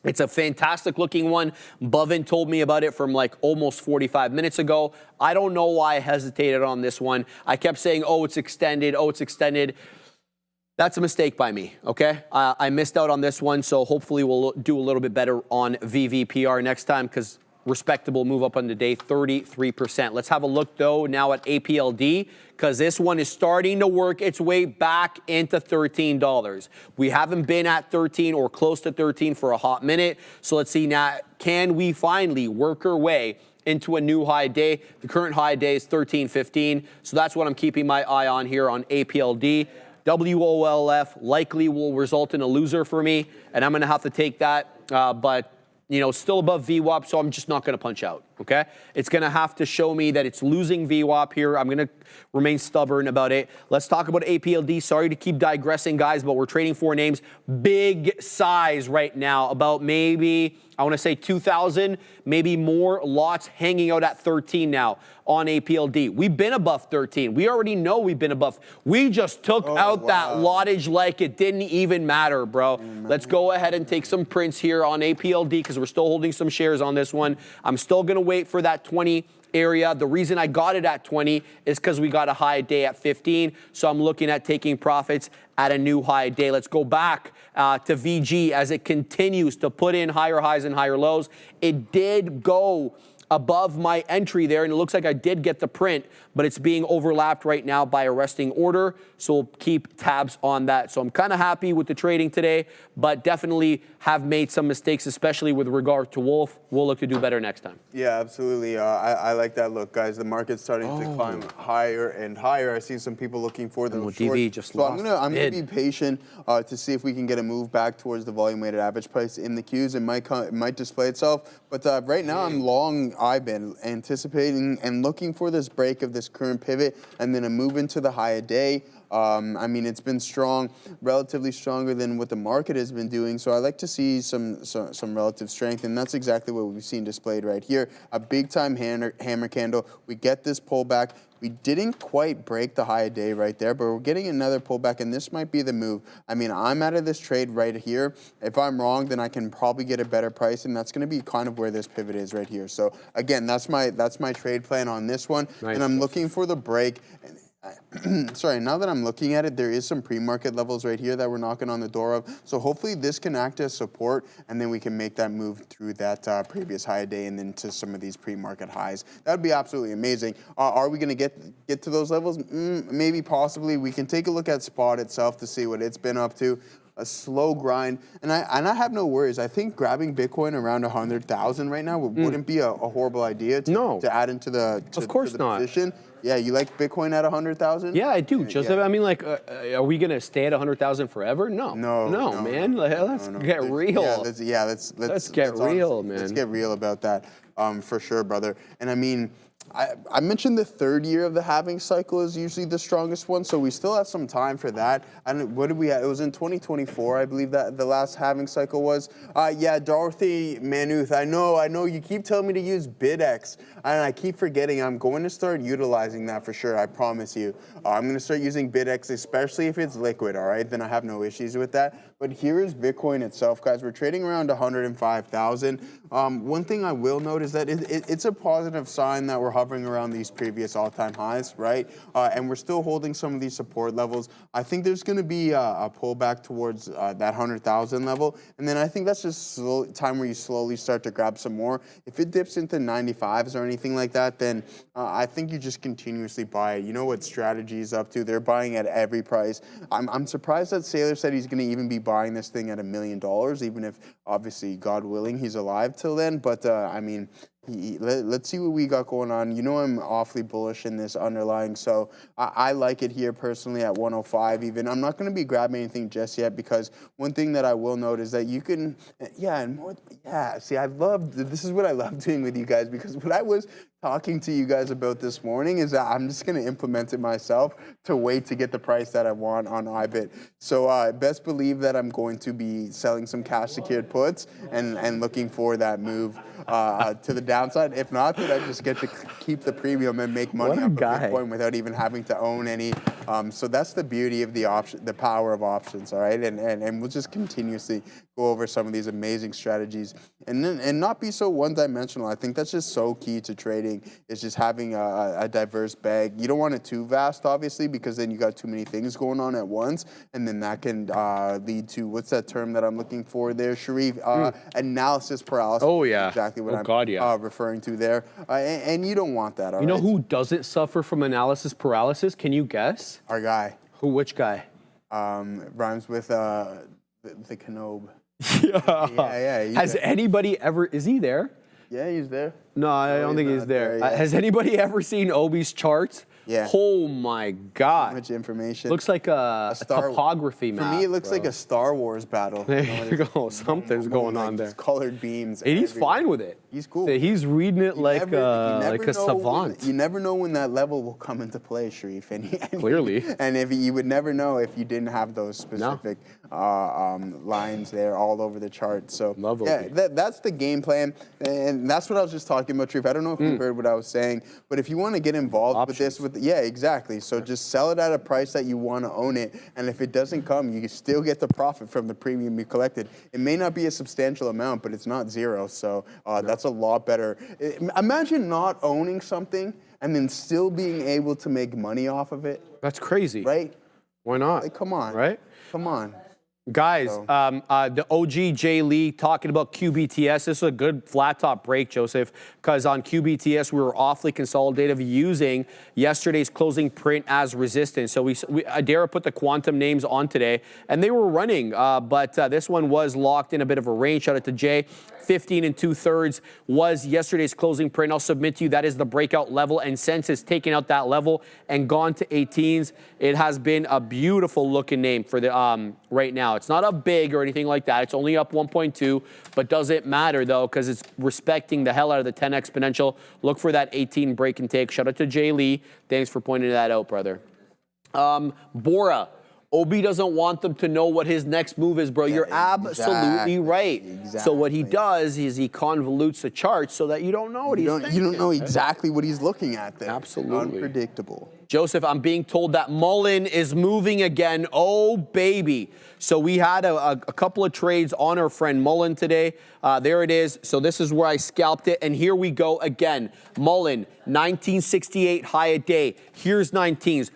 Speaker 3: It's a fantastic looking one. Bovin told me about it from like almost 45 minutes ago. I don't know why I hesitated on this one. I kept saying, oh, it's extended. Oh, it's extended. That's a mistake by me, okay? I missed out on this one, so hopefully we'll do a little bit better on VVPR next time because respectable move up on the day, 33%. Let's have a look, though, now at APLD because this one is starting to work its way back into $13. We haven't been at 13 or close to 13 for a hot minute, so let's see now, can we finally work our way into a new high day? The current high day is 13.15, so that's what I'm keeping my eye on here on APLD. WOLF likely will result in a loser for me, and I'm going to have to take that, but you know, still above VWAP, so I'm just not going to punch out, okay? It's going to have to show me that it's losing VWAP here. I'm going to remain stubborn about it. Let's talk about APLD. Sorry to keep digressing, guys, but we're trading 4 names. Big size right now, about maybe, I want to say 2,000, maybe more lots hanging out at 13 now on APLD. We've been above 13. We already know we've been above. We just took out that lottage like it didn't even matter, bro. Let's go ahead and take some prints here on APLD because we're still holding some shares on this one. I'm still going to wait for that 20 area. The reason I got it at 20 is because we got a high day at 15. So I'm looking at taking profits at a new high day. Let's go back to VG as it continues to put in higher highs and higher lows. It did go above my entry there, and it looks like I did get the print, but it's being overlapped right now by a resting order, so we'll keep tabs on that. So I'm kind of happy with the trading today, but definitely have made some mistakes, especially with regard to Wolf. We'll look to do better next time.
Speaker 4: Yeah, absolutely. I like that look, guys. The market's starting to climb higher and higher. I see some people looking for them short.
Speaker 3: DV just
Speaker 4: so I'm gonna be patient to see if we can get a move back towards the volume-weighted average price in the Qs. It might display itself, but right now I'm long. I've been anticipating and looking for this break of this current pivot and then a move into the higher day. I mean, it's been strong, relatively stronger than what the market has been doing. So I like to see some relative strength, and that's exactly what we've seen displayed right here. A big-time hammer candle. We get this pullback. We didn't quite break the high day right there, but we're getting another pullback, and this might be the move. I mean, I'm out of this trade right here. If I'm wrong, then I can probably get a better price, and that's going to be kind of where this pivot is right here. So again, that's my trade plan on this one, and I'm looking for the break. Sorry, now that I'm looking at it, there is some pre-market levels right here that we're knocking on the door of. So hopefully this can act as support, and then we can make that move through that previous high day and then to some of these pre-market highs. That would be absolutely amazing. Are we going to get to those levels? Maybe, possibly. We can take a look at spot itself to see what it's been up to. A slow grind, and I have no worries. I think grabbing Bitcoin around 100,000 right now wouldn't be a horrible idea to add into the position. Yeah, you like Bitcoin at 100,000?
Speaker 3: Yeah, I do. Just I mean, like, are we gonna stay at 100,000 forever? No, man. Let's get real.
Speaker 4: Yeah, let's
Speaker 3: get real, man.
Speaker 4: Let's get real about that, for sure, brother. And I mean, I mentioned the third year of the halving cycle is usually the strongest one, so we still have some time for that. And what did we have? It was in 2024, I believe, that the last halving cycle was. Yeah, Dorothy Manuth, I know you keep telling me to use BidX, and I keep forgetting. I'm going to start utilizing that for sure, I promise you. I'm going to start using BidX, especially if it's liquid, all right? Then I have no issues with that. But here is Bitcoin itself, guys. We're trading around 105,000. One thing I will note is that it's a positive sign that we're hovering around these previous all-time highs, right? And we're still holding some of these support levels. I think there's going to be a pullback towards that 100,000 level, and then I think that's just time where you slowly start to grab some more. If it dips into 95s or anything like that, then I think you just continuously buy it. You know what Strategy is up to? They're buying at every price. I'm surprised that Saylor said he's going to even be buying this thing at $1 million, even if obviously, God willing, he's alive till then. But I mean, let's see what we got going on. You know, I'm awfully bullish in this underlying, so I like it here personally at 105 even. I'm not going to be grabbing anything just yet because one thing that I will note is that you can, see, this is what I love doing with you guys, because what I was talking to you guys about this morning is that I'm just going to implement it myself to wait to get the price that I want on IBIT. So best believe that I'm going to be selling some cash secured puts and looking for that move to the downside. If not, then I just get to keep the premium and make money off of Bitcoin without even having to own any. So that's the beauty of the power of options, all right? And we'll just continuously go over some of these amazing strategies and not be so one-dimensional. I think that's just so key to trading, is just having a diverse bag. You don't want it too vast, obviously, because then you got too many things going on at once, and then that can lead to, what's that term that I'm looking for there, Sharif? Analysis paralysis.
Speaker 3: Oh, yeah.
Speaker 4: Exactly what I'm referring to there. And you don't want that, all right?
Speaker 3: You know who doesn't suffer from analysis paralysis? Can you guess?
Speaker 4: Our guy.
Speaker 3: Who? Which guy?
Speaker 4: Rhymes with the Knob.
Speaker 3: Yeah. Has anybody ever? Is he there?
Speaker 4: Yeah, he's there.
Speaker 3: No, I don't think he's there.
Speaker 4: Yeah.
Speaker 3: Has anybody ever seen Obi's charts?
Speaker 4: Yeah.
Speaker 3: Oh my God.
Speaker 4: So much information.
Speaker 3: Looks like a topography map.
Speaker 4: For me, it looks like a Star Wars battle.
Speaker 3: There you go. Something's going on there.
Speaker 4: Colored beams.
Speaker 3: And he's fine with it.
Speaker 4: He's cool.
Speaker 3: So he's reading it like a savant.
Speaker 4: You never know when that level will come into play, Sharif. And
Speaker 3: Clearly.
Speaker 4: And if you would never know if you didn't have those specific lines there all over the chart. So that's the game plan, and that's what I was just talking about, Sharif. I don't know if you heard what I was saying, but if you want to get involved with this, exactly. So just sell it at a price that you want to own it, and if it doesn't come, you still get the profit from the premium you collected. It may not be a substantial amount, but it's not zero. So that's a lot better. Imagine not owning something and then still being able to make money off of it.
Speaker 3: That's crazy.
Speaker 4: Right?
Speaker 3: Why not?
Speaker 4: Like, come on.
Speaker 3: Right?
Speaker 4: Come on.
Speaker 3: Guys, the OG Jay Lee talking about QBTS. This is a good flat top break, Joseph, because on QBTS we were awfully consolidative using yesterday's closing print as resistance. So Adara put the quantum names on today, and they were running, but this one was locked in a bit of a range. Shout out to Jay. 15 2/3 was yesterday's closing print. I'll submit to you that is the breakout level, and since it's taken out that level and gone to 18s, it has been a beautiful looking name for the right now. It's not up big or anything like that. It's only up 1.2, but doesn't matter though, because it's respecting the hell out of the 10 exponential. Look for that 18 break and take. Shout out to Jay Lee. Thanks for pointing that out, brother. Bora. Obi doesn't want them to know what his next move is, bro. You're absolutely right. So what he does is he convolutes the chart so that you don't know what he's thinking.
Speaker 4: You don't know exactly what he's looking at there.
Speaker 3: Absolutely.
Speaker 4: Unpredictable.
Speaker 3: Joseph, I'm being told that Mullen is moving again. Oh, baby. So we had a couple of trades on our friend Mullen today. There it is. So this is where I scalped it. And here we go again. Mullen, 1968 high a day. Here's 19s.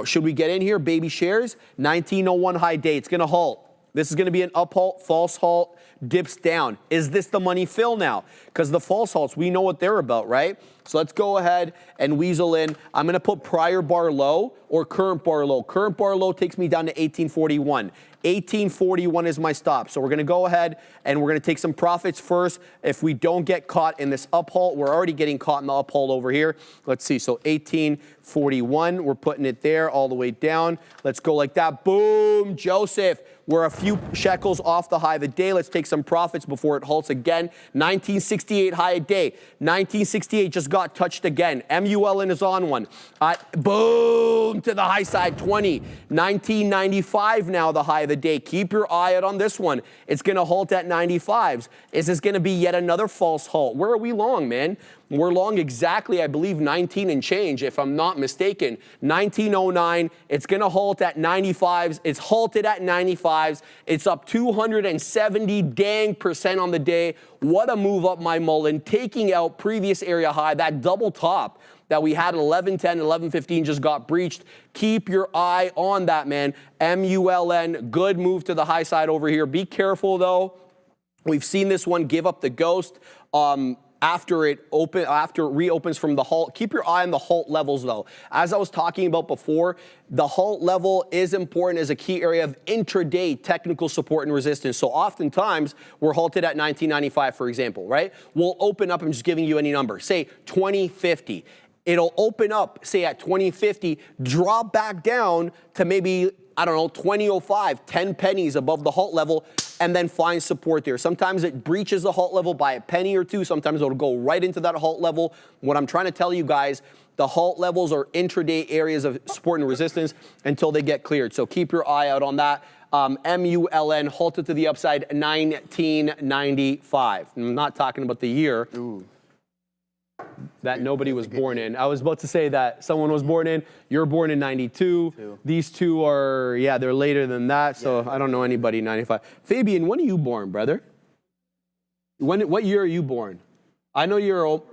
Speaker 3: Should we get in here, baby shares? 1901 high day. It's going to halt. This is going to be an up halt, false halt, dips down. Is this the money fill now? Because the false halts, we know what they're about, right? So let's go ahead and weasel in. I'm going to put prior bar low or current bar low. Current bar low takes me down to 1841. 1841 is my stop. So we're going to go ahead and we're going to take some profits first. If we don't get caught in this up halt, we're already getting caught in the up halt over here. Let's see. So 1841, we're putting it there all the way down. Let's go like that. Boom, Joseph. We're a few shekels off the high of the day. Let's take some profits before it halts again. 1968 high a day. 1968 just got touched again. Mullen is on one. Boom to the high side, 20. 1995 now the high of the day. Keep your eye out on this one. It's going to halt at 95s. Is this going to be yet another false halt? Where are we long, man? We're long exactly, I believe, 19 and change, if I'm not mistaken. 1909, it's going to halt at 95s. It's halted at 95s. It's up 270% on the day. What a move up, my Mullen, taking out previous area high, that double top that we had at 1110, 1115 just got breached. Keep your eye on that, man. Mullen, good move to the high side over here. Be careful, though. We've seen this one give up the ghost. After it reopens from the halt. Keep your eye on the halt levels though. As I was talking about before, the halt level is important as a key area of intraday technical support and resistance. So oftentimes we're halted at 1995, for example, right? We'll open up, I'm just giving you any number, say 2050. It'll open up, say at 2050, drop back down to maybe, I don't know, 2005, 10 pennies above the halt level. and then find support there. Sometimes it breaches the halt level by a penny or two. Sometimes it'll go right into that halt level. What I'm trying to tell you guys, the halt levels are intraday areas of support and resistance until they get cleared. So keep your eye out on that. MULN halted to the upside 1995. I'm not talking about the year.
Speaker 4: Ooh.
Speaker 3: That nobody was born in. I was about to say that someone was born in. You're born in 92. These two are, yeah, they're later than that. So I don't know anybody in 95. Fabian, when are you born, brother? What year are you born? I know you're old.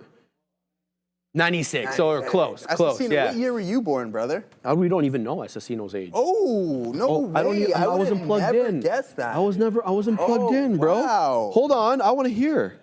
Speaker 3: 96. So close.
Speaker 4: Assassino,
Speaker 3: Yeah.
Speaker 4: what year were you born, brother?
Speaker 3: We don't even know Assassino's age.
Speaker 4: Oh, no way.
Speaker 3: I wasn't plugged in.
Speaker 4: Guess that.
Speaker 3: I wasn't plugged in, bro.
Speaker 4: Wow.
Speaker 3: Hold on, I want to hear.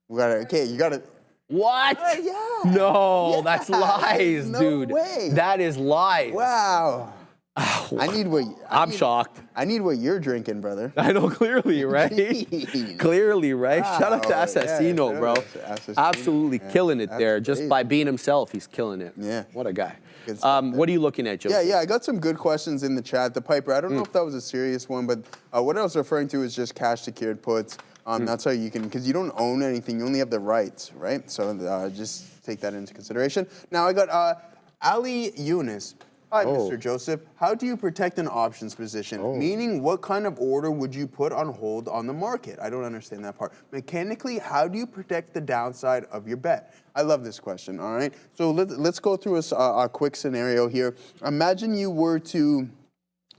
Speaker 4: You gotta.
Speaker 3: What?
Speaker 4: Yeah.
Speaker 3: No,
Speaker 4: Yeah.
Speaker 3: that's lies,
Speaker 4: No
Speaker 3: dude.
Speaker 4: way.
Speaker 3: That is lies.
Speaker 4: Wow. I'm
Speaker 3: shocked.
Speaker 4: I need what you're drinking, brother.
Speaker 3: I know, clearly, right?
Speaker 4: Jeez.
Speaker 3: Clearly, right?
Speaker 4: Wow.
Speaker 3: Shout out to Assassino,
Speaker 4: Yeah,
Speaker 3: bro.
Speaker 4: Assassino.
Speaker 3: Absolutely killing it there.
Speaker 4: That's
Speaker 3: Just
Speaker 4: crazy.
Speaker 3: by being himself, he's killing it.
Speaker 4: Yeah.
Speaker 3: What a guy.
Speaker 4: Good stuff there.
Speaker 3: What are you looking at, Joseph?
Speaker 4: Yeah, I got some good questions in the chat. The Piper, I don't know if that was a serious one, but what I was referring to is just cash secured puts. That's how you can, because you don't own anything, you only have the rights, right? So just take that into consideration. Now I got Ali Yunus. Hi, Mr. Joseph. How do you protect an options position? Meaning, what kind of order would you put on hold on the market? I don't understand that part. Mechanically, how do you protect the downside of your bet? I love this question, all right? So let's go through a quick scenario here. Imagine you were to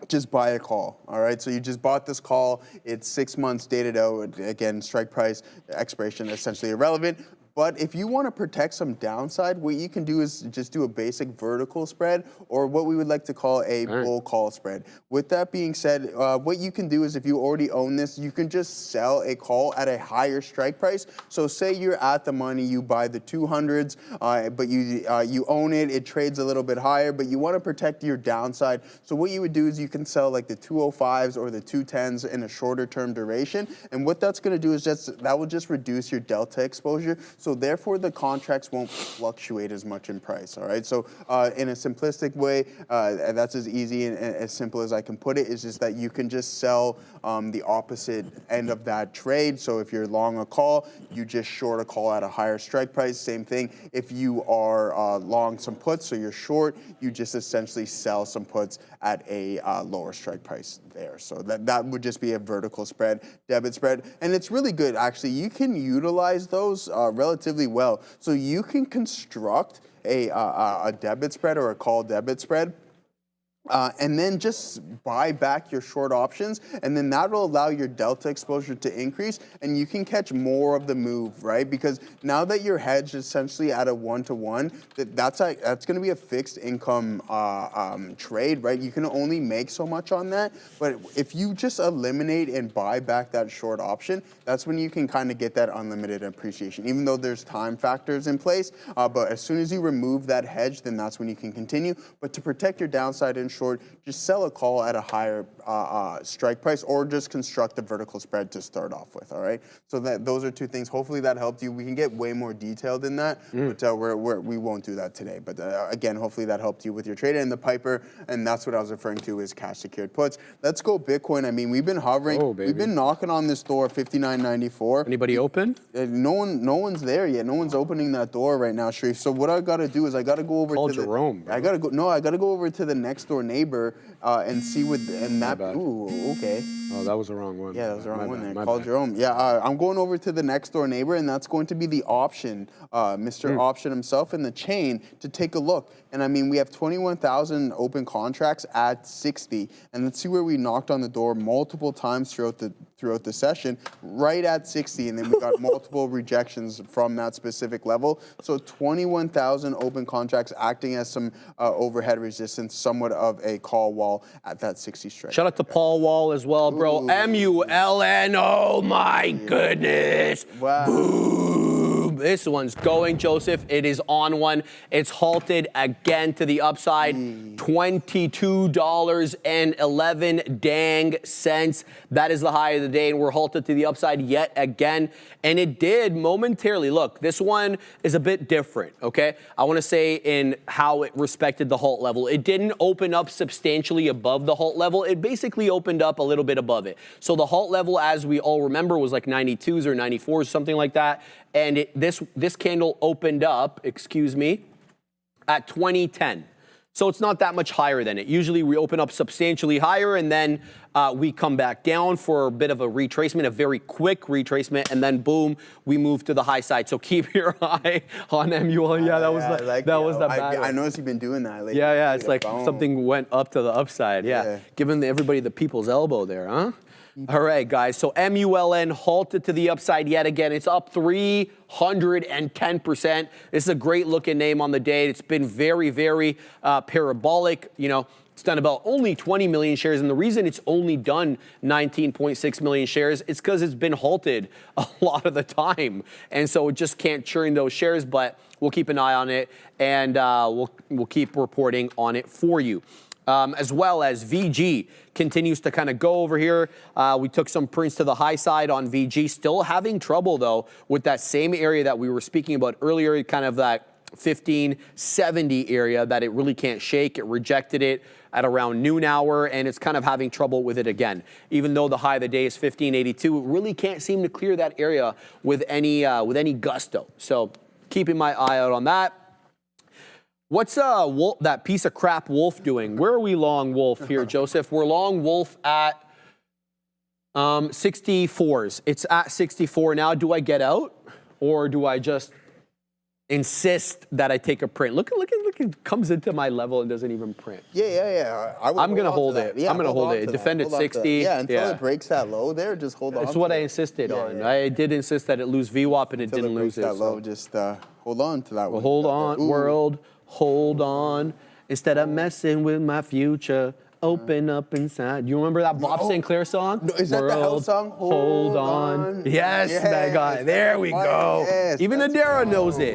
Speaker 4: just buy a call, all right? So you just bought this call. It's 6 months dated out. Again, strike price, expiration, essentially irrelevant. But if you want to protect some downside, what you can do is just do a basic vertical spread, or what we would like to call a bull call spread. With that being said, what you can do is if you already own this, you can just sell a call at a higher strike price. So say you're at the money, you buy the 200s, but you own it, it trades a little bit higher, but you want to protect your downside. So what you would do is you can sell like the 205s or the 210s in a shorter term duration. And what that's going to do is that will just reduce your delta exposure. So therefore, the contracts won't fluctuate as much in price, all right? So in a simplistic way, that's as easy and as simple as I can put it, is just that you can just sell the opposite end of that trade. So if you're long a call, you just short a call at a higher strike price. Same thing if you are long some puts, so you're short, you just essentially sell some puts at a lower strike price there. So that would just be a vertical spread, debit spread. And it's really good, actually. You can utilize those relatively well. So you can construct a debit spread or a call debit spread, and then just buy back your short options, and then that will allow your delta exposure to increase, and you can catch more of the move, right? Because now that you're hedged essentially at a 1-to-1, that's going to be a fixed income trade, right? You can only make so much on that, but if you just eliminate and buy back that short option, that's when you can kind of get that unlimited appreciation, even though there's time factors in place. But as soon as you remove that hedge, then that's when you can continue. But to protect your downside in short, just sell a call at a higher strike price, or just construct a vertical spread to start off with, all right? So those are two things. Hopefully that helped you. We can get way more detailed in that, but we won't do that today. But again, hopefully that helped you with your trade and the Piper, and that's what I was referring to is cash secured puts. Let's go Bitcoin. I mean, we've been hovering. We've been knocking on this door, 59.94.
Speaker 3: Anybody open?
Speaker 4: No one's there yet. No one's opening that door right now, Sharif. So what I got to do is I got to go over to
Speaker 3: Jerome, bro.
Speaker 4: I got to go over to the next door neighbor and see what ooh, okay.
Speaker 3: Oh, that was the wrong one.
Speaker 4: Yeah, that was the wrong one there.
Speaker 3: My
Speaker 4: Call
Speaker 3: bad.
Speaker 4: Jerome. Yeah, I'm going over to the next door neighbor, and that's going to be the option, Mr. Option himself in the chain, to take a look. And I mean, we have 21,000 open contracts at 60, and let's see where we knocked on the door multiple times throughout the session, right at 60, and then we got multiple rejections from that specific level. So 21,000 open contracts acting as some overhead resistance, somewhat of a call wall at that 60 strike.
Speaker 3: Shout out to Paul Wall as well, bro. MULN, oh my goodness.
Speaker 4: Wow.
Speaker 3: Boom. this one's going, Joseph. It is on one. It's halted again to the upside. $22.11 dang cents. That is the high of the day, and we're halted to the upside yet again. And it did momentarily. Look, this one is a bit different, okay? I want to say in how it respected the halt level. It didn't open up substantially above the halt level. It basically opened up a little bit above it. So the halt level, as we all remember, was like 92s or 94s, something like that. And this candle opened up, excuse me, at 2010. So it's not that much higher than it. Usually we open up substantially higher, and then we come back down for a bit of a retracement, a very quick retracement, and then boom, we move to the high side. So keep your eye on MUL. Yeah, that was the bad one.
Speaker 4: I noticed you've been doing that lately.
Speaker 3: Yeah, it's like something went up to the upside. Yeah. Giving everybody the people's elbow there, huh? All right, guys. So MULN halted to the upside yet again. It's up 310%. This is a great looking name on the day. It's been very, very parabolic. You know, it's done about only 20 million shares. And the reason it's only done 19.6 million shares is because it's been halted a lot of the time. And so it just can't churn those shares, but we'll keep an eye on it, and we'll keep reporting on it for you. As well as VG continues to kind of go over here. We took some prints to the high side on VG, still having trouble though with that same area that we were speaking about earlier, kind of that 1570 area that it really can't shake. It rejected it at around noon hour, and it's kind of having trouble with it again. Even though the high of the day is 1582, it really can't seem to clear that area with any gusto. So keeping my eye out on that. What's that piece of crap Wolf doing? Where are we long Wolf here, Joseph? We're long Wolf at 64s. It's at 64 now. Do I get out, or do I just insist that I take a print? Look, it comes into my level and doesn't even print.
Speaker 4: Yeah.
Speaker 3: I'm going to hold it.
Speaker 4: Yeah,
Speaker 3: I'm going to hold it. Defend at 60.
Speaker 4: Yeah, until it breaks that low there, just hold on.
Speaker 3: That's what I insisted on. Yeah. I did insist that it lose VWAP, and it didn't lose it.
Speaker 4: That low, just hold on to that one.
Speaker 3: Hold on, world. Hold on. Instead of messing with my future, open up inside. You remember that Bob Sinclair song?
Speaker 4: No, is that the Hell song?
Speaker 3: Hold on. Yes, that guy. There we go.
Speaker 4: Yes,
Speaker 3: even Adara knows it.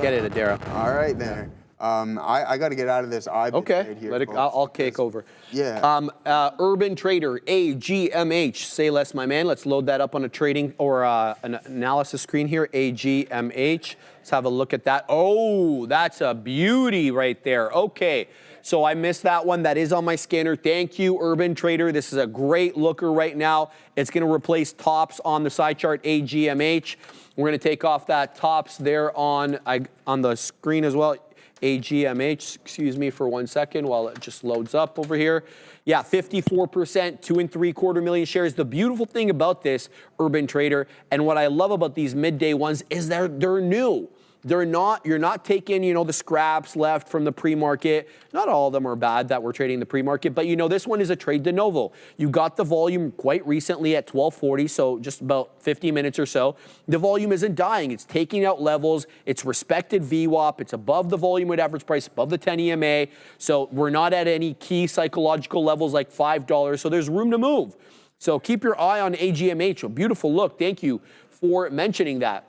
Speaker 3: Get it, Adara.
Speaker 4: All right, there. I got to get out of this.
Speaker 3: Okay,
Speaker 4: here,
Speaker 3: I'll kick over.
Speaker 4: Yeah.
Speaker 3: Urban Trader, AGMH. Say less, my man. Let's load that up on a trading or an analysis screen here. AGMH. Let's have a look at that. Oh, that's a beauty right there. Okay, so I missed that one. That is on my scanner. Thank you, Urban Trader. This is a great looker right now. It's going to replace tops on the side chart, AGMH. We're going to take off that tops there on the screen as well. AGMH, excuse me for 1 second while it just loads up over here. Yeah, 54%, 2 3/4 million shares. The beautiful thing about this, Urban Trader, and what I love about these midday ones is they're new. You're not taking, the scraps left from the pre-market. Not all of them are bad that we're trading the pre-market, but this one is a trade de novo. You got the volume quite recently at 1240, so just about 50 minutes or so. The volume isn't dying. It's taking out levels. It's respected VWAP. It's above the volume weighted average price, above the 10 EMA. So we're not at any key psychological levels like $5. So there's room to move. So keep your eye on AGMH. A beautiful look. Thank you for mentioning that.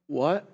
Speaker 3: What?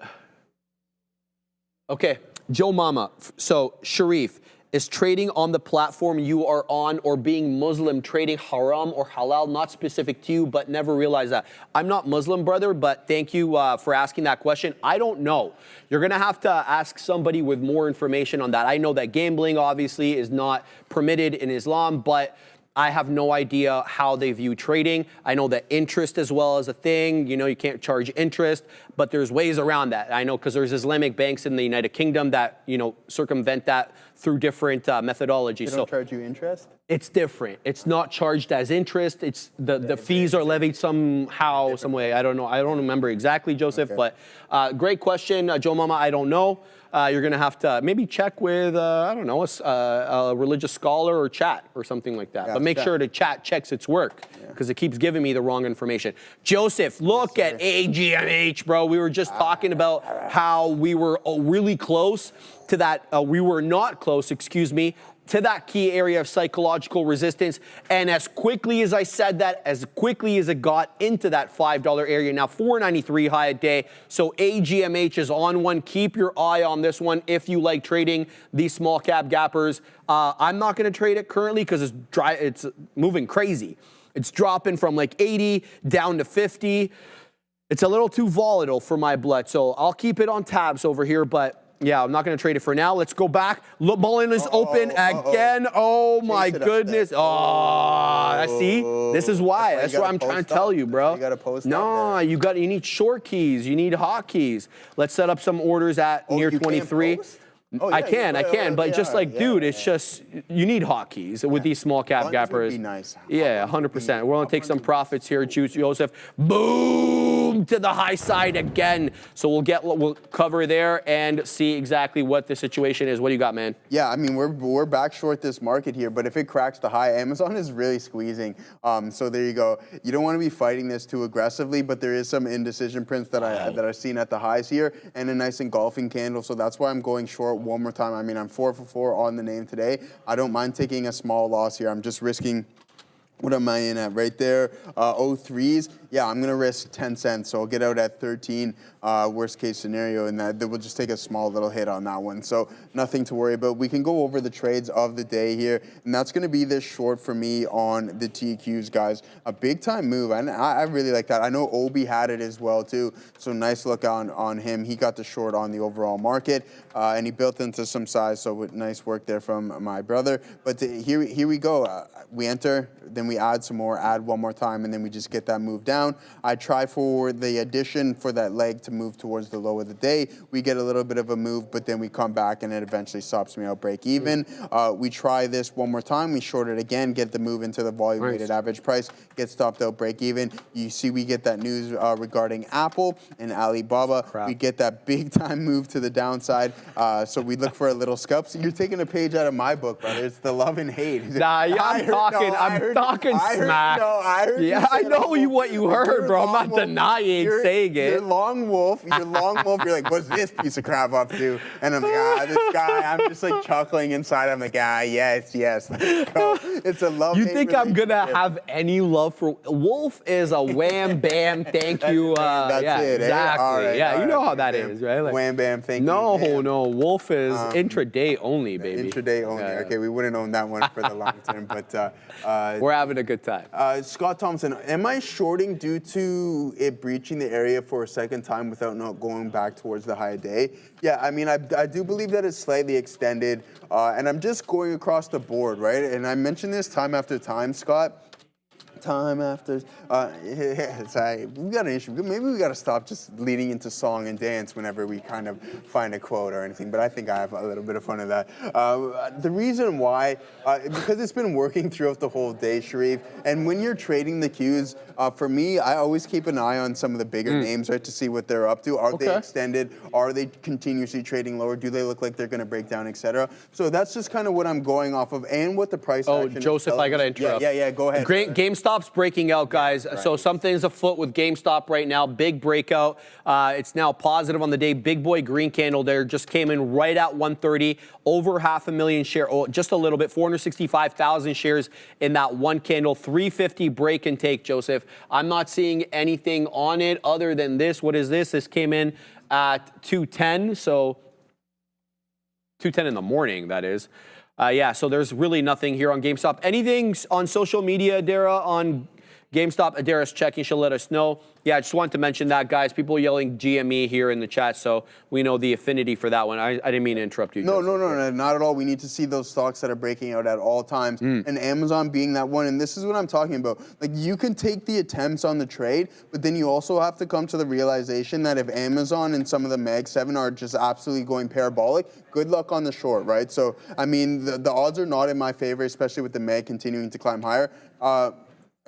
Speaker 3: Okay, Joe Mama. So Sharif, is trading on the platform you are on or being Muslim trading haram or halal? Not specific to you, but never realized that. I'm not Muslim, brother, but thank you for asking that question. I don't know. You're going to have to ask somebody with more information on that. I know that gambling obviously is not permitted in Islam, but I have no idea how they view trading. I know that interest as well is a thing. You can't charge interest, but there's ways around that. I know because there's Islamic banks in the United Kingdom that, circumvent that through different methodologies.
Speaker 4: They don't charge you interest?
Speaker 3: It's different. It's not charged as interest. It's the fees are levied somehow, some way. I don't know. I don't remember exactly, Joseph, but great question, Joe Mama. I don't know. You're going to have to maybe check with, I don't know, a religious scholar or chat or something like that. But make sure the chat checks its work because it keeps giving me the wrong information. Joseph, look at AGMH, bro. We were just talking about how we were really close to that. We were not close, excuse me, to that key area of psychological resistance. And as quickly as I said that, as quickly as it got into that $5 area, now 493 high a day. So AGMH is on one. Keep your eye on this one if you like trading these small cap gappers. I'm not going to trade it currently because it's moving crazy. It's dropping from like 80 down to 50. It's a little too volatile for my blood, so I'll keep it on tabs over here, but yeah, I'm not going to trade it for now. Let's go back. Look, Mullen is open again. Oh, my goodness. Oh, see? This is why. That's what I'm trying to tell you, bro.
Speaker 4: You got to post
Speaker 3: No, you need short keys. You need hot keys. Let's set up some orders at near 23.
Speaker 4: Oh,
Speaker 3: I can, but just like, dude, it's just, you need hotkeys with these small cap gappers.
Speaker 4: Would be nice.
Speaker 3: Yeah, 100%. We're gonna take some profits here, Joseph. Boom to the high side again. So we'll cover there and see exactly what the situation is. What do you got, man?
Speaker 4: Yeah, I mean, we're back short this market here, but if it cracks the high, Amazon is really squeezing. So there you go. You don't want to be fighting this too aggressively, but there is some indecision prints that I've seen at the highs here and a nice engulfing candle. So that's why I'm going short one more time. I mean, I'm 4 for 4 on the name today. I don't mind taking a small loss here. I'm just risking, what am I in at right there? 03s. Yeah, I'm going to risk 10 cents, so I'll get out at 13, worst case scenario, and that we'll just take a small little hit on that one. So nothing to worry about. We can go over the trades of the day here, and that's going to be this short for me on the TQs, guys. A big-time move, and I really like that. I know Obi had it as well, too, so nice look on him. He got the short on the overall market, and he built into some size, so nice work there from my brother. But here we go. We enter, then we add some more, add one more time, and then we just get that move down. I try for the addition for that leg to move towards the low of the day. We get a little bit of a move, but then we come back and it eventually stops me out break even. We try this one more time. We short it again, get the move into the volume weighted average price, get stopped out break even. You see we get that news regarding Apple and Alibaba. We get that big time move to the downside. So we look for a little scalp. So you're taking a page out of my book, brother. It's the love and hate.
Speaker 3: Nah, I'm talking smack. I know what you heard, bro. I'm not denying saying it.
Speaker 4: You're Long Wolf. You're like, what's this piece of crap up to? And I'm like, this guy. I'm just like chuckling inside. I'm like, yes. It's a love.
Speaker 3: You think I'm gonna have any love for Wolf? Is a wham bam thank you.
Speaker 4: That's it.
Speaker 3: Exactly.
Speaker 4: Right,
Speaker 3: you know how that is, right? Like,
Speaker 4: wham bam thank you.
Speaker 3: No. Wolf is intraday only, baby.
Speaker 4: Intraday only. Okay, we wouldn't own that one for the long term, but
Speaker 3: we're having a good time.
Speaker 4: Scott Thompson, am I shorting due to it breaching the area for a second time without not going back towards the high day? Yeah, I mean, I do believe that it's slightly extended, and I'm just going across the board, right? And I mentioned this time after time, Scott. Time after, we got an issue. Maybe we got to stop just leading into song and dance whenever we kind of find a quote or anything. But I think I have a little bit of fun of that. The reason why, because it's been working throughout the whole day, Sharif. And when you're trading the Qs, for me, I always keep an eye on some of the bigger names, right, to see what they're up to. Are they extended? Are they continuously trading lower? Do they look like they're going to break down, etc.? So that's just kind of what I'm going off of, and what the price.
Speaker 3: Oh, Joseph, I got to interrupt.
Speaker 4: Yeah. Go ahead.
Speaker 3: GameStop's breaking out, guys. Right. So something's afoot with GameStop right now. Big breakout. It's now positive on the day. Big boy green candle there just came in right at 130. Over 500,000 shares, just a little bit, 465,000 shares in that one candle. 350 break and take, Joseph. I'm not seeing anything on it other than this. What is this? This came in at 210. So 210 in the morning, that is. So there's really nothing here on GameStop. Anything on social media, Dara, on GameStop? Dara's checking. She'll let us know. Yeah, I just wanted to mention that, guys. People yelling GME here in the chat, so we know the affinity for that one. I didn't mean to interrupt you.
Speaker 4: No, not at all. We need to see those stocks that are breaking out at all times, and Amazon being that one. And this is what I'm talking about. Like, you can take the attempts on the trade, but then you also have to come to the realization that if Amazon and some of the Mag 7 are just absolutely going parabolic, good luck on the short, right? So, I mean, the odds are not in my favor, especially with the Mag continuing to climb higher.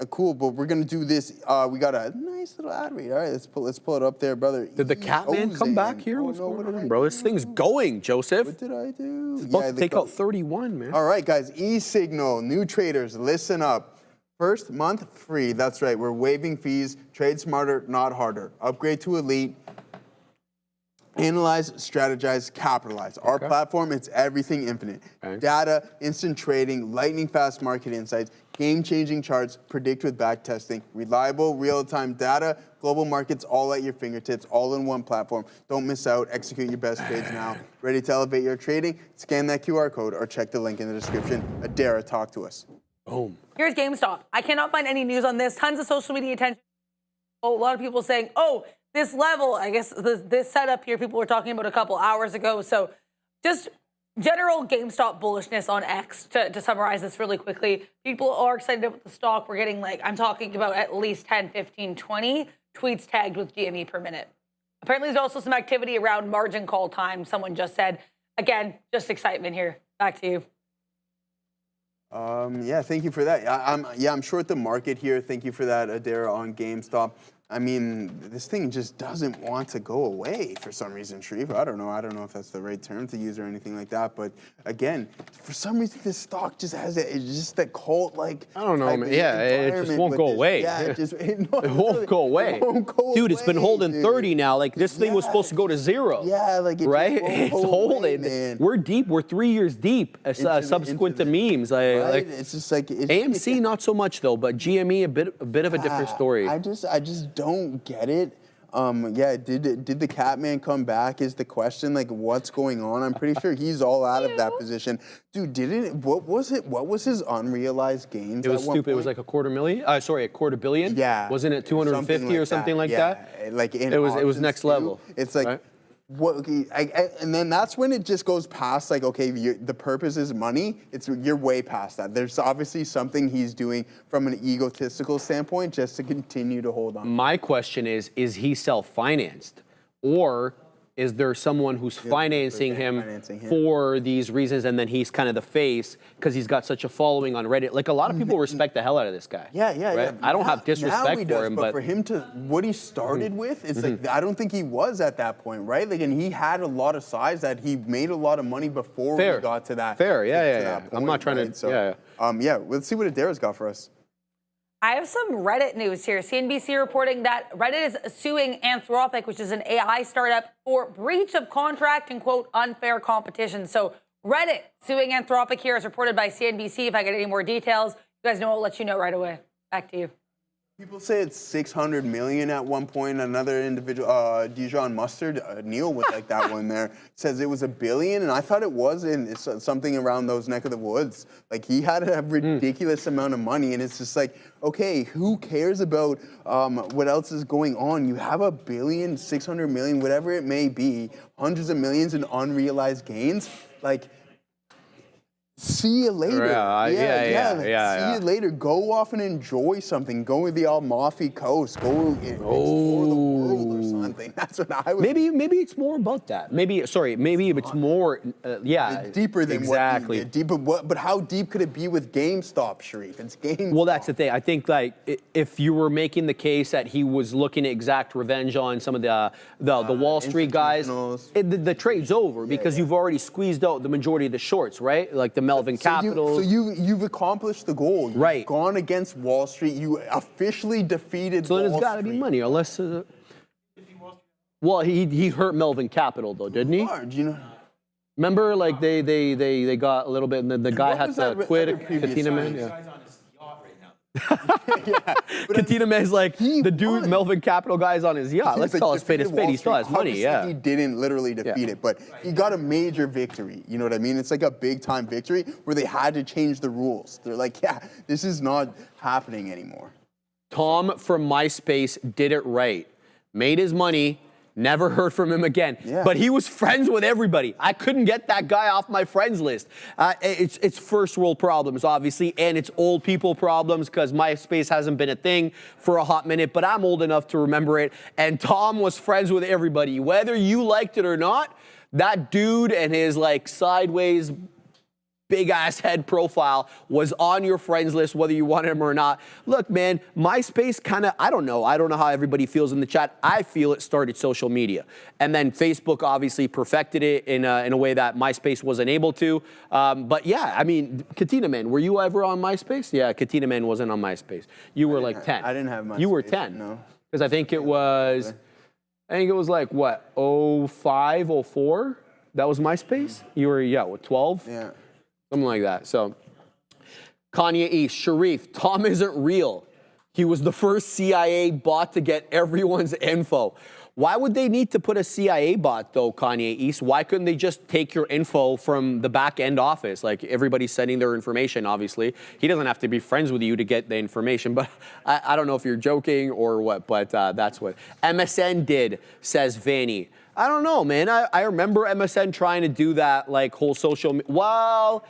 Speaker 4: Cool, but we're gonna do this. We got a nice little ad read. All right, let's pull it up there, brother.
Speaker 3: Did the Catman come back here? What's going on, bro? This thing's going, Joseph.
Speaker 4: What did I do?
Speaker 3: It's about to take out 31, man.
Speaker 4: All right, guys. E-Signal, new traders, listen up. First month free. That's right. We're waiving fees. Trade smarter, not harder. Upgrade to Elite. Analyze, strategize, capitalize. Our platform, it's everything infinite. Data, instant trading, lightning fast market insights, game-changing charts, predict with backtesting, reliable real-time data, global markets all at your fingertips, all in one platform. Don't miss out. Execute your best trades now. Ready to elevate your trading? Scan that QR code or check the link in the description. Adara, talk to us.
Speaker 3: Boom.
Speaker 5: Here's GameStop. I cannot find any news on this. Tons of social media attention. A lot of people saying, oh, this level, I guess this setup here, people were talking about a couple hours ago. So just general GameStop bullishness on X to summarize this really quickly. People are excited about the stock. We're getting like, I'm talking about at least 10, 15, 20 tweets tagged with GME per minute. Apparently there's also some activity around margin call time. Someone just said, again, just excitement here. Back to you.
Speaker 4: Yeah, thank you for that. I'm short the market here. Thank you for that, Adara, on GameStop. I mean, this thing just doesn't want to go away for some reason, Sharif. I don't know if that's the right term to use or anything like that. But again, for some reason, this stock just has it's just that cult-like.
Speaker 3: I don't know, man. Yeah, it just won't go away.
Speaker 4: Yeah,
Speaker 3: it won't go away.
Speaker 4: It won't go
Speaker 3: Dude, it's been holding 30 now. Like, this thing was supposed to go to 0.
Speaker 4: Yeah, like,
Speaker 3: right?
Speaker 4: It's
Speaker 3: holding.
Speaker 4: Man.
Speaker 3: We're deep. We're 3 years deep, subsequent to memes.
Speaker 4: Right? It's just like
Speaker 3: AMC, not so much though, but GME, a bit of a different story.
Speaker 4: I just don't get it. Yeah, did the Catman come back is the question. Like, what's going on? I'm pretty sure he's all out of that position. Dude, what was his unrealized gains?
Speaker 3: It was stupid. It was like a $250 million.
Speaker 4: Yeah.
Speaker 3: Wasn't it 250 or something like that?
Speaker 4: Like
Speaker 3: it was next level.
Speaker 4: It's like, right? And then that's when it just goes past, like, okay, the purpose is money. You're way past that. There's obviously something he's doing from an egotistical standpoint just to continue to hold on.
Speaker 3: My question is he self-financed? Or is there someone who's financing him for these reasons, and then he's kind of the face because he's got such a following on Reddit? Like, a lot of people respect the hell out of this guy.
Speaker 4: Yeah.
Speaker 3: I don't have disrespect for him, but
Speaker 4: for him to what he started with, it's like, I don't think he was at that point, right? Like, and he had a lot of size that he made a lot of money before we got to that.
Speaker 3: Yeah. I'm not trying to.
Speaker 4: So, let's see what Adara's got for us.
Speaker 5: I have some Reddit news here. CNBC reporting that Reddit is suing Anthropic, which is an AI startup, for breach of contract and, quote, unfair competition. So Reddit suing Anthropic here, as reported by CNBC. If I get any more details, you guys know, I'll let you know right away. Back to you.
Speaker 4: People say it's 600 million at one point. Another individual, Dijon Mustard, Neil with like that one there, says it was $1 billion, and I thought it was something around those neck of the woods. Like, he had a ridiculous amount of money, and it's just like, okay, who cares about what else is going on? You have $1 billion, 600 million, whatever it may be, hundreds of millions in unrealized gains. Like, see you later. See you later. Go off and enjoy something. Go to the Amalfi Coast. Go explore the world or something. That's what I would.
Speaker 3: Maybe it's more about that. Maybe it's more.
Speaker 4: Deeper than
Speaker 3: exactly.
Speaker 4: But how deep could it be with GameStop, Sharif? It's GameStop.
Speaker 3: Well, that's the thing. I think, like, if you were making the case that he was looking to exact revenge on some of the Wall Street guys, the trade's over because you've already squeezed out the majority of the shorts, right? Like the Melvin Capitals.
Speaker 4: So you've accomplished the goal. You've
Speaker 3: right.
Speaker 4: gone against Wall Street. You officially defeated
Speaker 3: Wall Street. So there's got to be money, unless. Well, he hurt Melvin Capital though, didn't he?
Speaker 4: Large, you know.
Speaker 3: Remember, like they got a little bit, and then the guy had to quit. Katina Man. Yeah. Katina Man's like the dude, Melvin Capital guy's on his yacht. Let's call a spade a spade. He still has money, yeah.
Speaker 4: He didn't literally defeat it, but he got a major victory. You know what I mean? It's like a big time victory where they had to change the rules. They're like, this is not happening anymore.
Speaker 3: Tom from MySpace did it right. Made his money. Never heard from him again. Yeah. But he was friends with everybody. I couldn't get that guy off my friends list. It's first world problems, obviously, and it's old people problems because MySpace hasn't been a thing for a hot minute, but I'm old enough to remember it. And Tom was friends with everybody. Whether you liked it or not, that dude and his like sideways big-ass head profile was on your friends list, whether you wanted him or not. Look, man, MySpace kind of, I don't know how everybody feels in the chat. I feel it started social media. And then Facebook obviously perfected it in a way that MySpace wasn't able to. But yeah, I mean, Katina Man, were you ever on MySpace? Yeah, Katina Man wasn't on MySpace. You were like 10.
Speaker 4: I didn't have MySpace.
Speaker 3: You were 10.
Speaker 4: No.
Speaker 3: Because I think it was... I think it was like, what, 05, 04? That was MySpace? You were, yeah, what, 12?
Speaker 4: Yeah.
Speaker 3: Something like that. So, Kanye East, Sharif, Tom isn't real. He was the first CIA bot to get everyone's info. Why would they need to put a CIA bot, though, Kanye East? Why couldn't they just take your info from the back-end office? Like, everybody's sending their information, obviously. He doesn't have to be friends with you to get the information, but I don't know if you're joking or what, but that's what MSN did, says Vanny. I don't know, man. I remember MSN trying to do that, like, whole social... Well...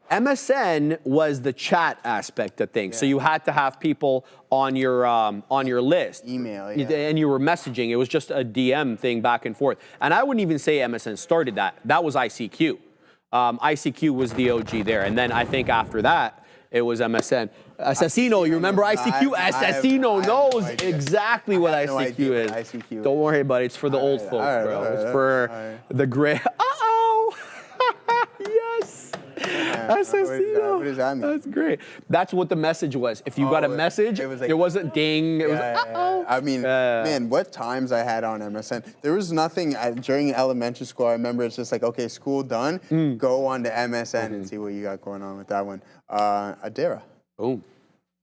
Speaker 3: MSN was the chat aspect of things, so you had to have people on your list.
Speaker 4: Email,
Speaker 3: and you were messaging. It was just a DM thing back and forth. And I wouldn't even say MSN started that. That was ICQ. ICQ was the OG there, and then I think after that it was MSN. Assassino, you remember ICQ? Assassino knows exactly what ICQ is.
Speaker 4: ICQ
Speaker 3: Don't worry about it. It's for the old folks, bro. It's for the gray. Uh-oh. Yes. Assassino.
Speaker 4: What does that mean?
Speaker 3: That's great. That's what the message was. If you got a message,
Speaker 4: it was like,
Speaker 3: there wasn't ding. It was uh-oh.
Speaker 4: I mean, man, what times I had on MSN. There was nothing during elementary school. I remember it's just like, okay, school done. Go on to MSN and see what you got going on with that one. Adara.
Speaker 3: Boom.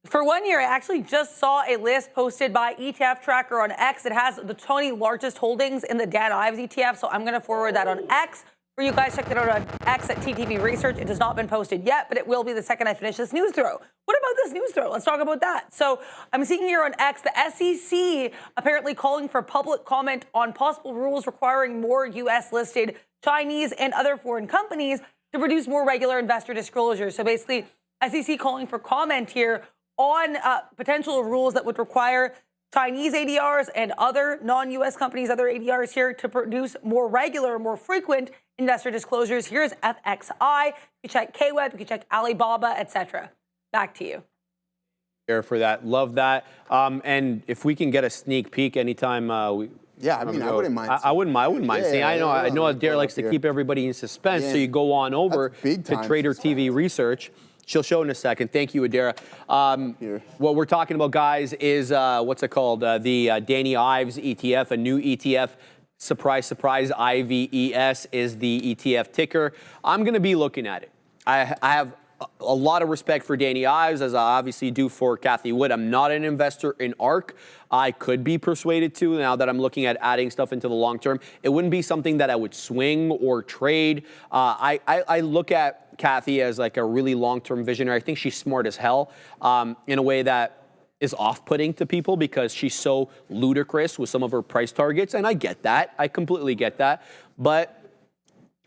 Speaker 5: For 1 year, I actually just saw a list posted by ETF Tracker on X. It has the 20 largest holdings in the Dan Ives ETF, so I'm going to forward that on X. For you guys, check it out on X at TTV Research. It has not been posted yet, but it will be the second I finish this news throw. What about this news throw? Let's talk about that. So I'm seeing here on X, the SEC apparently calling for public comment on possible rules requiring more U.S.-listed Chinese and other foreign companies to produce more regular investor disclosures. So basically, SEC calling for comment here on potential rules that would require Chinese ADRs and other non-U.S. companies, other ADRs here, to produce more regular, more frequent investor disclosures. Here's FXI. You can check KWeb, you can check Alibaba, etc. Back to you.
Speaker 3: Here for that. Love that. And if we can get a sneak peek anytime
Speaker 4: Yeah, I mean, I wouldn't mind.
Speaker 3: I wouldn't mind seeing. I know Adair likes to keep everybody in suspense, so you go on over to Trader TV Research. She'll show in a second. Thank you, Adara. What we're talking about, guys, is what's it called? The Danny Ives ETF, a new ETF. Surprise, surprise, IVES is the ETF ticker. I'm going to be looking at it. I have a lot of respect for Danny Ives, as I obviously do for Kathy Wood. I'm not an investor in ARK. I could be persuaded to, now that I'm looking at adding stuff into the long term. It wouldn't be something that I would swing or trade. I look at Kathy as like a really long-term visionary. I think she's smart as hell in a way that is off-putting to people because she's so ludicrous with some of her price targets, and I get that. I completely get that. But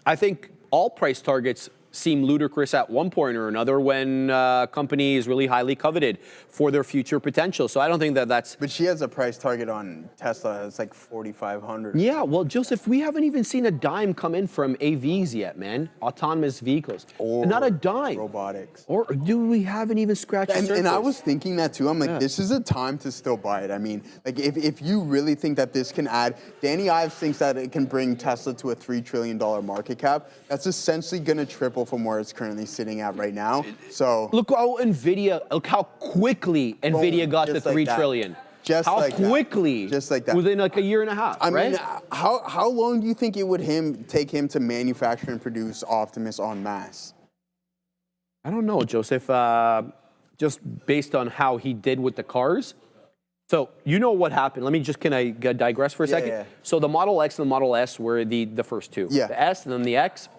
Speaker 3: I think all price targets seem ludicrous at one point or another when a company is really highly coveted for their future potential. So I don't think that that's...
Speaker 4: But she has a price target on Tesla. It's like 4,500.
Speaker 3: Yeah, well, Joseph, we haven't even seen a dime come in from AVs yet, man. Autonomous vehicles.
Speaker 4: Or
Speaker 3: not a dime.
Speaker 4: Robotics.
Speaker 3: Or do we haven't even scratched the surface?
Speaker 4: And I was thinking that too. I'm like, this is a time to still buy it. I mean, like if you really think that this can add... Danny Ives thinks that it can bring Tesla to a $3 trillion market cap. That's essentially going to triple from where it's currently sitting at right now. So
Speaker 3: look how how quickly NVIDIA got to $3 trillion.
Speaker 4: Just
Speaker 3: how
Speaker 4: like
Speaker 3: quickly,
Speaker 4: that. Just like that.
Speaker 3: Within like a year and a half,
Speaker 4: I
Speaker 3: right?
Speaker 4: mean, how long do you think it would take him to manufacture and produce Optimus en masse?
Speaker 3: I don't know, Joseph. Just based on how he did with the cars. So you know what happened. Can I digress for a second?
Speaker 4: Yeah.
Speaker 3: So the Model X and the Model S were the first two.
Speaker 4: Yeah.
Speaker 3: The S and then the X.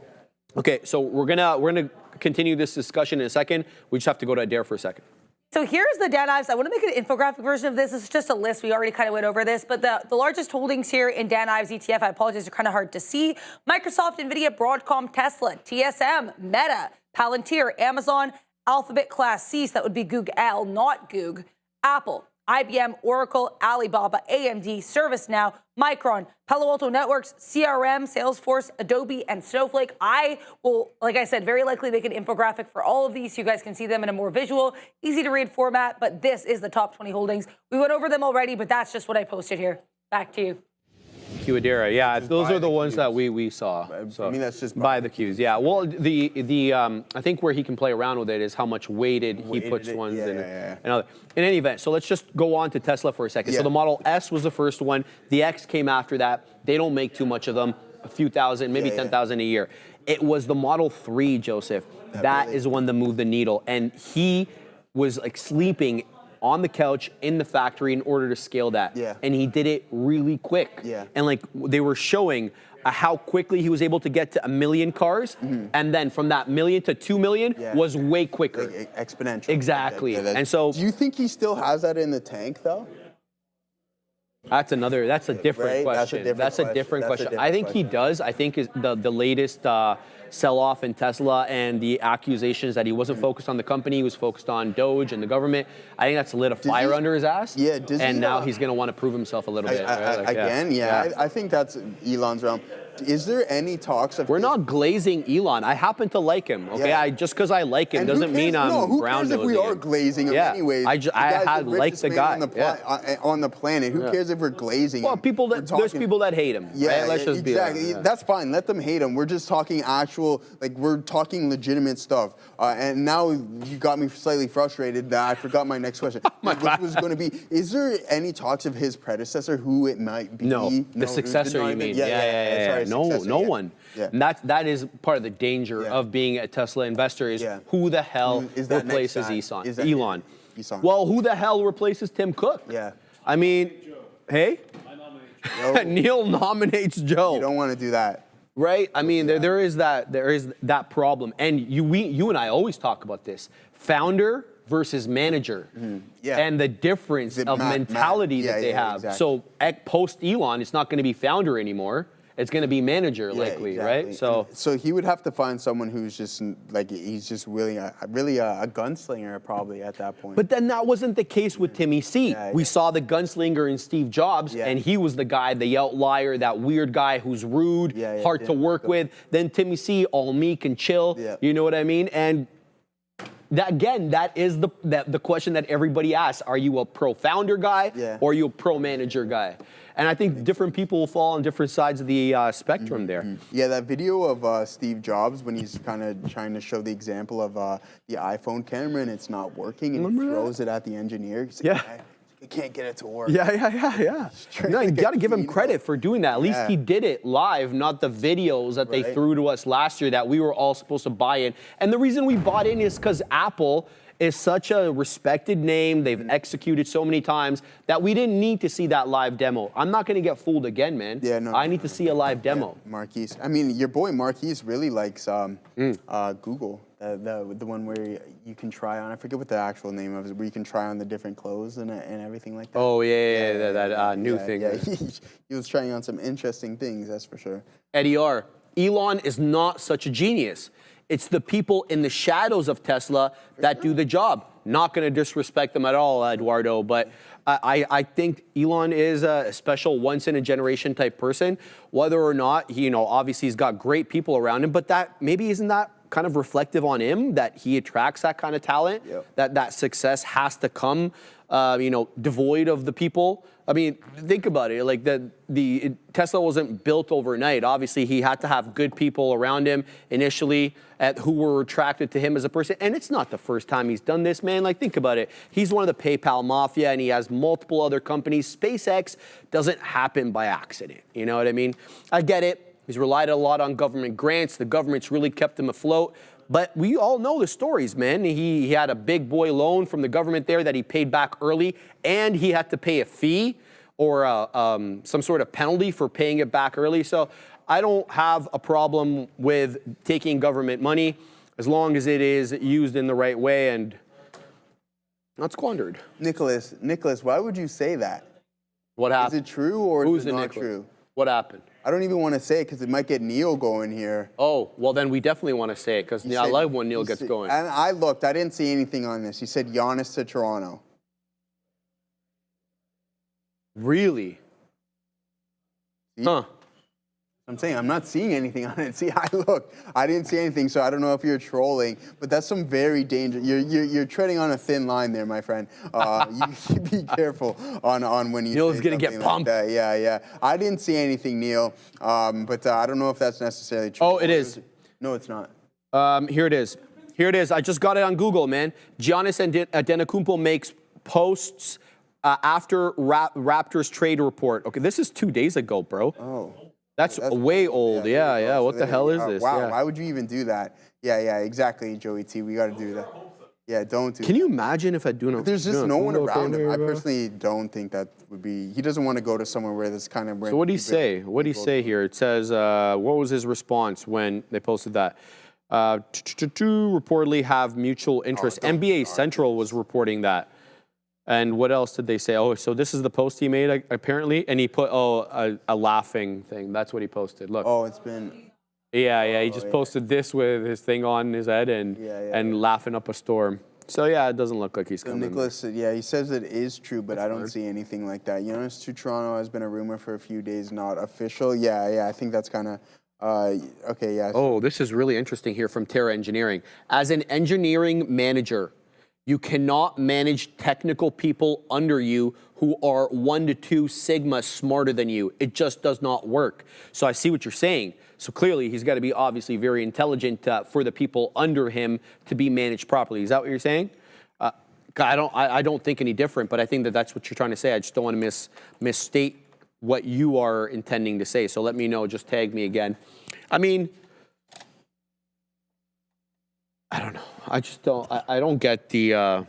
Speaker 3: Okay, so we're gonna continue this discussion in a second. We just have to go to Adair for a second.
Speaker 5: So here's the Dan Ives. I want to make an infographic version of this. This is just a list. We already kind of went over this, but the largest holdings here in Dan Ives ETF, I apologize, are kind of hard to see. Microsoft, NVIDIA, Broadcom, Tesla, TSM, Meta, Palantir, Amazon, Alphabet Class C, so that would be Google, not Goog, Apple, IBM, Oracle, Alibaba, AMD, ServiceNow, Micron, Palo Alto Networks, CRM, Salesforce, Adobe, and Snowflake. I will, like I said, very likely make an infographic for all of these so you guys can see them in a more visual, easy to read format, but this is the top 20 holdings. We went over them already, but that's just what I posted here. Back to you.
Speaker 3: Qadera, yeah, those are the ones that we saw. So
Speaker 4: I mean, that's just
Speaker 3: by the Qs, yeah. Well, I think where he can play around with it is how much weighted he puts ones in. And other. In any event, so let's just go on to Tesla for a second. So the Model S was the first one. The X came after that. They don't make too much of them, a few thousand, maybe 10,000 a year. It was the Model 3, Joseph. That is one that moved the needle, and he was like sleeping on the couch in the factory in order to scale that. And he did it really quick. And like they were showing how quickly he was able to get to 1 million cars, and then from that 1 million to 2 million was way quicker.
Speaker 4: Like exponential.
Speaker 3: Exactly. And so,
Speaker 4: do you think he still has that in the tank though?
Speaker 3: That's a different question. That's a different question. I think he does. I think the latest sell-off in Tesla and the accusations that he wasn't focused on the company, he was focused on Doge and the government. I think that's lit a fire under his ass.
Speaker 4: Yeah.
Speaker 3: And now he's going to want to prove himself a little bit. Right?
Speaker 4: I think that's Elon's realm. Is there any talks of?
Speaker 3: We're not glazing Elon. I happen to like him. Okay, just because I like him doesn't mean I'm brown nosing.
Speaker 4: Who cares if we are glazing him anyways?
Speaker 3: I like the guy
Speaker 4: on the planet. Who cares if we're glazing?
Speaker 3: Well, there's people that hate him. Right? Let's just be
Speaker 4: exactly. That's fine. Let them hate him. We're just talking actual, like we're talking legitimate stuff. And now you got me slightly frustrated that I forgot my next question, which was going to be: is there any talks of his predecessor who it might be?
Speaker 3: No, the successor. You mean?
Speaker 4: Sorry.
Speaker 3: No one. And that is part of the danger of being a Tesla investor is who the hell replaces Elon? Well, who the hell replaces Tim Cook? I mean, hey? Neil nominates Joe.
Speaker 4: You don't want to do that.
Speaker 3: Right? I mean, there is that problem. And you and I always talk about this. Founder versus manager. And the difference of mentality that they have. Exactly. So post Elon, it's not going to be founder anymore. It's going to be manager likely, right? So
Speaker 4: he would have to find someone who's just like he's just really a gunslinger probably at that point.
Speaker 3: But then that wasn't the case with Timmy C. We saw the gunslinger in Steve Jobs, and he was the guy, the outlier, that weird guy who's rude, hard to work with. Then Timmy C, all meek and chill. You know what I mean? And that is the question that everybody asks. Are you a pro-founder guy or are you a pro-manager guy? And I think different people will fall on different sides of the spectrum there.
Speaker 4: Yeah, that video of Steve Jobs when he's kind of trying to show the example of the iPhone camera and it's not working and he throws it at the engineer. He's like, I can't get it to work.
Speaker 3: Yeah. No, you got to give him credit for doing that. At least he did it live, not the videos that they threw to us last year that we were all supposed to buy in. And the reason we bought in is because Apple is such a respected name. They've executed so many times that we didn't need to see that live demo. I'm not going to get fooled again, man. I need to see a live demo.
Speaker 4: Marquise. I mean, your boy Marquise really likes Google. The one where you can try on, I forget what the actual name of it, where you can try on the different clothes and everything like that.
Speaker 3: Oh, that new thing.
Speaker 4: Yeah, he was trying on some interesting things, that's for sure.
Speaker 3: Eddie R., Elon is not such a genius. It's the people in the shadows of Tesla that do the job. Not going to disrespect them at all, Eduardo, but I think Elon is a special once-in-a-generation type person. Whether or not, obviously he's got great people around him, but that maybe isn't that kind of reflective on him, that he attracts that kind of talent, that success has to come, devoid of the people. I mean, think about it. Like the Tesla wasn't built overnight. Obviously, he had to have good people around him initially who were attracted to him as a person. And it's not the first time he's done this, man. Like, think about it. He's one of the PayPal mafia, and he has multiple other companies. SpaceX doesn't happen by accident. You know what I mean? I get it. He's relied a lot on government grants. The government's really kept him afloat. But we all know the stories, man. He had a big boy loan from the government there that he paid back early, and he had to pay a fee or some sort of penalty for paying it back early. So I don't have a problem with taking government money as long as it is used in the right way and not squandered.
Speaker 4: Nicholas, why would you say that?
Speaker 3: What happened?
Speaker 4: Is it true or is it not true?
Speaker 3: What happened?
Speaker 4: I don't even want to say it because it might get Neil going here.
Speaker 3: Oh, well then we definitely want to say it because I love when Neil gets going.
Speaker 4: And I looked, I didn't see anything on this. He said Giannis to Toronto.
Speaker 3: Really?
Speaker 4: See?
Speaker 3: Huh.
Speaker 4: I'm saying I'm not seeing anything on it. See, I didn't see anything, so I don't know if you're trolling, but that's some very dangerous. You're treading on a thin line there, my friend. You should be careful on when you.
Speaker 3: Neil's
Speaker 4: say
Speaker 3: gonna get
Speaker 4: something
Speaker 3: pumped.
Speaker 4: Like that. Yeah. I didn't see anything, Neil, but I don't know if that's necessarily true.
Speaker 3: Oh, it is.
Speaker 4: No, it's not.
Speaker 3: Here it is. Here it is. I just got it on Google, man. Giannis Antetokounmpo makes posts after Raptors trade report. Okay, this is 2 days ago, bro.
Speaker 4: Oh.
Speaker 3: That's way old. Yeah. What the hell is this?
Speaker 4: Wow,
Speaker 3: Yeah.
Speaker 4: why would you even do that? Yeah, exactly, Joey T. We got to do that. Yeah, don't do
Speaker 3: Can you imagine if I do not?
Speaker 4: There's just no one around him. I personally don't think that would be. He doesn't want to go to somewhere where this kind of.
Speaker 3: So what do you say? What do you say here? It says, what was his response when they posted that? Reportedly have mutual interest. NBA Central was reporting that. And what else did they say? Oh, so this is the post he made, apparently? And he put, a laughing thing. That's what he posted. Look.
Speaker 4: Oh, it's been...
Speaker 3: Yeah. He just posted this with his thing on his head and laughing up a storm. So, yeah, it doesn't look like he's coming.
Speaker 4: Nicholas, he says it is true, but I don't see anything like that. Giannis to Toronto has been a rumor for a few days, not official. Yeah, I think that's kind of... okay, yeah.
Speaker 3: Oh, this is really interesting here from Terra Engineering. As an engineering manager, you cannot manage technical people under you who are 1 to 2 sigma smarter than you. It just does not work. So I see what you're saying. So clearly he's got to be obviously very intelligent for the people under him to be managed properly. Is that what you're saying? I don't think any different, but I think that that's what you're trying to say. I just don't want to misstate what you are intending to say. So let me know. Just tag me again. I mean, I don't know. I just don't. I don't get the.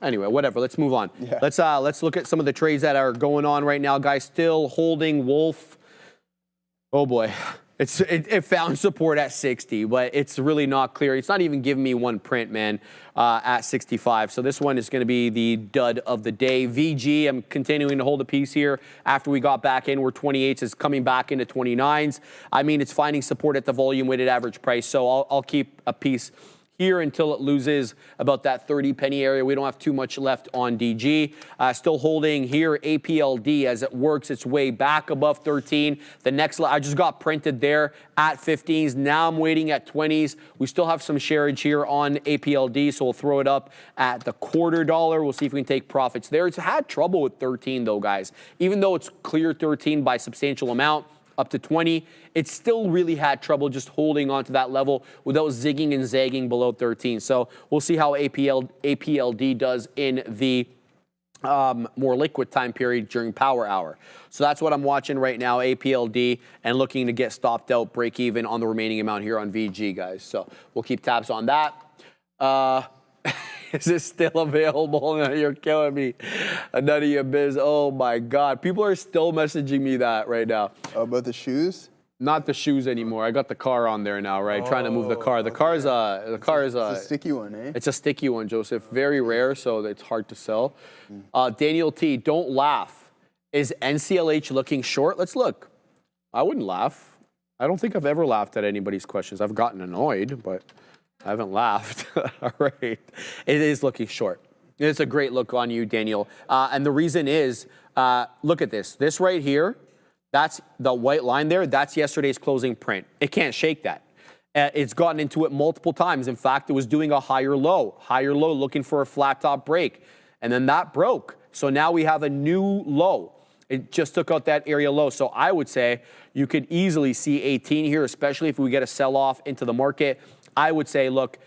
Speaker 3: Anyway, whatever. Let's move on.
Speaker 4: Yeah.
Speaker 3: Let's look at some of the trades that are going on right now, guys. Still holding Wolf. Oh boy, it found support at 60, but it's really not clear. It's not even giving me one print, man, at 65. So this one is going to be the dud of the day. VG, I'm continuing to hold a piece here. After we got back in, we're 28s. It's coming back into 29s. I mean, it's finding support at the volume-weighted average price. So I'll keep a piece here until it loses about that 30 penny area. We don't have too much left on DG. Still holding here APLD as it works its way back above 13. The next, I just got printed there at 15s. Now I'm waiting at 20s. We still have some sharage here on APLD, so we'll throw it up at the $0.25. We'll see if we can take profits there. It's had trouble with 13 though, guys. Even though it's clear 13 by substantial amount, up to 20, it still really had trouble just holding on to that level without zigging and zagging below 13. So we'll see how APLD does in the more liquid time period during power hour. So that's what I'm watching right now, APLD, and looking to get stopped out, break even on the remaining amount here on VG, guys. So we'll keep tabs on that. Is it still available? No, you're killing me. None of your biz. Oh my God. People are still messaging me that right now.
Speaker 4: About the shoes?
Speaker 3: Not the shoes anymore. I got the car on there now, right? Trying to move the car. The car is
Speaker 4: It's a sticky one, eh?
Speaker 3: It's a sticky one, Joseph. Very rare, so it's hard to sell. Daniel T, don't laugh. Is NCLH looking short? Let's look. I wouldn't laugh. I don't think I've ever laughed at anybody's questions. I've gotten annoyed, but I haven't laughed. All right. It is looking short. It's a great look on you, Daniel. And the reason is, look at this. This right here, that's the white line there. That's yesterday's closing print. It can't shake that. It's gotten into it multiple times. In fact, it was doing a higher low, looking for a flat top break. And then that broke. So now we have a new low. It just took out that area low. So I would say you could easily see 18 here, especially if we get a sell-off into the market. I would say, look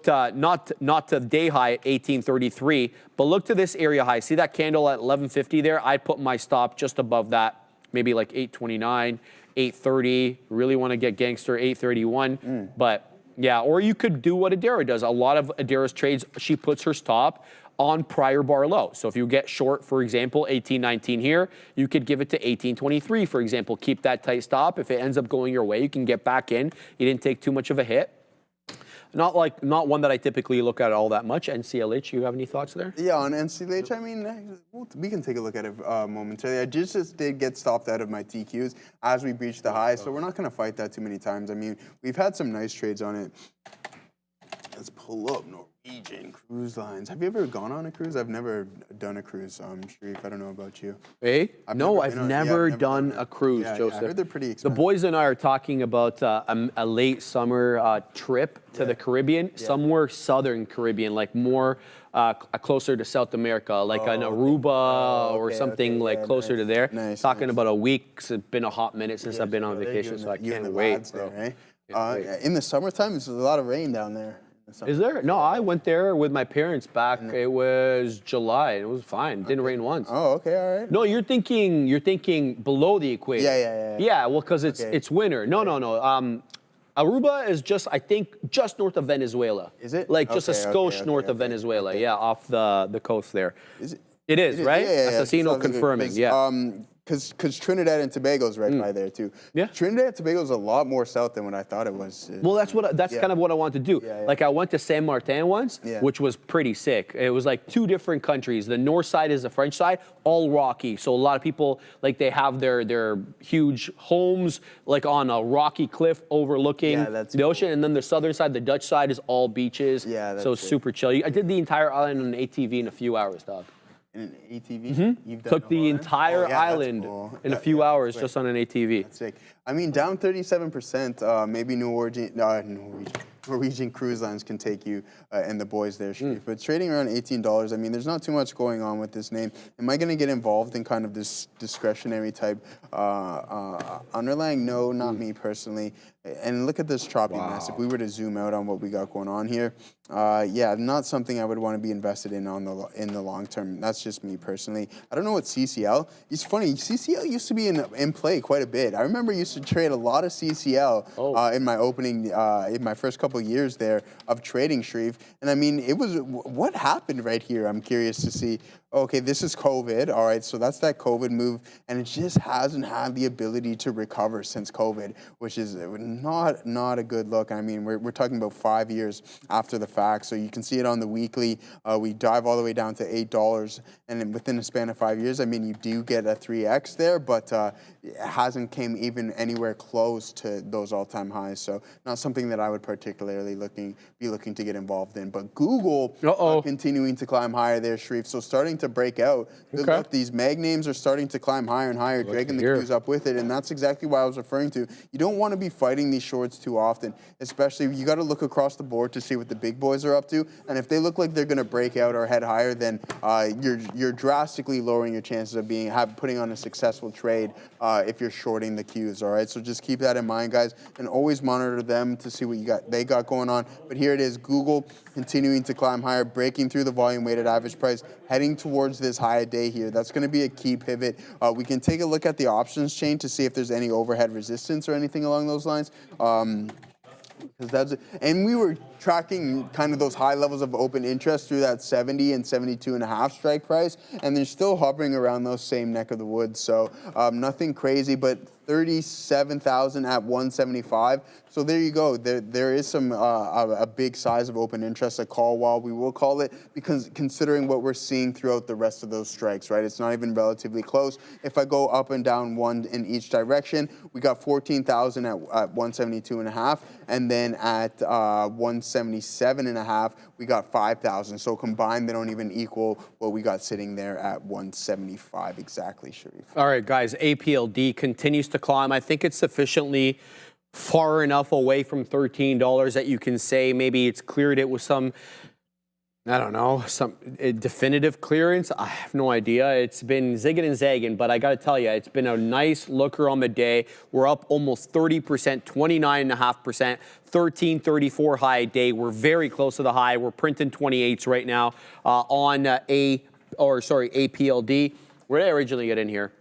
Speaker 3: to not to the day high at 1833, but look to this area high. See that candle at 1150 there? I'd put my stop just above that, maybe like 829, 830. Really want to get gangster, 831. But yeah, or you could do what Adara does. A lot of Adara's trades, she puts her stop on prior bar low. So if you get short, for example, 1819 here, you could give it to 1823, for example. Keep that tight stop. If it ends up going your way, you can get back in. You didn't take too much of a hit. Not one that I typically look at all that much. NCLH, you have any thoughts there?
Speaker 4: Yeah, on NCLH, I mean, we can take a look at it momentarily. I just did get stopped out of my TQs as we breached the high, so we're not going to fight that too many times. I mean, we've had some nice trades on it. Let's pull up Norwegian cruise lines. Have you ever gone on a cruise? I've never done a cruise, Sharif. I don't know about you.
Speaker 3: Hey? I've never done a cruise, Joseph.
Speaker 4: I heard they're pretty expensive.
Speaker 3: The boys and I are talking about a late summer trip to the Caribbean, somewhere southern Caribbean, like more closer to South America, like an Aruba or something closer to there.
Speaker 4: Nice,
Speaker 3: talking about a week. It's been a hot minute since I've been on vacation, so I can't wait, bro.
Speaker 4: There, right? In the summertime, there's a lot of rain down there.
Speaker 3: Is there? No, I went there with my parents back. It was July. It was fine. Didn't rain once.
Speaker 4: Oh, okay, all right.
Speaker 3: No, you're thinking below the equator.
Speaker 4: Yeah.
Speaker 3: Yeah, well, because it's winter. No. Aruba is just, I think, just north of Venezuela.
Speaker 4: Is it?
Speaker 3: Like just a skosh north of Venezuela. Yeah, off the coast there.
Speaker 4: Is it?
Speaker 3: It is, right?
Speaker 4: Yeah.
Speaker 3: Assassino confirming. Yeah.
Speaker 4: Because Trinidad and Tobago's right by there too.
Speaker 3: Yeah.
Speaker 4: Trinidad and Tobago's a lot more south than what I thought it was.
Speaker 3: Well, that's kind of what I want to do. Like I went to Saint Martin once, which was pretty sick. It was like two different countries. The north side is the French side, all rocky. So a lot of people, like they have their huge homes like on a rocky cliff overlooking the ocean. And then the southern side, the Dutch side, is all beaches.
Speaker 4: Yeah,
Speaker 3: so super chill. I did the entire island on an ATV in a few hours, dog.
Speaker 4: In an ATV? You've done
Speaker 3: Took the entire island in a few hours just on an ATV.
Speaker 4: That's sick. I mean, down 37%. Maybe Norwegian cruise lines can take you and the boys there, but trading around $18. I mean, there's not too much going on with this name. Am I going to get involved in kind of this discretionary type underlying? No, not me personally. And look at this choppiness. If we were to zoom out on what we got going on here, not something I would want to be invested in in the long term. That's just me personally. I don't know what CCL. It's funny. CCL used to be in play quite a bit. I remember I used to trade a lot of CCL in my opening in my first couple of years there of trading, Sharif. And I mean, it was what happened right here. I'm curious to see. Okay, this is COVID. All right, so that's that COVID move, and it just hasn't had the ability to recover since COVID, which is not a good look. I mean, we're talking about 5 years after the fact, so you can see it on the weekly. We dive all the way down to $8, and then within a span of 5 years, I mean, you do get a 3x there, but it hasn't came even anywhere close to those all-time highs. So not something that I would particularly be looking to get involved in. But Google continuing to climb higher there, Sharif. So starting to break out. Good luck. These mag names are starting to climb higher and higher, dragging the queues up with it, and that's exactly what I was referring to. You don't want to be fighting these shorts too often, especially you got to look across the board to see what the big boys are up to, and if they look like they're going to break out or head higher, then you're drastically lowering your chances of putting on a successful trade if you're shorting the queues. All right, so just keep that in mind, guys, and always monitor them to see what they got going on. But here it is, Google continuing to climb higher, breaking through the volume weighted average price, heading towards this high day here. That's going to be a key pivot. We can take a look at the options chain to see if there's any overhead resistance or anything along those lines. And we were tracking kind of those high levels of open interest through that 70 and 72.5 strike price, and they're still hovering around those same neck of the woods. So nothing crazy, but 37,000 at 175. So there you go. There is some a big size of open interest, a call wall we will call it, because considering what we're seeing throughout the rest of those strikes, right? It's not even relatively close. If I go up and down one in each direction, we got 14,000 at 172.5, and then at 177.5, we got 5,000. So combined, they don't even equal what we got sitting there at 175 exactly, Sharif.
Speaker 3: All right, guys, APLD continues to climb. I think it's sufficiently far enough away from $13 that you can say maybe it's cleared it with some, I don't know, some definitive clearance. I have no idea. It's been zigging and zagging, but I got to tell you, it's been a nice looker on the day. We're up almost 30%, 29.5%, 1334 high day. We're very close to the high. We're printing 28s right now on APLD. Where did I originally get in here?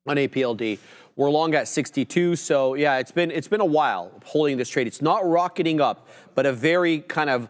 Speaker 3: On APLD. We're long at 62, so yeah, it's been a while holding this trade. It's not rocketing up, but a very kind of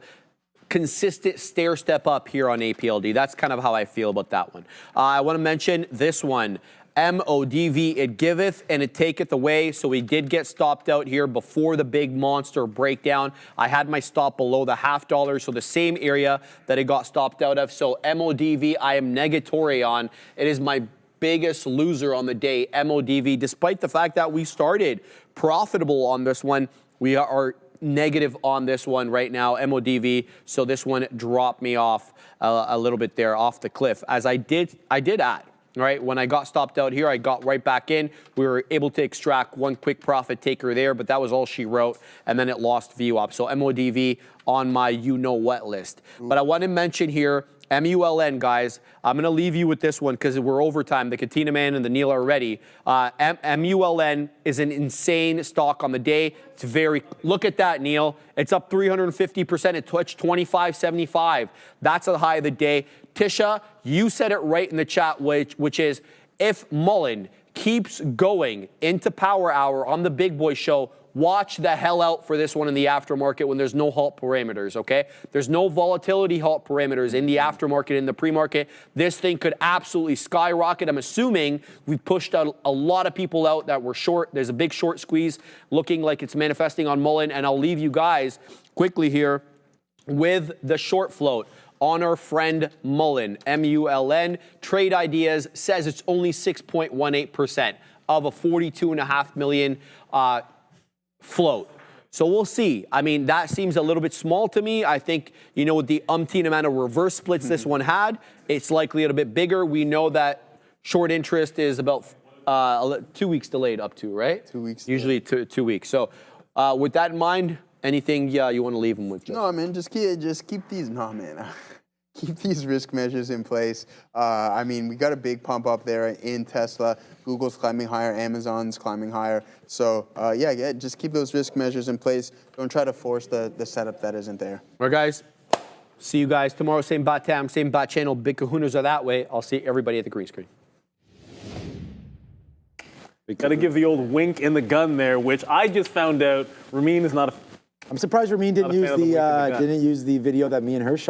Speaker 3: consistent stair step up here on APLD. That's kind of how I feel about that one. I want to mention this one. MODV, it giveth and it taketh away. So we did get stopped out here before the big monster breakdown. I had my stop below the $0.50, so the same area that it got stopped out of. So MODV, I am negatory on. It is my biggest loser on the day, MODV, despite the fact that we started profitable on this one. We are negative on this one right now, MODV. So this one dropped me off a little bit there off the cliff. As I did add. Right, when I got stopped out here, I got right back in. We were able to extract one quick profit taker there, but that was all she wrote, and then it lost VWAP. So MODV on my you-know-what list. But I want to mention here, MULN, guys. I'm going to leave you with this one because we're overtime. The Katina Man and the Neil are ready. MULN is an insane stock on the day. It's very, look at that, Neil. It's up 350%. It touched 25.75. That's the high of the day. Tisha, you said it right in the chat, which is if Mullen keeps going into Power Hour on the Big Boy Show, watch the hell out for this one in the aftermarket when there's no halt parameters, okay? There's no volatility halt parameters in the aftermarket, in the pre-market. This thing could absolutely skyrocket. I'm assuming we've pushed out a lot of people out that were short. There's a big short squeeze looking like it's manifesting on Mullen, and I'll leave you guys quickly here with the short float on our friend Mullen, MULN. Trade Ideas says it's only 6.18% of a 42.5 million float. So we'll see. I mean, that seems a little bit small to me. I think, you know, with the umpteen amount of reverse splits this one had, it's likely a little bit bigger. We know that short interest is about 2 weeks delayed up to, right?
Speaker 4: 2 weeks.
Speaker 3: Usually 2 weeks. So with that in mind, anything you want to leave them with? Joe?
Speaker 4: No, man, just keep these. No, man. Keep these risk measures in place. I mean, we got a big pump up there in Tesla. Google's climbing higher. Amazon's climbing higher. So, yeah, just keep those risk measures in place. Don't try to force the setup that isn't there.
Speaker 3: All right, guys. See you guys tomorrow. Same bot time, same bot channel. Big kahunas are that way. I'll see everybody at the green screen.
Speaker 2: Got to give the old wink in the gun there, which I just found out Ramin is not a...
Speaker 1: I'm surprised Ramin didn't use the video that me and her shot.